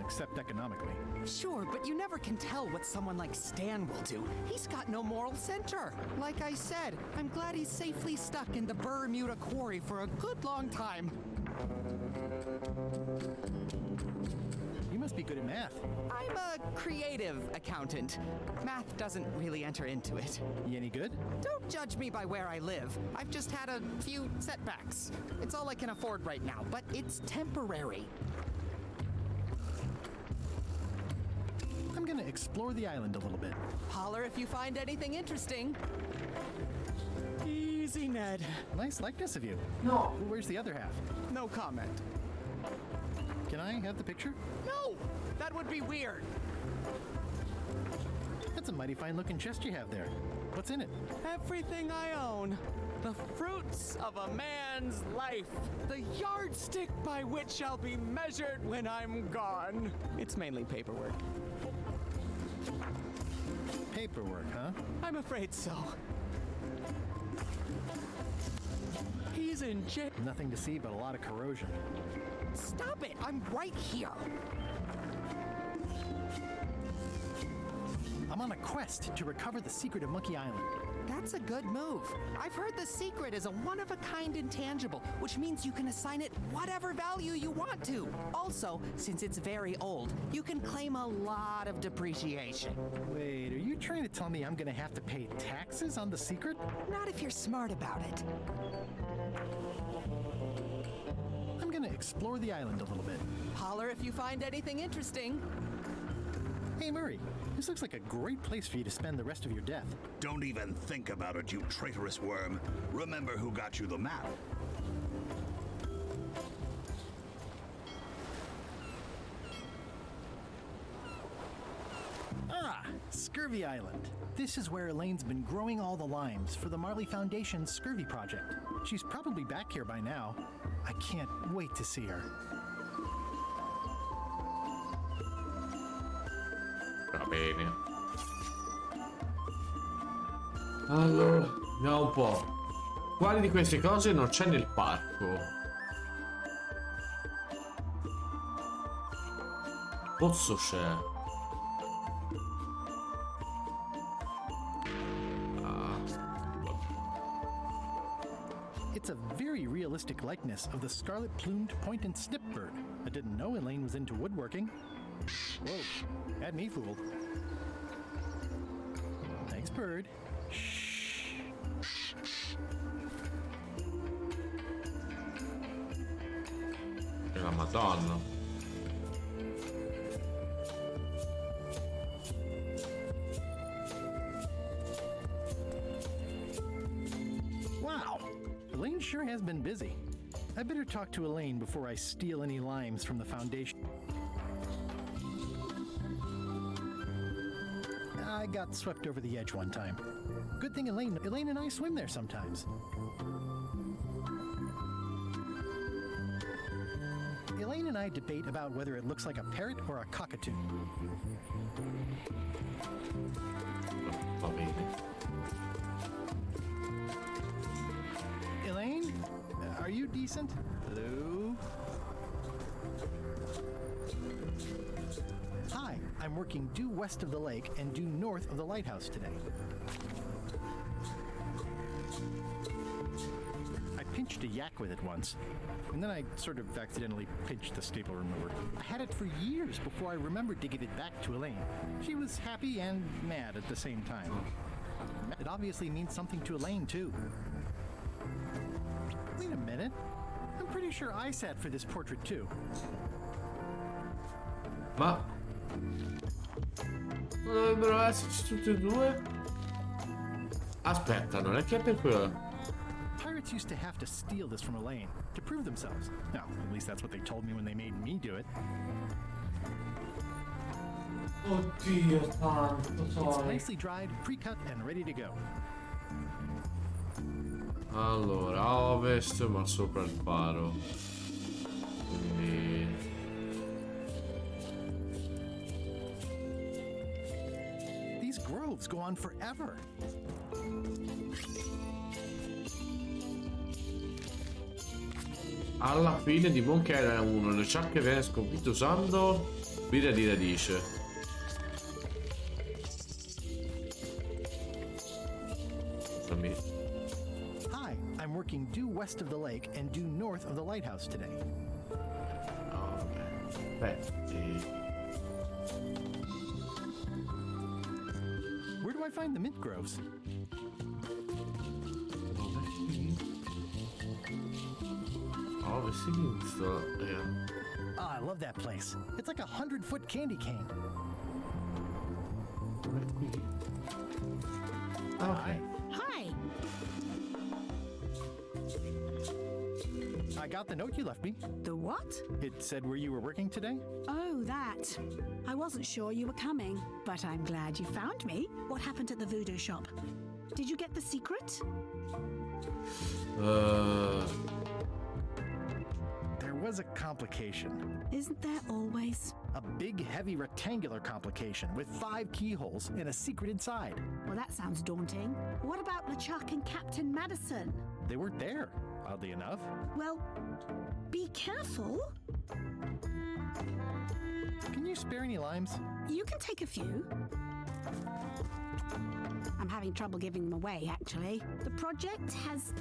except economically. Sure, but you never can tell what someone like Stan will do. He's got no moral center. Like I said, I'm glad he's safely stuck in the Bermuda quarry for a good long time. You must be good at math. I'm a creative accountant. Math doesn't really enter into it. You any good? Don't judge me by where I live. I've just had a few setbacks. It's all I can afford right now, but it's temporary. I'm gonna explore the island a little bit. Holler if you find anything interesting. Easy, Ned. Nice likeness of you. No. Where's the other half? No comment. Can I have the picture? No! That would be weird. That's a mighty fine looking chest you have there. What's in it? Everything I own. The fruits of a man's life. The yardstick by which I'll be measured when I'm gone. It's mainly paperwork. Paperwork, huh? I'm afraid so. He's in jail. Nothing to see but a lot of corrosion. Stop it! I'm right here. I'm on a quest to recover the secret of Monkey Island. That's a good move. I've heard the secret is a one-of-a-kind intangible, which means you can assign it whatever value you want to. Also, since it's very old, you can claim a lot of depreciation. Wait, are you trying to tell me I'm gonna have to pay taxes on the secret? Not if you're smart about it. I'm gonna explore the island a little bit. Holler if you find anything interesting. Hey, Murray, this looks like a great place for you to spend the rest of your death. Don't even think about it, you traitorous worm. Remember who got you the map. Ah, Scurvy Island. This is where Elaine's been growing all the limes for the Marley Foundation's Scurvy project. She's probably back here by now. I can't wait to see her. Va bene. Allora, vediamo un po'. Quali di queste cose non c'è nel parco? Pozzo c'è. It's a very realistic likeness of the scarlet-plumed point and snip bird. I didn't know Elaine was into woodworking. Whoa, had me fooled. Thanks, bird. Shh. La Madonna. Wow, Elaine sure has been busy. I better talk to Elaine before I steal any limes from the Foundation. I got swept over the edge one time. Good thing Elaine and I swim there sometimes. Elaine and I debate about whether it looks like a parrot or a cockatoo. Va bene. Elaine, are you decent? Hello? Hi, I'm working due west of the lake and due north of the lighthouse today. I pinched a yak with it once, and then I sort of accidentally pinched the staple remover. I had it for years before I remembered to give it back to Elaine. She was happy and mad at the same time. It obviously means something to Elaine, too. Wait a minute. I'm pretty sure I sat for this portrait, too. Ma dovrebbero esserci tutti e due? Aspetta, non è che è per quello. Pirates used to have to steal this from Elaine to prove themselves. Now, at least that's what they told me when they made me do it. Oddio, tanto It's nicely dried, pre-cut, and ready to go. Allora, a ovest, ma sopra il faro. Quindi... These groves go on forever. Alla fine di Monkey Island 1, LeShip che viene sconfitto usando birra di radice. Hi, I'm working due west of the lake and due north of the lighthouse today. Where do I find the mint groves? Oh, I love that place. It's like a 100-foot candy cane. Okay. Hi. I got the note you left me. The what? It said where you were working today. Oh, that. I wasn't sure you were coming, but I'm glad you found me. What happened at the voodoo shop? Did you get the secret? There was a complication. Isn't there always? A big, heavy, rectangular complication with 5 keyholes and a secret inside. Well, that sounds daunting. What about LeChuck and Captain Madison? They weren't there, oddly enough. Well, be careful. Can you spare any limes? You can take a few. I'm having trouble giving them away, actually. The project has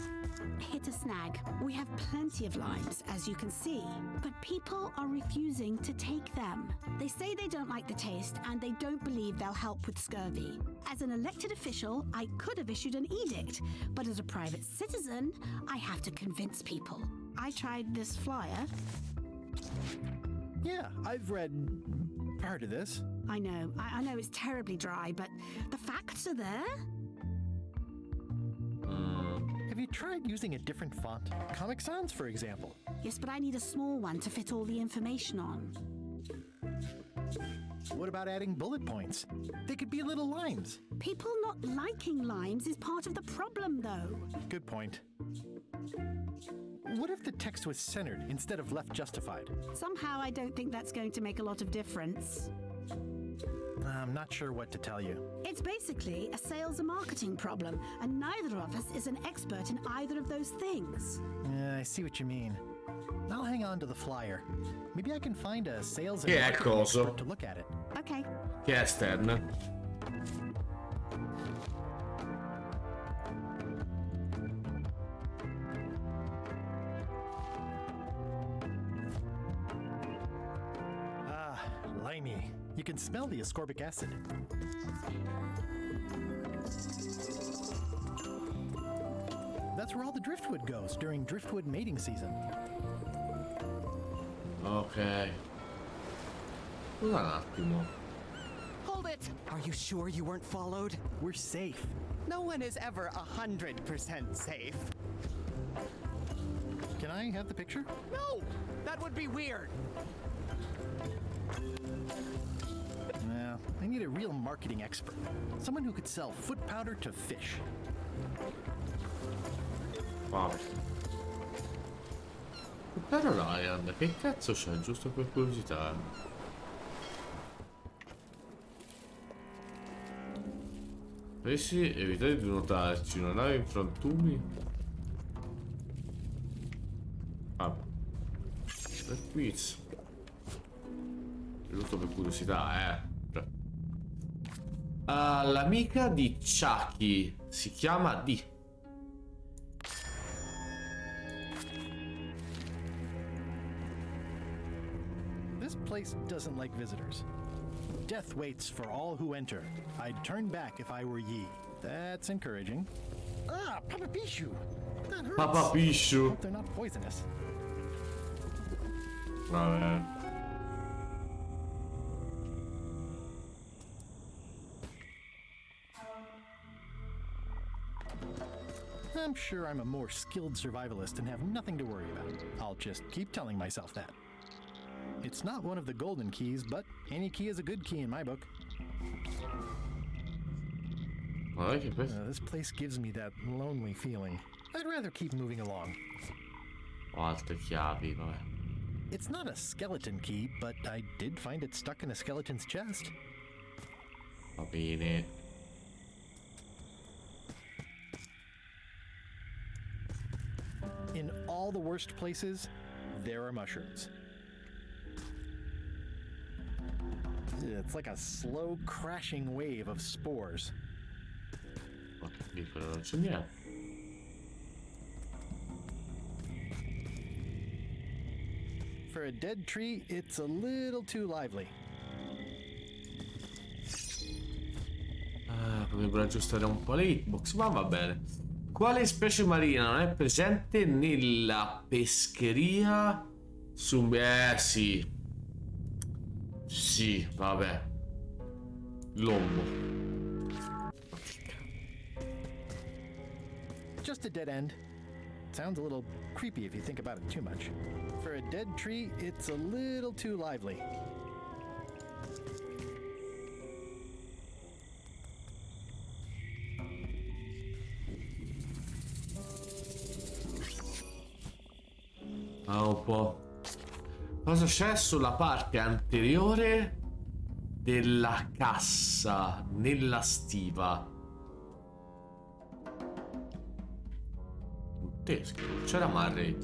hit a snag. We have plenty of limes, as you can see, but people are refusing to take them. They say they don't like the taste, and they don't believe they'll help with scurvy. As an elected official, I could have issued an edict, but as a private citizen, I have to convince people. I tried this flyer. Yeah, I've read part of this. I know it's terribly dry, but the facts are there. Have you tried using a different font? Comic Sans, for example. Yes, but I need a small one to fit all the information on. What about adding bullet points? They could be little limes. People not liking limes is part of the problem, though. Good point. What if the text was centered instead of left justified? Somehow I don't think that's going to make a lot of difference. I'm not sure what to tell you. It's basically a sales and marketing problem, and neither of us is an expert in either of those things. Yeah, I see what you mean. I'll hang on to the flyer. Maybe I can find a sales and Che è marketing coso? expert to look at it. Okay. Che è esterna. Ah, limey. You can smell the ascorbic acid. That's where all the driftwood goes during driftwood mating season. Ok. Scusa un attimo. Hold it! Are you sure you weren't followed? We're safe. No one is ever 100% safe. Can I have the picture? No! That would be weird. Well, I need a real marketing expert. Someone who could sell foot powder to fish. Vabbè. Però Ryan, che cazzo c'è? Giusto per curiosità. Dovessi evitare di notarci una nave in frantumi. Ah. Per quiz. Giusto per curiosità, Cioè. L'amica di Chucky si chiama Dee. place doesn't like visitors. Death waits for all who enter. I'd turn back if I were ye. That's encouraging. Ah, Papa Pichu! That hurts. Papa Pichu. Hope they're not poisonous. Vabbè. I'm sure I'm a more skilled survivalist and have nothing to worry about. I'll just keep telling myself that. It's not one of the golden keys, but any key is a good key in my book. This place gives me that lonely feeling. I'd rather keep moving along. Altre chiavi, vabbè. It's not a skeleton key, but I did find it stuck in a skeleton's chest. Va bene. In all the worst places, there are mushrooms. It's like a slow crashing wave of spores. Non c'è niente. For a dead tree, it's a little too lively. Potrebbero aggiustare un po' le hitbox, ma va bene. Quale specie marina non è presente nella pescheria su... sì. Sì, vabbè. L'ombo. Just a dead end. Sounds a little creepy if you think about it too much. For a dead tree, it's a little too lively. Un po'. Cosa c'è sulla parte anteriore della cassa nella stiva? C'era Marray.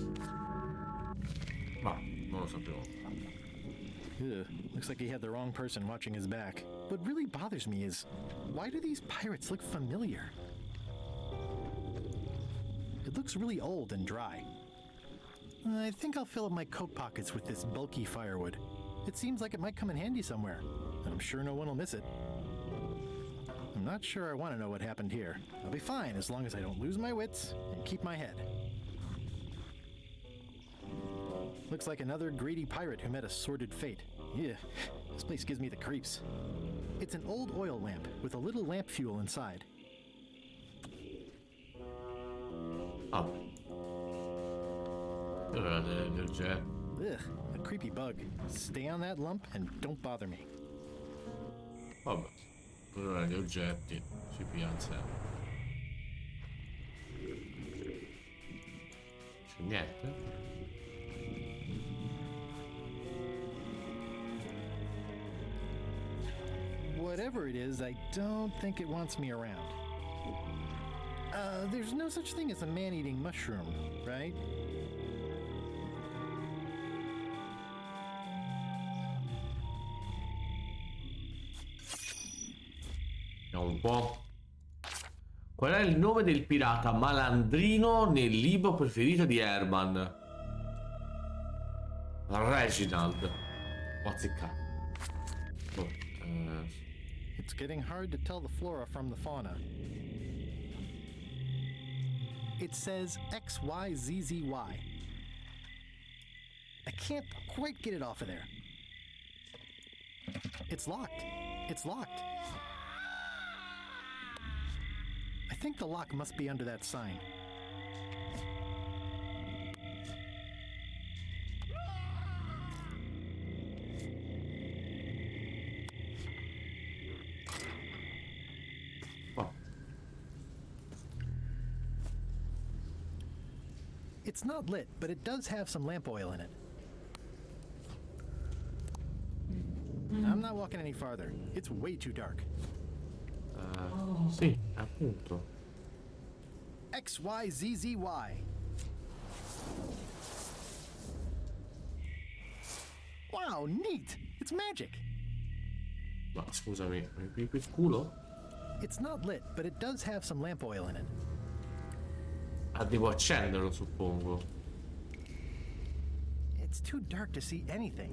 Ma non lo sapevo. Looks like he had the wrong person watching his back. What really bothers me is, why do these pirates look familiar? It looks really old and dry. I think I'll fill up my coat pockets with this bulky firewood. It seems like it might come in handy somewhere, and I'm sure no one will miss it. I'm not sure I want to know what happened here. I'll be fine as long as I don't lose my wits and keep my head. Looks like another greedy pirate who met a sordid fate. Yeah, this place gives me the creeps. It's an old oil lamp with a little lamp fuel inside. Oh. Ugh, a creepy bug. Stay on that lump and don't bother me. Vabbè, allora gli oggetti ci pianza. C'è niente? Whatever it is, I don't think it wants me around. There's no such thing as a man-eating mushroom, right? Un po'. Qual è il nome del pirata malandrino nel libro preferito di Herman? Reginald. What's it called? It's getting hard to tell the flora from the fauna. It says XYZZY. I can't quite get it off of there. It's locked. It's locked. I think the lock must be under that sign. It's not lit, but it does have some lamp oil in it. I'm not walking any farther. It's way too dark. Sì, appunto. XYZZY. Wow, neat! It's magic! Ma scusami, qui il culo? It's not lit, but it does have some lamp oil in it. Ah, devo accenderlo, suppongo. It's too dark to see anything.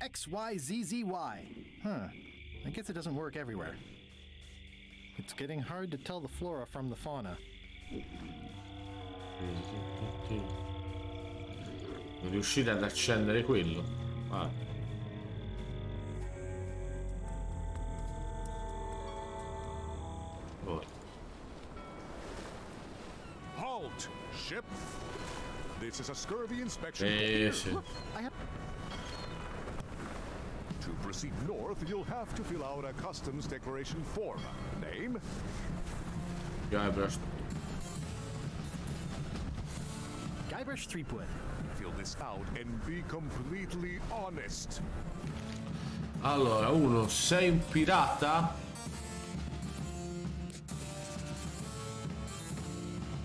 XYZZY. Huh. I guess it doesn't work everywhere. It's getting hard to tell the flora from the fauna. Non riuscite ad accendere quello? Ah. Oh. Halt, ship. This is a scurvy inspection. Sì. To proceed north, you'll have to fill out a customs declaration form. Name? Guybrush. Guybrush Threepwood. Fill this out and be completely honest. Allora, uno, sei un pirata?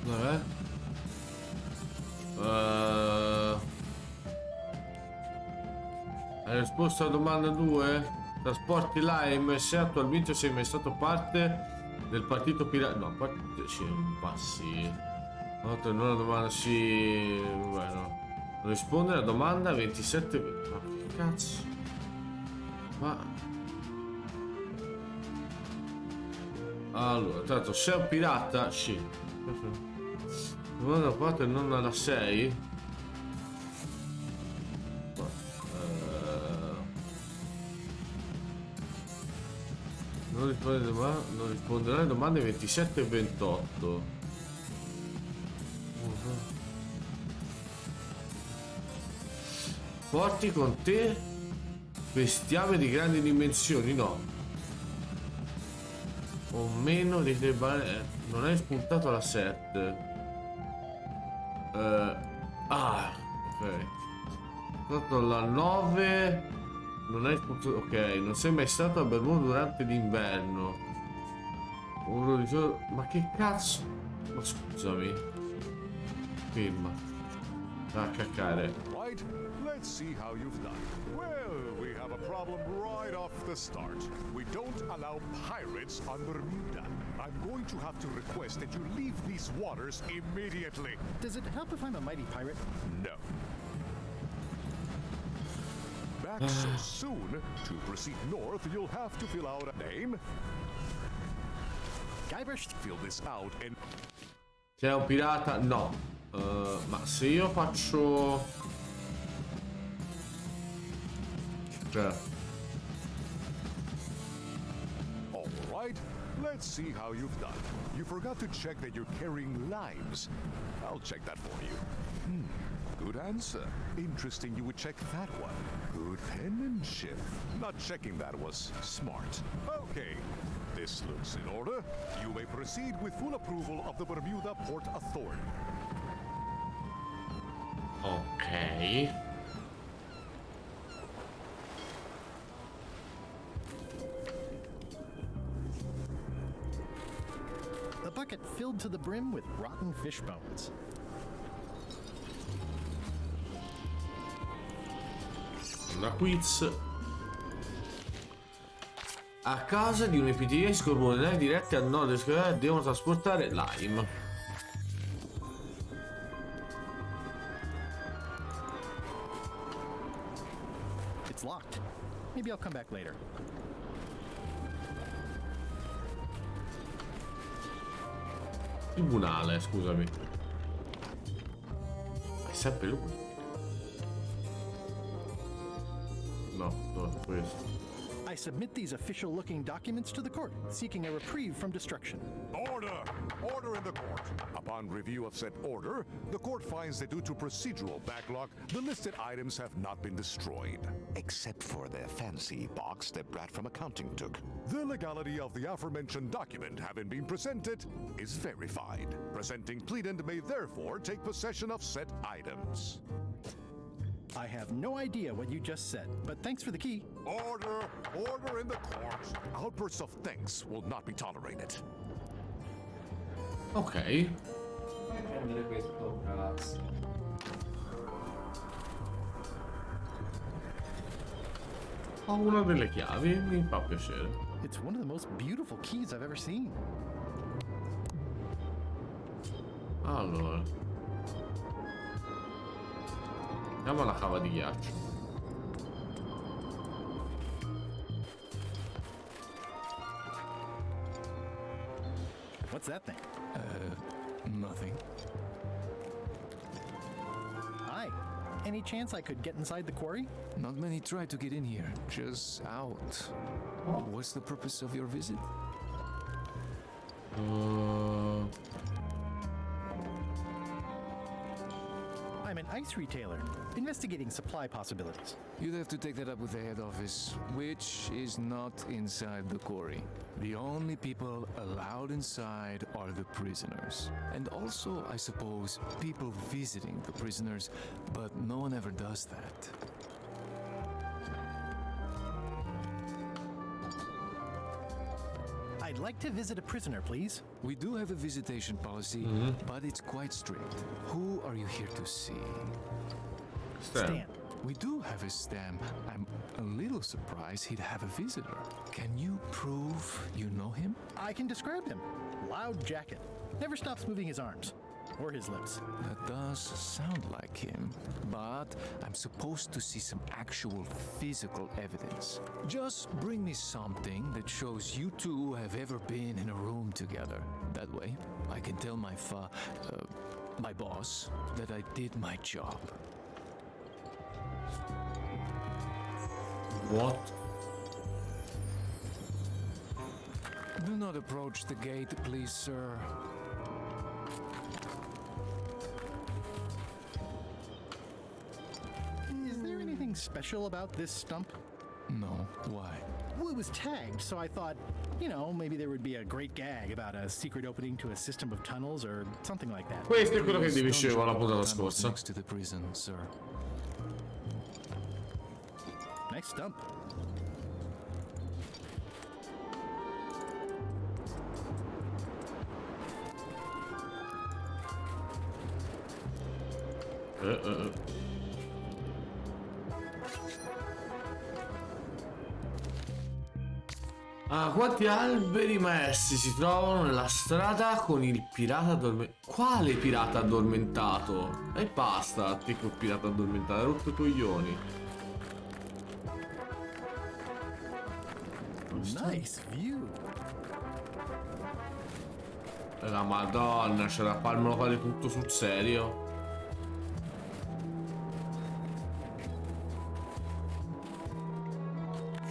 Vabbè. Hai risposto alla domanda 2? Trasporti Lime se attualmente sei mai stato parte del partito pirata. No, partecipi, passi. Oltre non la domanda, sì. Bueno. Rispondere alla domanda 27. Ma che cazzo? Ma. Allora, tanto sei un pirata? Sì. Domanda 4 e non alla 6. Non risponderai alle domande 27 e 28. Porti con te bestiame di grandi dimensioni? No. O meno di non hai spuntato la 7. Ok. Tanto la 9. Non hai spuntato. Ok, non sei mai stato a Bermuda durante l'inverno. Uno di solo. Ma che cazzo? Ma scusami. Firma. A caccare. Right, let's see how you've done. Well, we have a problem right off the start. We don't allow pirates on Bermuda. I'm going to have to request that you leave these waters immediately. Does it help if I'm a mighty pirate? No. Back so soon. To proceed north, you'll have to fill out a name. Guybrush. Fill this out and. Sei un pirata? No. Ma se io faccio. Cioè. All right. Let's see how you've done. You forgot to check that you're carrying limes. I'll check that for you. Good answer. Interesting you would check that one. Good penmanship. Not checking that was smart. Okay, this looks in order. You may proceed with full approval of the Bermuda Port Authority. Ok. The bucket filled to the brim with rotten fish bones. Una quiz. A causa di un'epidemia di scorbunelle dirette a nord devono trasportare lime. It's locked. Maybe I'll come back later. Tribunale, scusami. È sempre lui. No, no, questo. I submit these official-looking documents to the court, seeking a reprieve from destruction. Order! Order in the court. Upon review of said order, the court finds that due to procedural backlog, the listed items have not been destroyed. Except for the fancy box that Brat from accounting took. The legality of the aforementioned document having been presented is verified. Presenting pleadant may therefore take possession of said items. I have no idea what you just said, but thanks for the key. Order! Order in the court! Outbursts of thanks will not be tolerated. Ok. Prendere questo, ragazzi. Ho una delle chiavi, mi fa piacere. It's one of the most beautiful keys I've ever seen. Allora, andiamo alla cava di ghiaccio. What's that thing? Nothing. Hi. Any chance I could get inside the quarry? Not many try to get in here, just out. What's the purpose of your visit? I'm an ice retailer, investigating supply possibilities. You'd have to take that up with the head office, which is not inside the quarry. The only people allowed inside are the prisoners. And also, I suppose, people visiting the prisoners, but no one ever does that. I'd like to visit a prisoner, please. We do have a visitation policy, but it's quite strict. Who are you here to see? Stan. We do have a Stan. I'm a little surprised he'd have a visitor. Can you prove you know him? I can describe him. Loud jacket. Never stops moving his arms. Or his lips. That does sound like him, but I'm supposed to see some actual physical evidence. Just bring me something that shows you two have ever been in a room together. That way, I can tell my boss that I did my job. What? Do not approach the gate, please, sir. Is there anything special about this stump? No. Why? Well, it was tagged, so I thought, you know, maybe there would be a great gag about a secret opening to a system of tunnels or something like that. Questo è quello che ti dicevo la puntata scorsa. Next to the prison, sir. Nice stump. Ah, quanti alberi maestri si trovano nella strada con il pirata addormentato? Quale pirata addormentato? E basta, te col pirata addormentato, hai rotto i coglioni. Nice view. La madonna, c'era qua me lo fate tutto sul serio.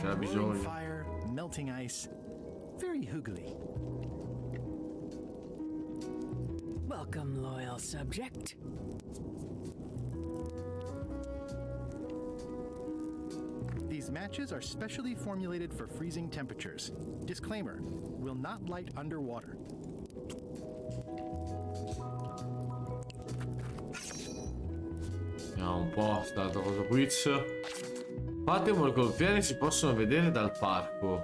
C'era bisogno. Fire, melting ice. Very hoogly. Welcome, loyal subject. These matches are specially formulated for freezing temperatures. Disclaimer, will not light underwater. Vediamo un po', stato cosa quiz. Quante mongolfiere si possono vedere dal parco?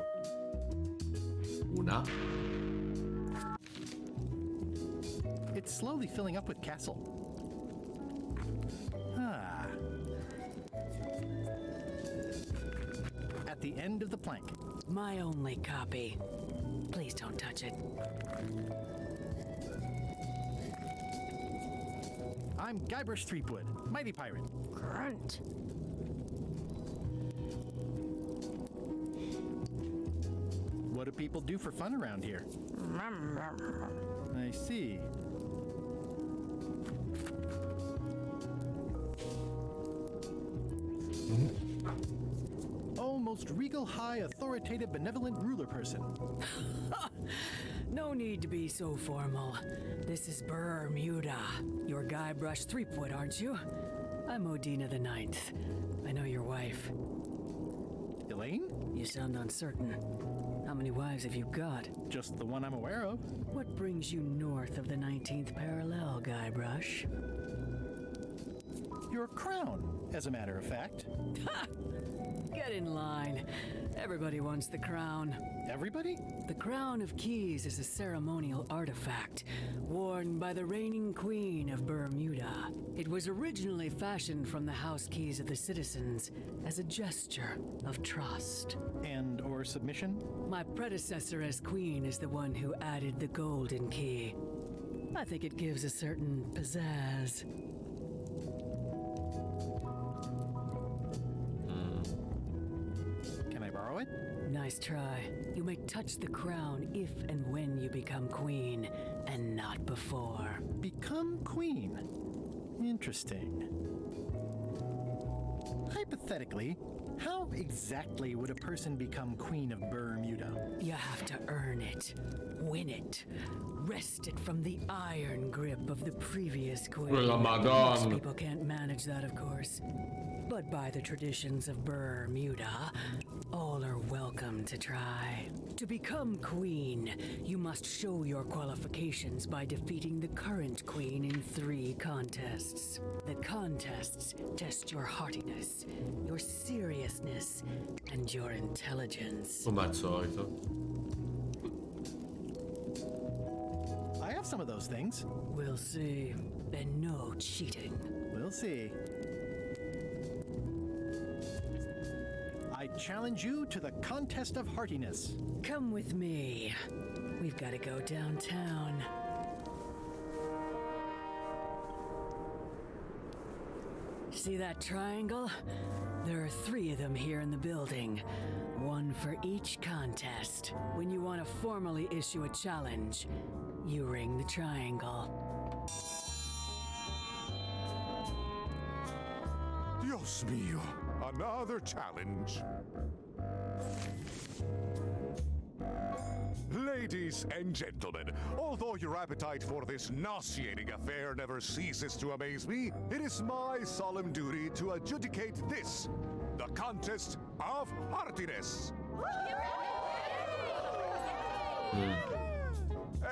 Una. It's slowly filling up with castle. Ah. At the end of the plank. My only copy. Please don't touch it. I'm Guybrush Threepwood, mighty pirate. Grunt. What do people do for fun around here? I see. Oh, most regal, high, authoritative, benevolent ruler person. No need to be so formal. This is Bermuda. You're Guybrush Threepwood, aren't you? I'm Odina the Ninth. I know your wife. Elaine? You sound uncertain. How many wives have you got? Just the one I'm aware of. What brings you north of the 19th parallel, Guybrush? Your crown, as a matter of fact. Get in line. Everybody wants the crown. Everybody? The Crown of Keys is a ceremonial artifact worn by the reigning queen of Bermuda. It was originally fashioned from the house keys of the citizens as a gesture of trust. And or submission? My predecessor as queen is the one who added the golden key. I think it gives a certain pizzazz. Can I borrow it? Nice try. You may touch the crown if and when you become queen, and not before. Become queen? Interesting. Hypothetically, how exactly would a person become queen of Bermuda? You have to earn it, win it, wrest it from the iron grip of the previous queen. Quella Madonna. Most people can't manage that, of course. But by the traditions of Bermuda, all are welcome to try. To become queen, you must show your qualifications by defeating the current queen in 3 contests. The contests test your heartiness, your seriousness, and your intelligence. Come al solito. I have some of those things. We'll see. And no cheating. We'll see. I challenge you to the contest of heartiness. Come with me. We've got to go downtown. See that triangle? There are 3 of them here in the building. 1 for each contest. When you want to formally issue a challenge, you ring the triangle. Dios mío, another challenge. Ladies and gentlemen, although your appetite for this nauseating affair never ceases to amaze me, it is my solemn duty to adjudicate this, the contest of heartiness.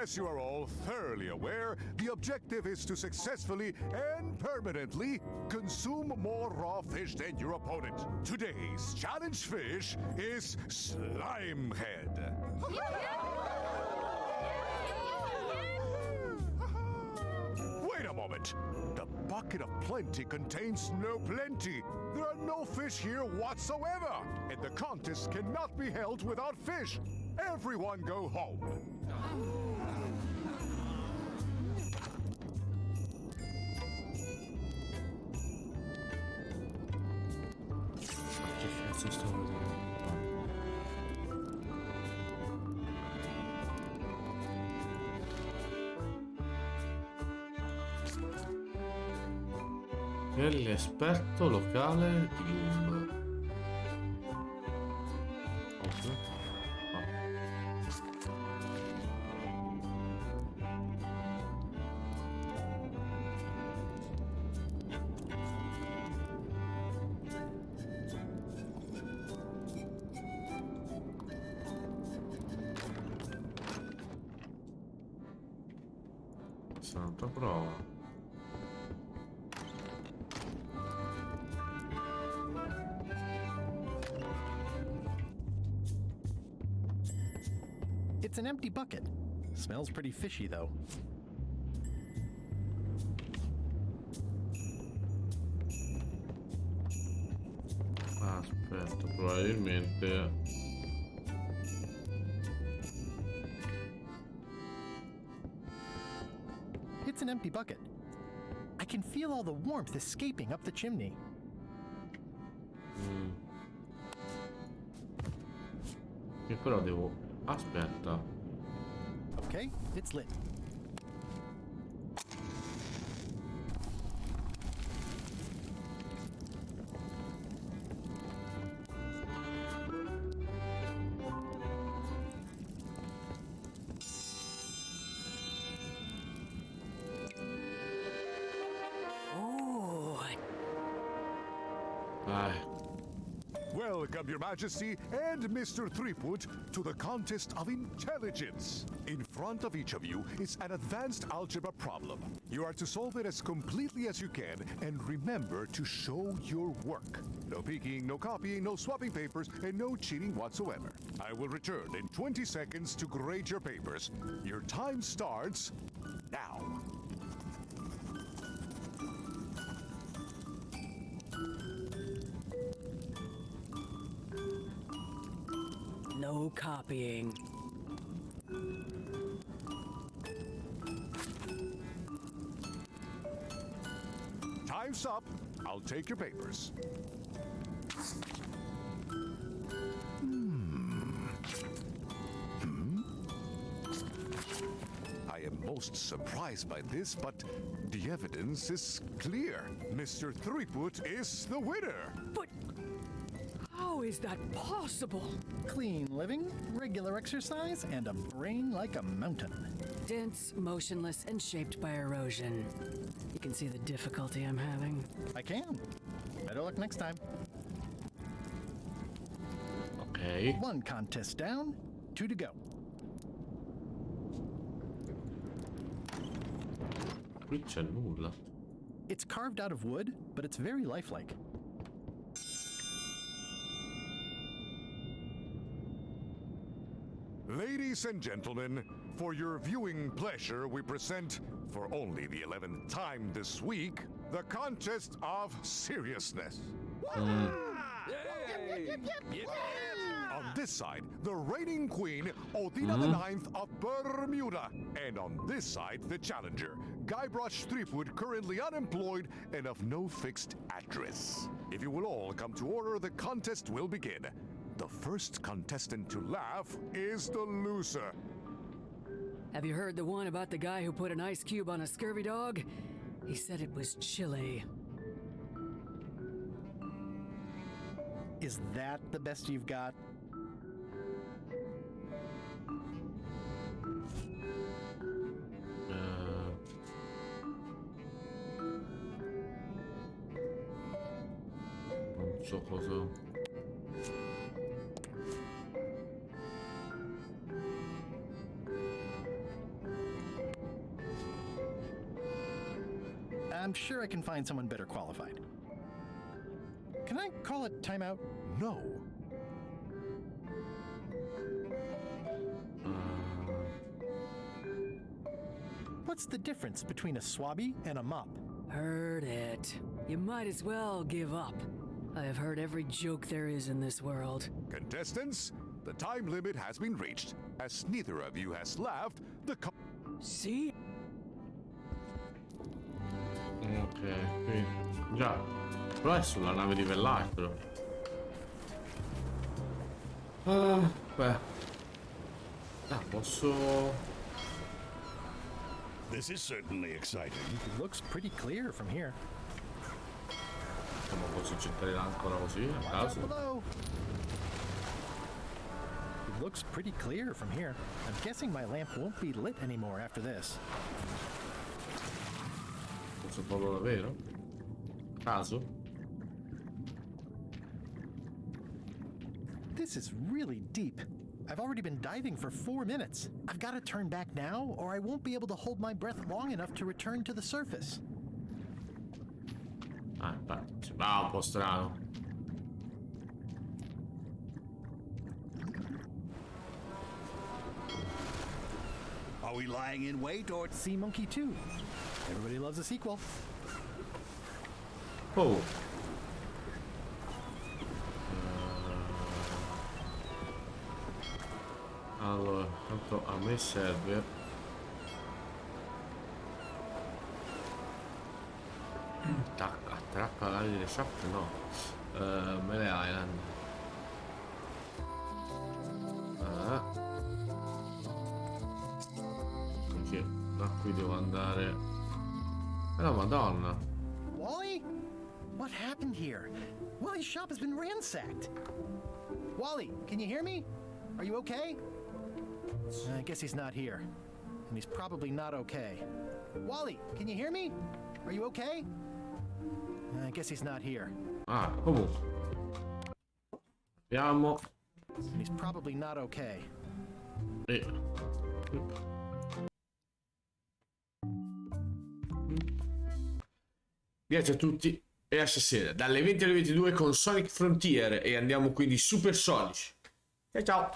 As you are all thoroughly aware, the objective is to successfully and permanently consume more raw fish than your opponent. Today's challenge fish is Slime Head. Wait a moment. The bucket of plenty contains no plenty. There are no fish here whatsoever. And the contest cannot be held without fish. Everyone go home. Che cazzo sto vedendo? È l'esperto locale di Gloom. Santa prova. It's an empty bucket. Smells pretty fishy, though. Aspetta, probabilmente. It's an empty bucket. I can feel all the warmth escaping up the chimney. Che però devo... Aspetta. Okay, it's lit. Welcome, Your Majesty and Mr. Threepwood, to the contest of intelligence. In front of each of you is an advanced algebra problem. You are to solve it as completely as you can, and remember to show your work. No peeking, no copying, no swapping papers, and no cheating whatsoever. I will return in 20 seconds to grade your papers. Your time starts now. No copying. time's up, I'll take your papers. I am most surprised by this, but the evidence is clear. Mr. Threepwood is the winner. But how is that possible? Clean living, regular exercise, and a brain like a mountain. Dense, motionless, and shaped by erosion. You can see the difficulty I'm having. I can. Better luck next time. Ok. 1 contest down, 2 to go. Qui c'è nulla. It's carved out of wood, but it's very lifelike. Ladies and gentlemen, for your viewing pleasure, we present, for only the 11th time this week, the contest of seriousness. On this side, the reigning queen, Odina IX of Bermuda. And on this side, the challenger, Guybrush Threepwood, currently unemployed and of no fixed address. If you will all come to order, the contest will begin. The first contestant to laugh is the loser. Have you heard the one about the guy who put an ice cube on a scurvy dog? He said it was chilly. Is that the best you've got? Non so cosa. I'm sure I can find someone better qualified. Can I call it timeout? No. What's the difference between a swabby and a mop? Heard it. You might as well give up. I have heard every joke there is in this world. Contestants, the time limit has been reached. As neither of you has laughed, the See? Ok, quindi già, però è sulla nave di Vellacro. Beh. Posso. This is certainly exciting. It looks pretty clear from here. Come posso gettare l'ancora così a caso? It looks pretty clear from here. I'm guessing my lamp won't be lit anymore after this. Posso farlo davvero? Caso? This is really deep. I've already been diving for 4 minutes. I've got to turn back now, or I won't be able to hold my breath long enough to return to the surface. Infatti, sembrava un po' strano. Are we lying in wait or Sea Monkey 2? Everybody loves a sequel. Oh. Allora, tanto a me serve. Attracca l'area di LeShip? No. Mele Island. Così. Da qui devo andare. La Madonna. Wally? What happened here? Wally's shop has been ransacked. Wally, can you hear me? Are you okay? I guess he's not here. And he's probably not okay. Wally, can you hear me? Are you okay? I guess he's not here. Comunque. Abbiamo. And he's probably not okay. Grazie a tutti e a stasera dalle 20 alle 22 con Sonic Frontier e andiamo quindi supersonici. Ciao ciao.